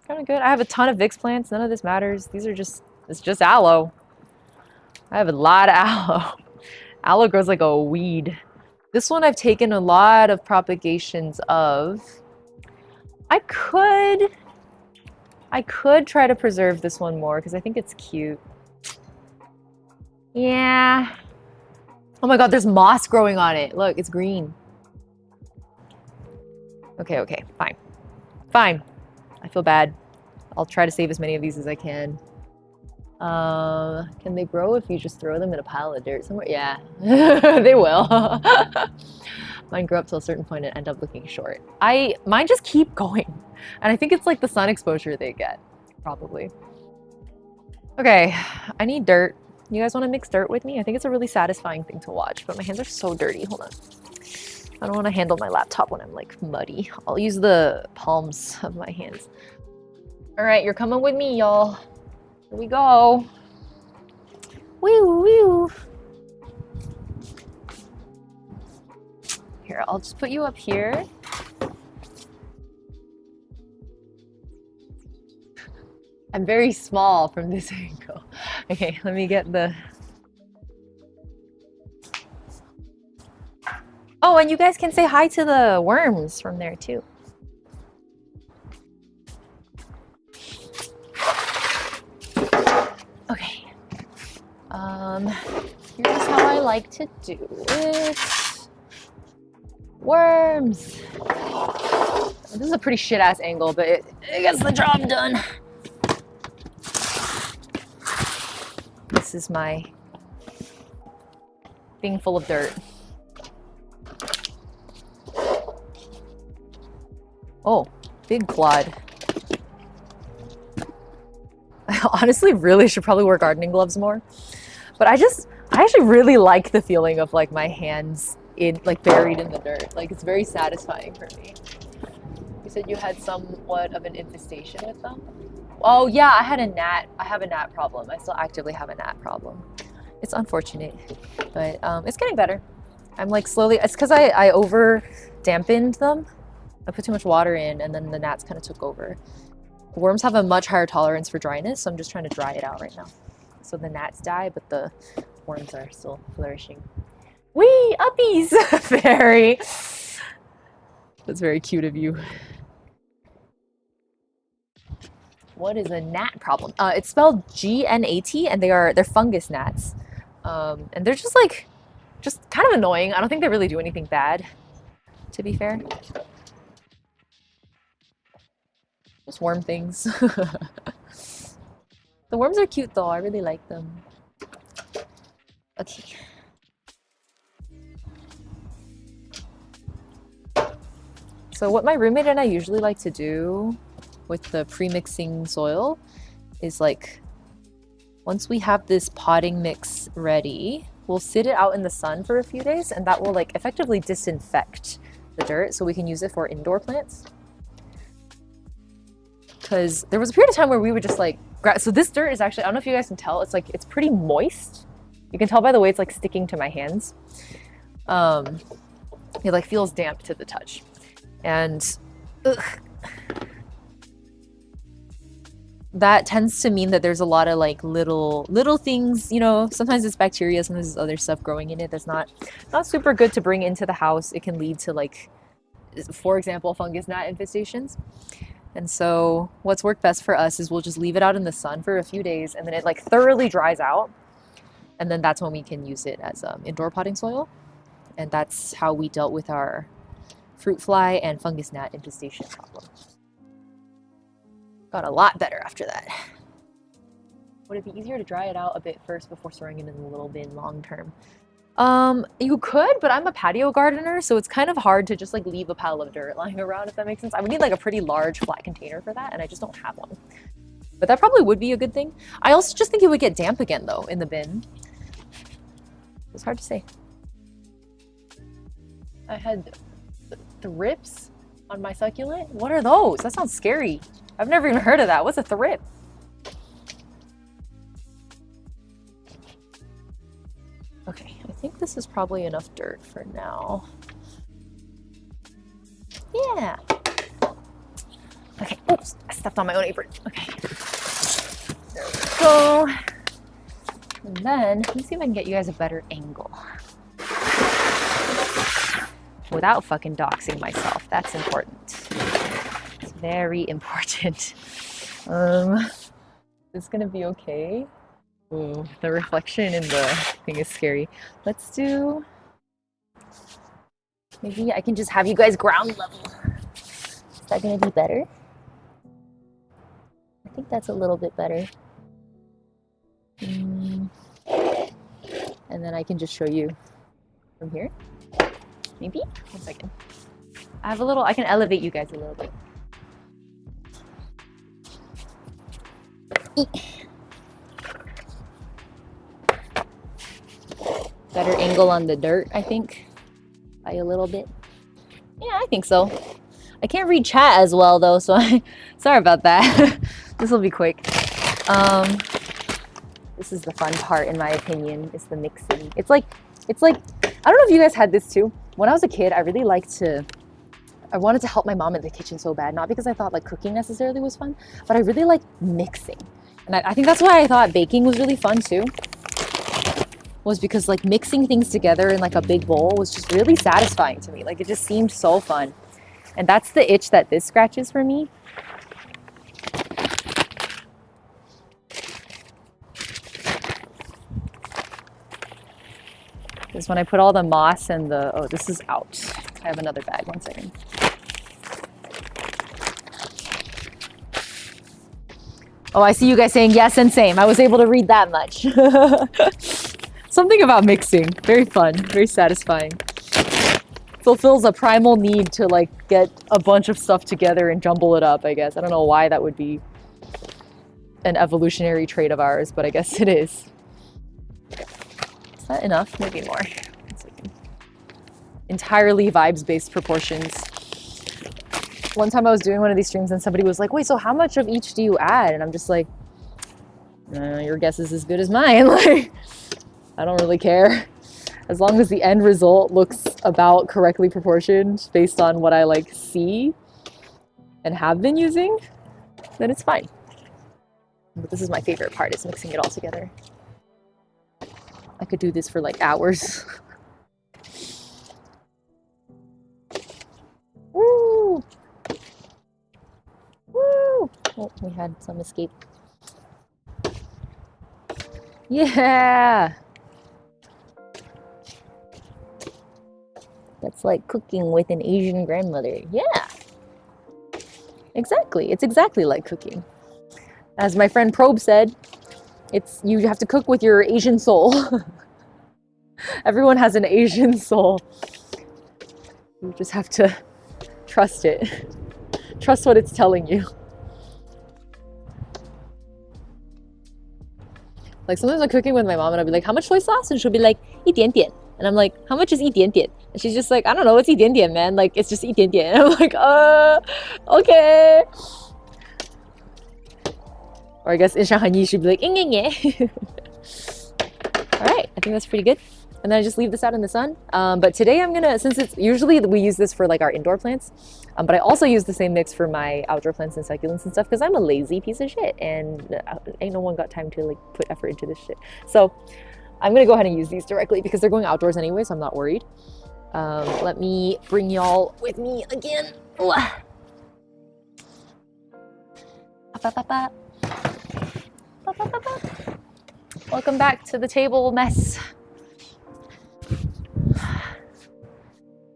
Speaker 1: Kind of good. I have a ton of Vix plants. None of this matters. These are just... It's just aloe. I have a lot of aloe. Aloe grows like a weed. This one I've taken a lot of propagations of... I could try to preserve this one more because I think it's cute. Yeah. Oh my god, there's moss growing on it. Look, it's green. Okay, okay, fine. Fine. I feel bad. I'll try to save as many of these as I can. Can they grow if you just throw them in a pile of dirt somewhere? Yeah, they will. Mine grow up to a certain point and end up looking short. Mine just keep going. And I think it's like the sun exposure they get, probably. Okay, I need dirt. You guys want to mix dirt with me? I think it's a really satisfying thing to watch, but my hands are so dirty. Hold on. I don't want to handle my laptop when I'm like muddy. I'll use the palms of my hands. All right, you're coming with me, y'all. Here we go. Woo, woo. Here, I'll just put you up here. I'm very small from this angle. Okay, let me get the... Oh, and you guys can say hi to the worms from there too. Okay. Here's how I like to do it. Worms. This is a pretty shit-ass angle, but it gets the job done. This is my thing full of dirt. Oh, big clod. I honestly really should probably wear gardening gloves more. But I actually really like the feeling of like my hands in like buried in the dirt. Like it's very satisfying for me. You said you had somewhat of an infestation with them? Oh yeah, I have a gnat problem. I still actively have a gnat problem. It's unfortunate, but it's getting better. I'm like slowly, it's because I over dampened them. I put too much water in and then the gnats kind of took over. The worms have a much higher tolerance for dryness, so I'm just trying to dry it out right now. So the gnats die, but the worms are still flourishing. Wee, uppies! Very. That's very cute of you. What is a gnat problem? It's spelled G-N-A-T, and they're fungus gnats. And they're just kind of annoying. I don't think they really do anything bad, to be fair. Just worm things. The worms are cute though, I really like them. Okay. So what my roommate and I usually like to do with the pre-mixing soil is like, once we have this potting mix ready, we'll sit it out in the sun for a few days, and that will like effectively disinfect the dirt so we can use it for indoor plants. Because there was a period of time where we would just like, so this dirt is actually, I don't know if you guys can tell, it's pretty moist. You can tell by the way it's like sticking to my hands. It like feels damp to the touch. And that tends to mean that there's a lot of like little things, you know, sometimes it's bacteria, sometimes it's other stuff growing in it that's not super good to bring into the house. It can lead to like, for example, fungus gnat infestations. And so what's worked best for us is we'll just leave it out in the sun for a few days, and then it like thoroughly dries out. And then that's when we can use it as indoor potting soil. And that's how we dealt with our fruit fly and fungus gnat infestation problem. Got a lot better after that. Would it be easier to dry it out a bit first before storing it in the little bin long term? You could, but I'm a patio gardener, so it's kind of hard to just like leave a pile of dirt lying around, if that makes sense. I would need like a pretty large flat container for that, and I just don't have one. But that probably would be a good thing. I also just think it would get damp again though in the bin. It's hard to say. I had thrips on my succulent. What are those? That sounds scary. I've never even heard of that. What's a thrip? Okay, I think this is probably enough dirt for now. Yeah. Okay, oops, I stepped on my own apron. Okay. There we go. And then, let me see if I can get you guys a better angle. Without fucking doxing myself. That's important. It's very important. Is gonna be okay? Ooh, the reflection in the thing is scary. Let's do... Maybe I can just have you guys ground level. Is that gonna be better? I think that's a little bit better. And then I can just show you from here. Maybe? 1 second. I can elevate you guys a little bit. Better angle on the dirt, I think, by a little bit. Yeah, I think so. I can't read chat as well though, so sorry about that. This will be quick. This is the fun part, in my opinion, is the mixing. It's like, I don't know if you guys had this too. When I was a kid, I wanted to help my mom in the kitchen so bad. Not because I thought like cooking necessarily was fun, but I really liked mixing. And I think that's why I thought baking was really fun too. Was because like mixing things together in like a big bowl was just really satisfying to me. Like it just seemed so fun. And that's the itch that this scratches for me. Is when I put all the moss and the, oh, this is out. I have another bag, 1 second. Oh, I see you guys saying yes and same. I was able to read that much. Something about mixing, very fun, very satisfying. Fulfills a primal need to like get a bunch of stuff together and jumble it up, I guess. I don't know why that would be an evolutionary trait of ours, but I guess it is. Is that enough? Maybe more. 1 second. entirely vibes-based proportions. One time I was doing one of these streams and somebody was like, wait, so how much of each do you add? And I'm just like, your guess is as good as mine. Like, I don't really care. As long as the end result looks about correctly proportioned based on what I like see and have been using, then it's fine. But this is my favorite part, is mixing it all together. I could do this for like hours. Woo! Woo! Oh, we had some escape. Yeah! That's like cooking with an Asian grandmother. Yeah! Exactly. It's exactly like cooking. As my friend Probe said, you have to cook with your Asian soul. Everyone has an Asian soul. You just have to trust it. Trust what it's telling you. Like sometimes I'm cooking with my mom and I'll be like, how much soy sauce? And she'll be like, 一点点. And I'm like, how much is 一点点? And she's just like, I don't know, it's 一点点, man. Like, it's just 一点点. And I'm like, okay. Or I guess in Shanghainese she'd be like, 应应耶. Alright, I think that's pretty good. And then I just leave this out in the sun. But today I'm gonna, since it's usually we use this for like our indoor plants, but I also use the same mix for my outdoor plants and succulents and stuff because I'm a lazy piece of shit and ain't no one got time to like put effort into this shit. So I'm gonna go ahead and use these directly because they're going outdoors anyway, so I'm not worried. Let me bring y'all with me again. Welcome back to the table mess.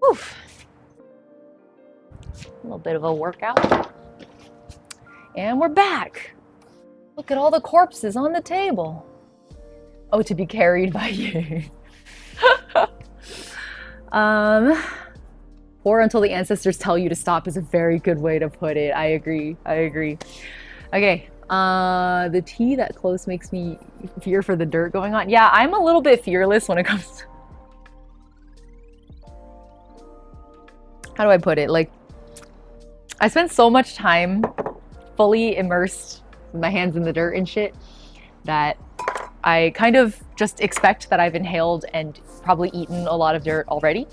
Speaker 1: Whew. A little bit of a workout. And we're back. Look at all the corpses on the table. Oh, to be carried by you. Or until the ancestors tell you to stop is a very good way to put it. I agree. I agree. Okay. The tea that close makes me fear for the dirt going on. Yeah, I'm a little bit fearless when it comes to... How do I put it? Like, I spend so much time fully immersed with my hands in the dirt and shit that I kind of just expect that I've inhaled and probably eaten a lot of dirt already.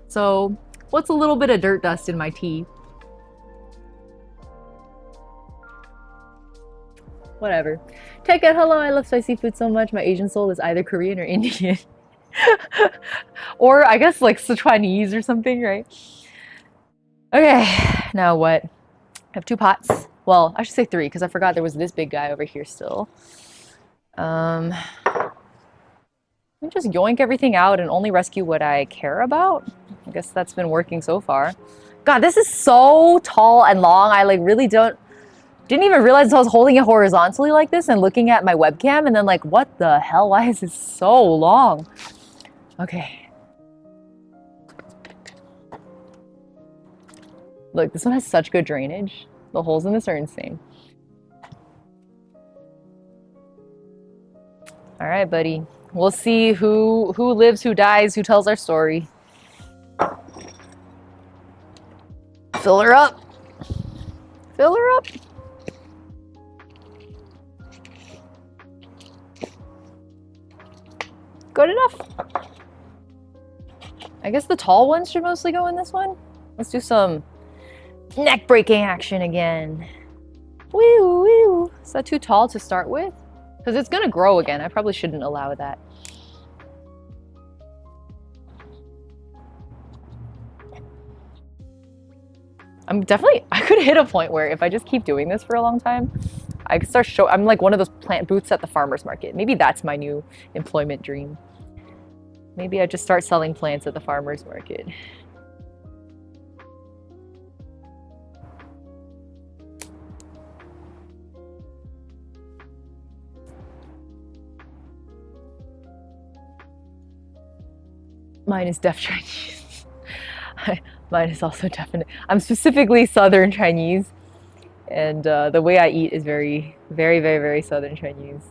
Speaker 1: So what's a little bit of dirt dust in my tea? Whatever. Take it, hello, I love spicy food so much. My Asian soul is either Korean or Indian. Or I guess like Sichuanese or something, right? Okay, now what? I have 2 pots. Well, I should say 3 because I forgot there was this big guy over here still. Let me just yoink everything out and only rescue what I care about. I guess that's been working so far. God, this is so tall and long. I like really didn't even realize I was holding it horizontally like this and looking at my webcam and then like, what the hell? Why is this so long? Okay. Look, this one has such good drainage. The holes in this are insane. All right, buddy. We'll see who lives, who dies, who tells our story. Fill her up. Fill her up. Good enough. I guess the tall ones should mostly go in this one. Let's do some neck breaking action again. Woo woo. Is that too tall to start with? Because it's gonna grow again. I probably shouldn't allow that. I could hit a point where if I just keep doing this for a long time, I could start I'm like one of those plant booths at the farmer's market. Maybe that's my new employment dream. Maybe I just start selling plants at the farmer's market. Mine is deaf Chinese. Mine is also definite. I'm specifically Southern Chinese, and the way I eat is very, very, very, very Southern Chinese.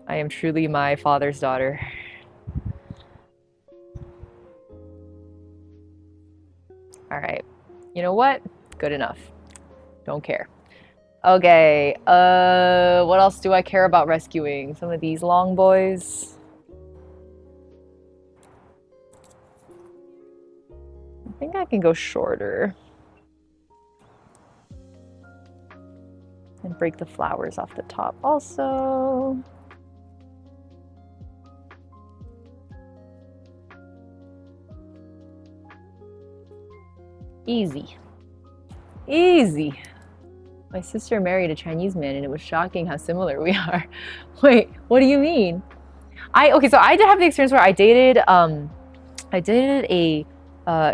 Speaker 1: I am truly my father's daughter. All right. You know what? Good enough. Don't care. Okay. What else do I care about rescuing? Some of these long boys. I think I can go shorter. And break the flowers off the top also. Easy. Easy. My sister married a Chinese man and it was shocking how similar we are. Wait, what do you mean? Okay, so I did have the experience where I dated a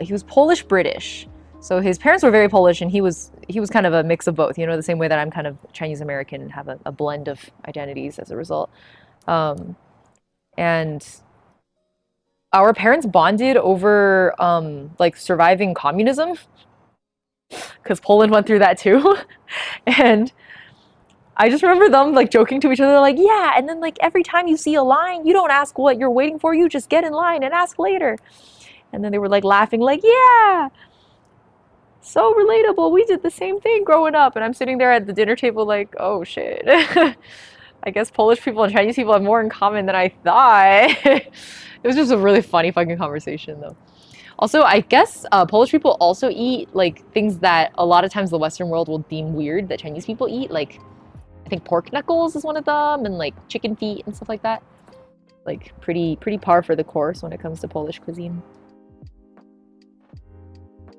Speaker 1: he was Polish British. So his parents were very Polish and he was kind of a mix of both, you know, the same way that I'm kind of Chinese American and have a blend of identities as a result. And our parents bonded over like surviving communism, because Poland went through that too. And I just remember them like joking to each other like, yeah, and then like every time you see a line, you don't ask what you're waiting for, you just get in line and ask later. And then they were like laughing like, yeah, so relatable, we did the same thing growing up. And I'm sitting there at the dinner table like, oh shit. I guess Polish people and Chinese people have more in common than I thought. It was just a really funny fucking conversation though. Also, I guess Polish people also eat like things that a lot of times the Western world will deem weird that Chinese people eat. Like, I think pork knuckles is one of them, and like chicken feet and stuff like that. Like pretty par for the course when it comes to Polish cuisine.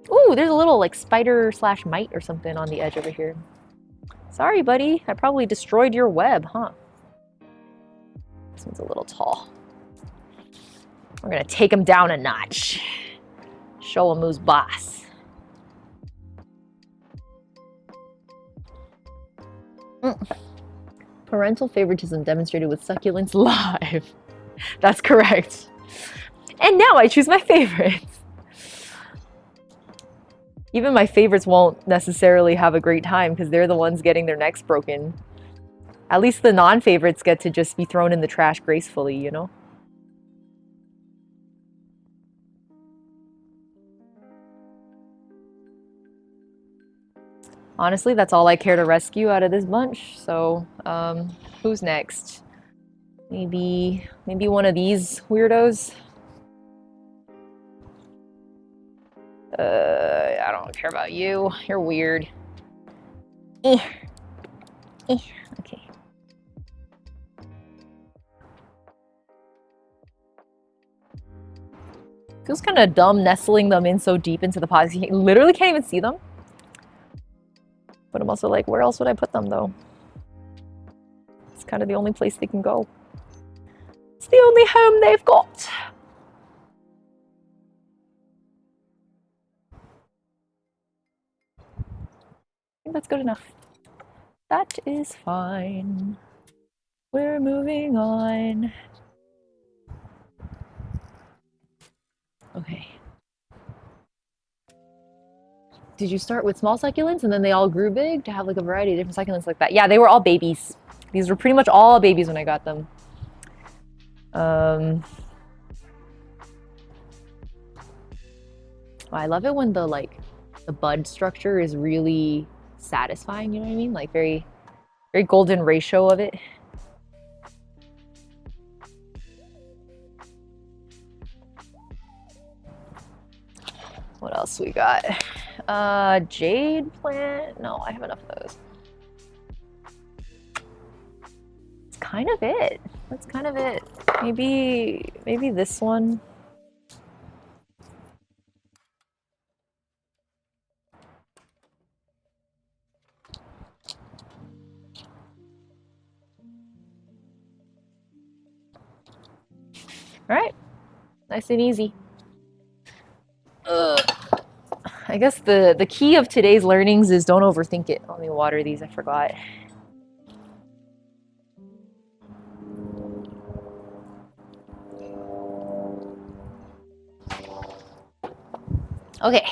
Speaker 1: Ooh, there's a little like spider slash mite or something on the edge over here. Sorry, buddy. I probably destroyed your web, huh? This one's a little tall. We're gonna take him down a notch. Show him who's boss. Parental favoritism demonstrated with succulents live. That's correct. And now I choose my favorites. Even my favorites won't necessarily have a great time because they're the ones getting their necks broken. At least the non-favorites get to just be thrown in the trash gracefully, you know? Honestly, that's all I care to rescue out of this bunch. So, who's next? Maybe one of these weirdos? I don't care about you. You're weird. Okay. Feels kind of dumb nestling them in so deep into the pods. You literally can't even see them. But I'm also like, where else would I put them though? It's kind of the only place they can go. It's the only home they've got. I think that's good enough. That is fine. We're moving on. Okay. Did you start with small succulents and then they all grew big to have like a variety of different succulents like that? Yeah, they were all babies. These were pretty much all babies when I got them. Well, I love it when the bud structure is really satisfying, you know what I mean? Like very golden ratio of it. What else we got? Jade plant? No, I have enough of those. That's kind of it. That's kind of it. Maybe this one. All right, nice and easy. I guess the key of today's learnings is don't overthink it. Let me water these, I forgot. Okay,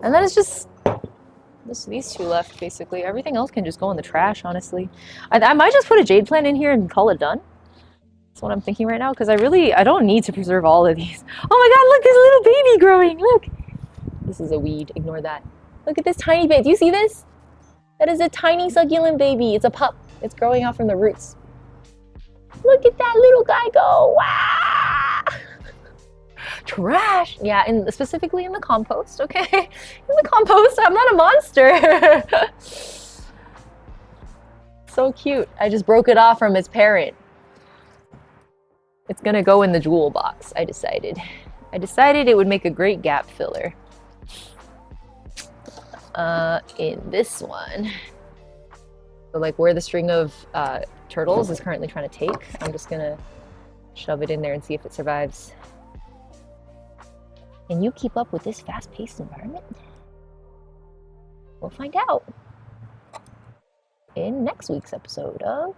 Speaker 1: and then it's just these two left basically. Everything else can just go in the trash, honestly. I might just put a jade plant in here and call it done. That's what I'm thinking right now, because I don't need to preserve all of these. Oh my god, look, there's a little baby growing, look! This is a weed. Ignore that. Look at this tiny bit. Do you see this? That is a tiny succulent baby. It's a pup. It's growing out from the roots. Look at that little guy go. Wow! Trash. Yeah, and specifically in the compost, okay? In the compost, I'm not a monster. So cute. I just broke it off from its parent. It's gonna go in the jewel box, I decided. I decided it would make a great gap filler. In this one. So like where the string of turtles is currently trying to take, I'm just gonna shove it in there and see if it survives. Can you keep up with this fast-paced environment? We'll find out in next week's episode of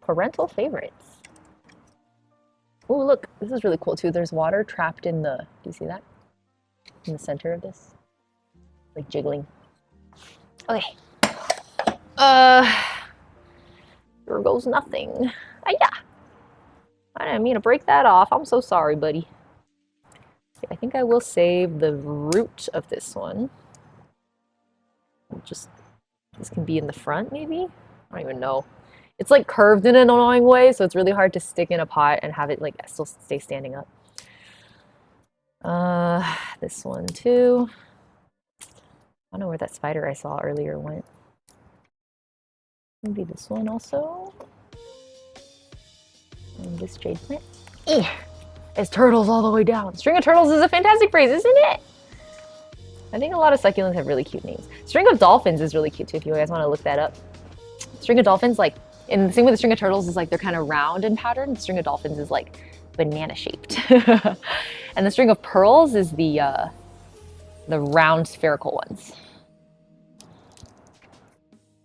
Speaker 1: Parental Favorites. Oh, look, this is really cool too. There's water trapped in the, do you see that? In the center of this, like jiggling. Okay. There goes nothing. Yeah. I didn't mean to break that off. I'm so sorry, buddy. Okay, I think I will save the root of this one. Just, this can be in the front, maybe? I don't even know. It's like curved in an annoying way, so it's really hard to stick in a pot and have it like still stay standing up. This one too. I don't know where that spider I saw earlier went. Maybe this one also. And this jade plant. It's turtles all the way down. String of turtles is a fantastic phrase, isn't it? I think a lot of succulents have really cute names. String of dolphins is really cute too, if you guys want to look that up. String of dolphins, like, and the same with the string of turtles is like they're kind of round in pattern. The string of dolphins is like banana shaped. And the string of pearls is the round spherical ones.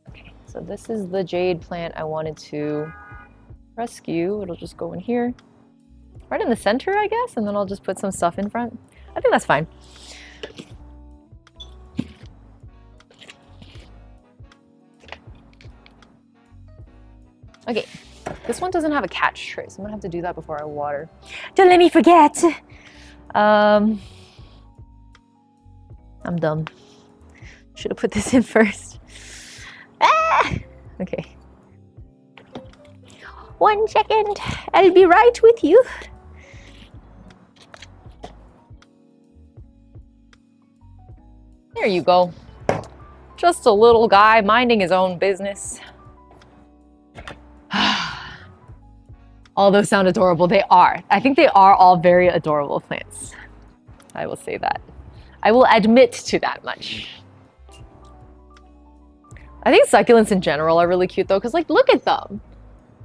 Speaker 1: Okay, so this is the jade plant I wanted to rescue. It'll just go in here. Right in the center, I guess, and then I'll just put some stuff in front. I think that's fine. Okay, this one doesn't have a catch tray, so I'm gonna have to do that before I water. Don't let me forget! I'm dumb. Should have put this in first. Ah! Okay. 1 second, I'll be right with you. There you go. Just a little guy minding his own business. All those sound adorable. They are. I think they are all very adorable plants. I will say that. I will admit to that much. I think succulents in general are really cute though, because like, look at them.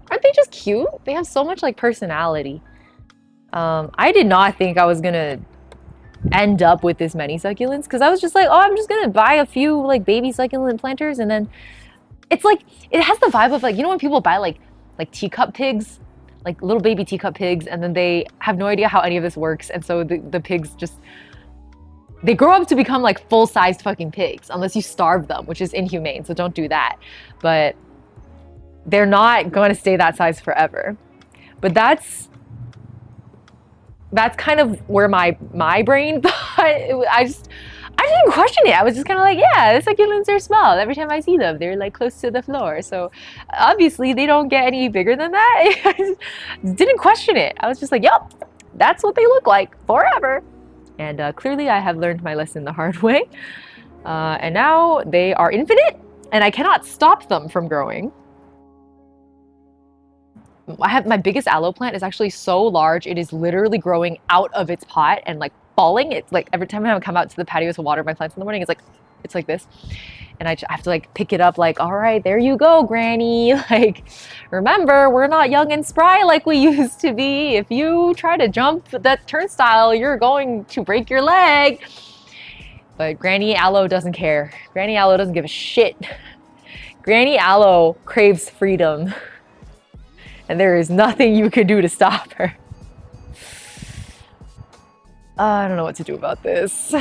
Speaker 1: Aren't they just cute? They have so much like personality. I did not think I was gonna end up with this many succulents, because I was just like, oh, I'm just gonna buy a few like baby succulent planters, and then it's like, it has the vibe of like, you know when people buy like teacup pigs? Like little baby teacup pigs, and then they have no idea how any of this works, and so the pigs just, they grow up to become like full-sized fucking pigs, unless you starve them, which is inhumane, so don't do that. But they're not going to stay that size forever. But that's kind of where my brain thought. I didn't question it. I was just kind of like, yeah, the succulents are small. Every time I see them, they're like close to the floor. So obviously they don't get any bigger than that. I just didn't question it. I was just like, yup, that's what they look like forever. And clearly I have learned my lesson the hard way. And now they are infinite, and I cannot stop them from growing. I have my biggest aloe plant is actually so large, it is literally growing out of its pot and like falling. It's like every time I come out to the patio to water my plants in the morning, it's like this. And I have to like pick it up like, all right, there you go, Granny. Like, remember, we're not young and spry like we used to be. If you try to jump that turnstile, you're going to break your leg. But Granny Aloe doesn't care. Granny Aloe doesn't give a shit. Granny Aloe craves freedom. And there is nothing you can do to stop her. I don't know what to do about this.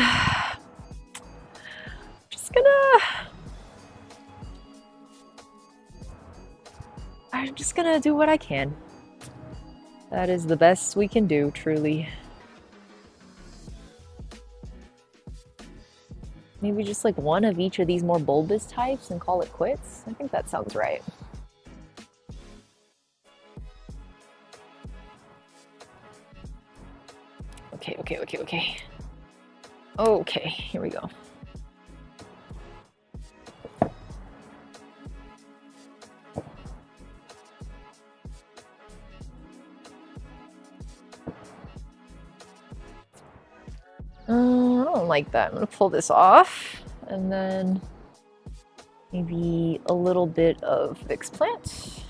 Speaker 1: I'm just gonna do what I can. That is the best we can do, truly. Maybe just like one of each of these more bulbous types and call it quits. I think that sounds right. Okay. Okay, here we go. I don't like that. I'm gonna pull this off and then maybe a little bit of Vicks plant.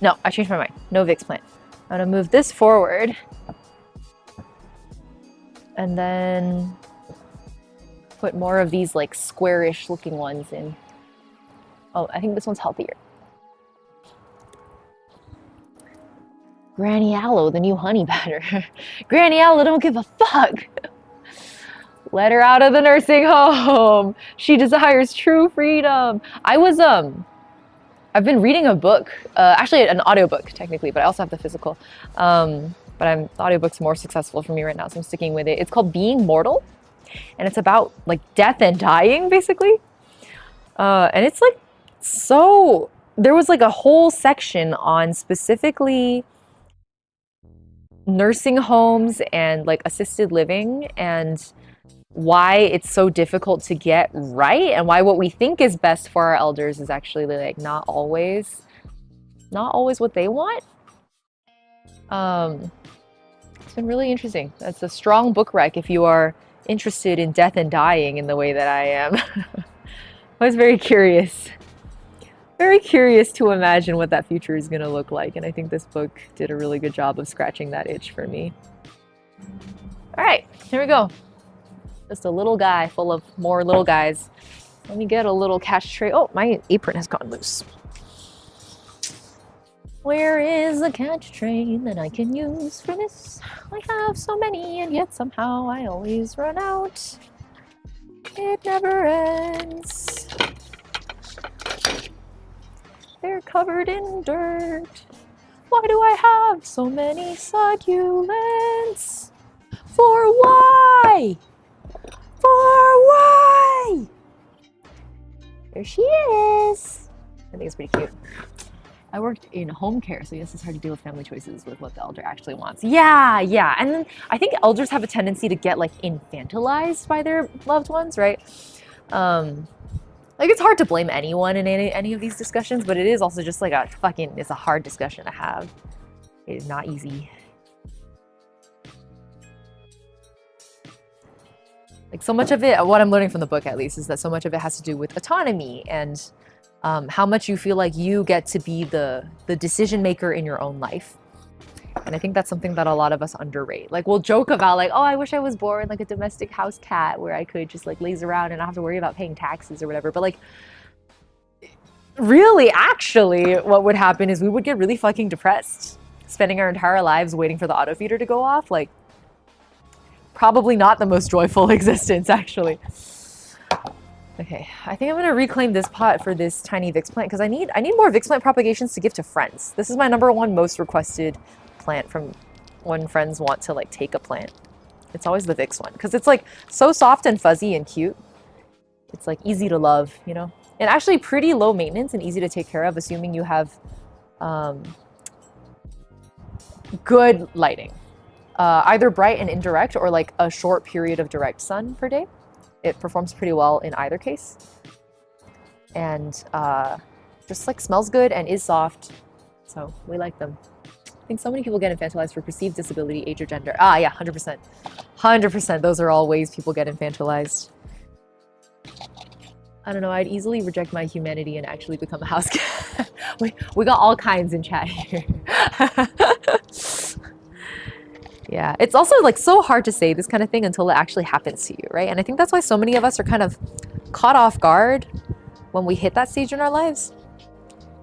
Speaker 1: No, I changed my mind. No Vicks plant. I'm gonna move this forward and then put more of these like squarish looking ones in. Oh, I think this one's healthier. Granny Aloe, the new honey batter. Granny Aloe don't give a fuck. Let her out of the nursing home. She desires true freedom. I've been reading a book, actually an audiobook technically, but I also have the physical. The audiobook's more successful for me right now, so I'm sticking with it. It's called Being Mortal, and it's about like death and dying, basically. And it's like, so there was like a whole section on specifically nursing homes and like assisted living and why it's so difficult to get right and why what we think is best for our elders is actually like not always what they want. It's been really interesting. That's a strong book rec if you are interested in death and dying in the way that I am. I was very curious to imagine what that future is going to look like, and I think this book did a really good job of scratching that itch for me. All right, here we go. Just a little guy full of more little guys. Let me get a little catch tray. Oh, my apron has gone loose. Where is the catch tray that I can use for this? I have so many, and yet somehow I always run out. It never ends. They're covered in dirt. Why do I have so many succulents? For why? For why? There she is. I think it's pretty cute. I worked in home care, so yes, it's hard to deal with family choices with what the elder actually wants. Yeah. And then I think elders have a tendency to get like infantilized by their loved ones, right? Like it's hard to blame anyone in any of these discussions, but it is also just like it's a hard discussion to have. It is not easy. Like so much of it, what I'm learning from the book at least, is that so much of it has to do with autonomy and how much you feel like you get to be the decision maker in your own life. And I think that's something that a lot of us underrate. Like we'll joke about like, oh, I wish I was born like a domestic house cat where I could just like laze around and not have to worry about paying taxes or whatever. But like really, actually, what would happen is we would get really fucking depressed, spending our entire lives waiting for the auto feeder to go off. Like probably not the most joyful existence, actually. Okay, I think I'm gonna reclaim this pot for this tiny Vicks plant because I need more Vicks plant propagations to give to friends. This is my #1 most requested plant from when friends want to like take a plant. It's always the Vicks one because it's like so soft and fuzzy and cute. It's like easy to love, you know, and actually pretty low maintenance and easy to take care of, assuming you have good lighting, either bright and indirect or like a short period of direct sun per day. It performs pretty well in either case, and just like smells good and is soft, so we like them. I think so many people get infantilized for perceived disability, age, or gender. Ah, yeah, 100%. 100%. Those are all ways people get infantilized. I don't know. I'd easily reject my humanity and actually become a house cat. we got all kinds in chat here. Yeah, it's also like so hard to say this kind of thing until it actually happens to you, right? And I think that's why so many of us are kind of caught off guard when we hit that stage in our lives.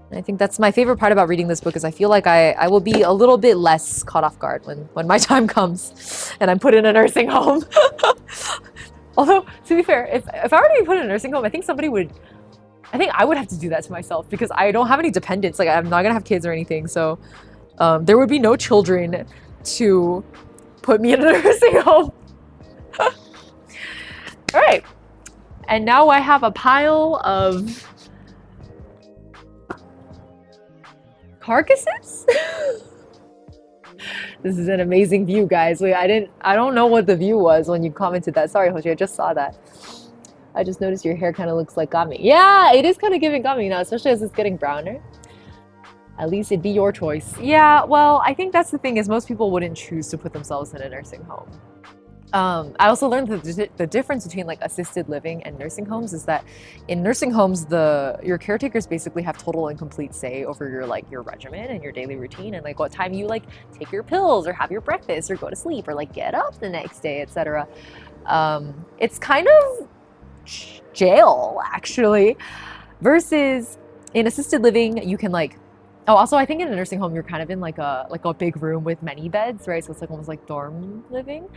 Speaker 1: And I think that's my favorite part about reading this book is I feel like I will be a little bit less caught off guard when my time comes and I'm put in a nursing home. Although, to be fair, if I were to be put in a nursing home, I think I would have to do that to myself because I don't have any dependents. Like I'm not gonna have kids or anything. So there would be no children to put me in a nursing home. All right. And now I have a pile of carcasses. This is an amazing view, guys. Wait, I don't know what the view was when you commented that. Sorry, Hoshi, I just saw that. I just noticed your hair kind of looks like gummy. Yeah, it is kind of giving gummy now, especially as it's getting browner. At least it'd be your choice. Yeah, well, I think that's the thing is most people wouldn't choose to put themselves in a nursing home. I also learned that the difference between like assisted living and nursing homes is that in nursing homes, your caretakers basically have total and complete say over your regimen and your daily routine and like what time you like take your pills or have your breakfast or go to sleep or like get up the next day, etc. It's kind of jail actually, versus in assisted living you can like. Oh, also, I think in a nursing home, you're kind of in like a big room with many beds, right? So it's like almost like dorm living.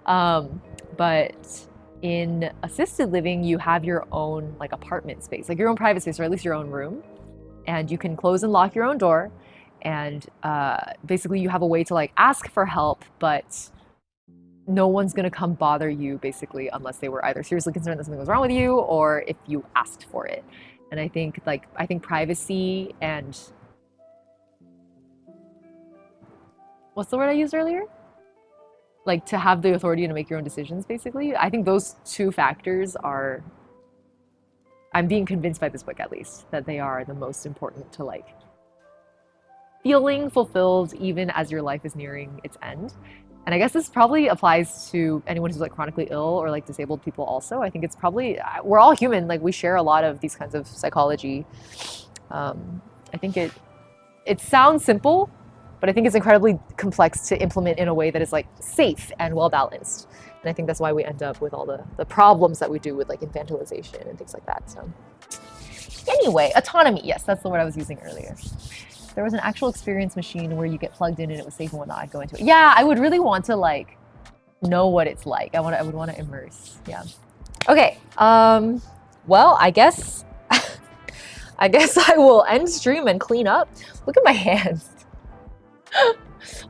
Speaker 1: But in assisted living, you have your own like apartment space, like your own private space, or at least your own room. And you can close and lock your own door. And basically you have a way to like ask for help, but no one's gonna come bother you basically unless they were either seriously concerned that something was wrong with you or if you asked for it. And I think privacy and what's the word I used earlier? Like to have the authority to make your own decisions, basically. I think those two factors are, I'm being convinced by this book at least, that they are the most important to like feeling fulfilled even as your life is nearing its end. And I guess this probably applies to anyone who's like chronically ill or like disabled people also. I think it's probably, we're all human, like we share a lot of these kinds of psychology. I think it sounds simple, but I think it's incredibly complex to implement in a way that is like safe and well balanced. And I think that's why we end up with all the problems that we do with like infantilization and things like that. So anyway, autonomy. Yes, that's the word I was using earlier. If there was an actual experience machine where you get plugged in and it was safe and whatnot, I'd go into it. Yeah, I would really want to like know what it's like. I would want to immerse. Yeah. Okay. Well, I guess I will end stream and clean up. Look at my hands.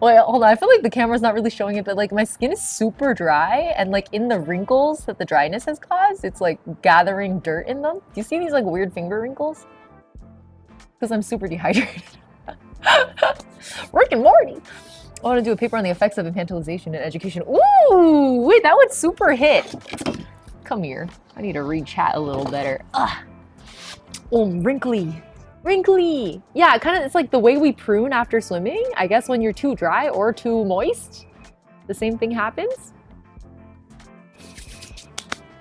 Speaker 1: Wait, hold on. I feel like the camera's not really showing it, but like my skin is super dry and like in the wrinkles that the dryness has caused, it's like gathering dirt in them. Do you see these like weird finger wrinkles? Because I'm super dehydrated. Rick and Morty. I want to do a paper on the effects of infantilization in education. Ooh, wait, that would super hit. Come here. I need to read chat a little better. Ugh. Oh, wrinkly. Wrinkly. Yeah, it's like the way we prune after swimming. I guess when you're too dry or too moist, the same thing happens.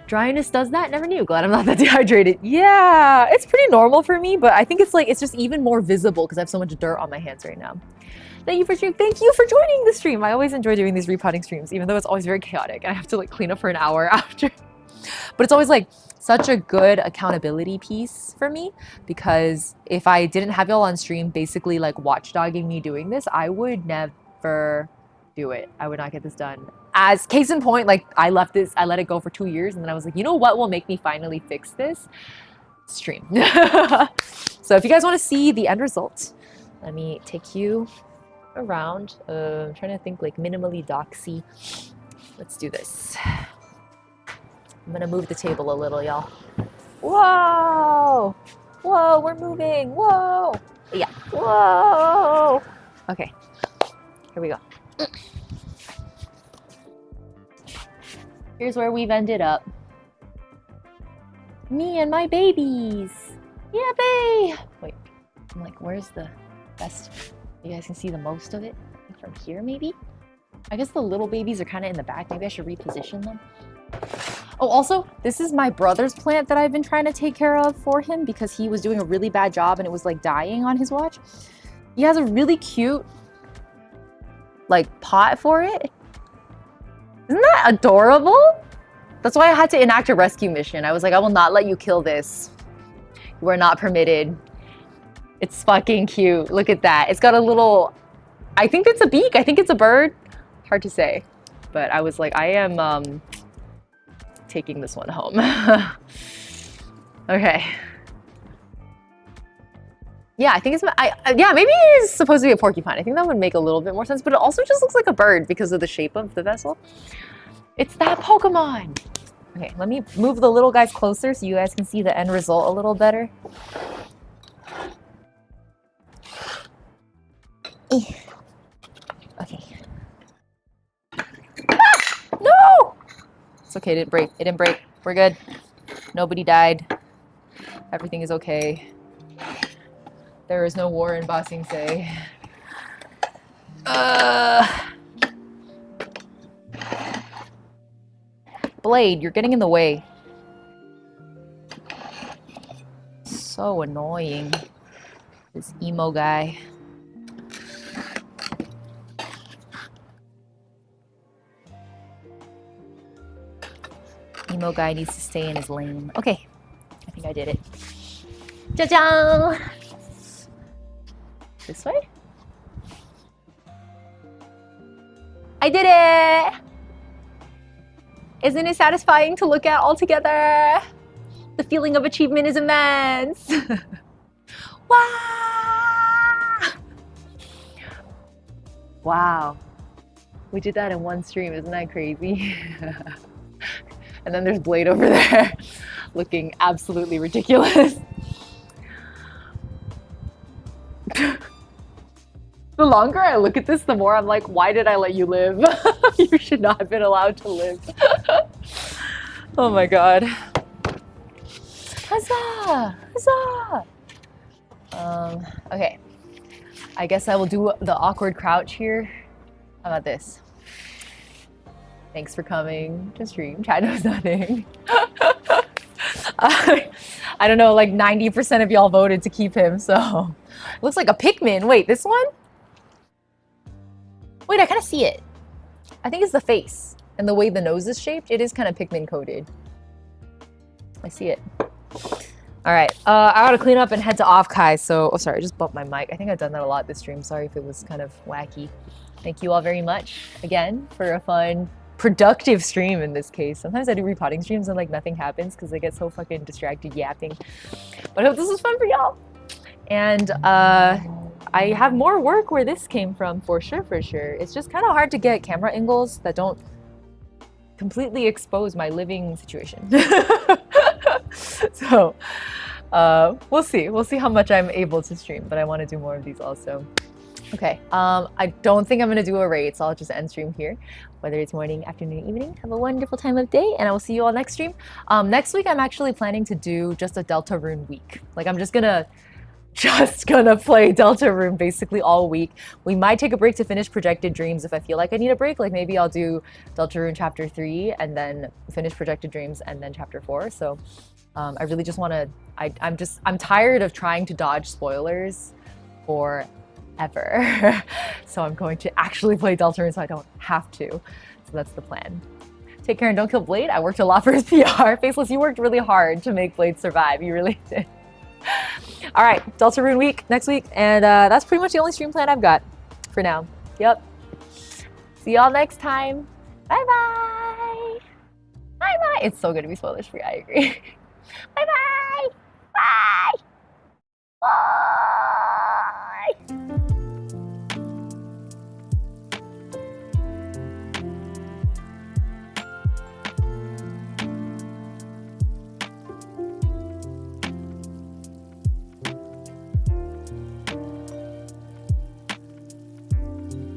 Speaker 1: Dryness does that? Never knew. Glad I'm not that dehydrated. Yeah, it's pretty normal for me, but I think it's just even more visible because I have so much dirt on my hands right now. Thank you for joining the stream. I always enjoy doing these repotting streams, even though it's always very chaotic. I have to like clean up for an hour after. But it's always like such a good accountability piece for me, because if I didn't have y'all on stream basically like watchdogging me doing this, I would never do it. I would not get this done. As case in point, like I let it go for 2 years and then I was like, you know what will make me finally fix this? Stream. So if you guys want to see the end result, let me take you around. I'm trying to think like minimally doxy. Let's do this. I'm gonna move the table a little, y'all. Whoa! Whoa, we're moving. Whoa! Yeah. Whoa! Okay. Here we go. Here's where we've ended up. Me and my babies. Yeah, babe! Wait. I'm like, where's the best? You guys can see the most of it? From here, maybe? I guess the little babies are kind of in the back. Maybe I should reposition them. Oh, also, this is my brother's plant that I've been trying to take care of for him because he was doing a really bad job and it was like dying on his watch. He has a really cute like pot for it. Isn't that adorable? That's why I had to enact a rescue mission. I was like, I will not let you kill this. You are not permitted. It's fucking cute. Look at that. It's got a little, I think it's a beak. I think it's a bird. Hard to say. But I was like, I am taking this one home. Okay. Yeah, I think it's, yeah, maybe it is supposed to be a porcupine. I think that would make a little bit more sense, but it also just looks like a bird because of the shape of the vessel. It's that Pokemon. Okay, let me move the little guys closer so you guys can see the end result a little better. Okay. Ah! No! It's okay, it didn't break. It didn't break. We're good. Nobody died. Everything is okay. There is no war in Ba Sing Se. Blade, you're getting in the way. So annoying. This emo guy. Emo guy needs to stay in his lane. Okay, I think I did it. Cha-cha! This way? I did it! Isn't it satisfying to look at all together? The feeling of achievement is immense. Wow! Wow. We did that in one stream, isn't that crazy? And then there's Blade over there, looking absolutely ridiculous. The longer I look at this, the more I'm like, why did I let you live? You should not have been allowed to live. Oh my god. Huzzah! Huzzah! Okay. I guess I will do the awkward crouch here. How about this? Thanks for coming to stream. Chat knows nothing. I don't know, like 90% of y'all voted to keep him, so. It looks like a Pikmin. Wait, this one? Wait, I kind of see it. I think it's the face. And the way the nose is shaped, it is kind of Pikmin coated. I see it. All right, I gotta clean up and head to off Kai. So, oh sorry, I just bumped my mic. I think I've done that a lot this stream. Sorry if it was kind of wacky. Thank you all very much again for a fun, productive stream in this case. Sometimes I do repotting streams and like nothing happens because I get so fucking distracted yapping. But I hope this was fun for y'all. And I have more work where this came from for sure, for sure. It's just kind of hard to get camera angles that don't completely expose my living situation. So we'll see. We'll see how much I'm able to stream, but I want to do more of these also. Okay, I don't think I'm going to do a raid, so I'll just end stream here. Whether it's morning, afternoon, evening, have a wonderful time of day, and I will see you all next stream. Next week, I'm actually planning to do just a Delta Rune week. Like, I'm just gonna play Delta Rune basically all week. We might take a break to finish Projected Dreams if I feel like I need a break. Like, maybe I'll do Delta Rune Chapter 3 and then finish Projected Dreams and then Chapter 4. So, I really just want to... I'm tired of trying to dodge spoilers forever. So I'm going to actually play Delta Rune so I don't have to. So that's the plan. Take care and don't kill Blade. I worked a lot for his PR. Faceless, you worked really hard to make Blade survive. You really did. All right, Delta Rune week next week. And that's pretty much the only stream plan I've got for now. Yep. See y'all next time. Bye-bye. Bye-bye. It's so good to be spoilers free. I agree. Bye-bye. Bye. Bye.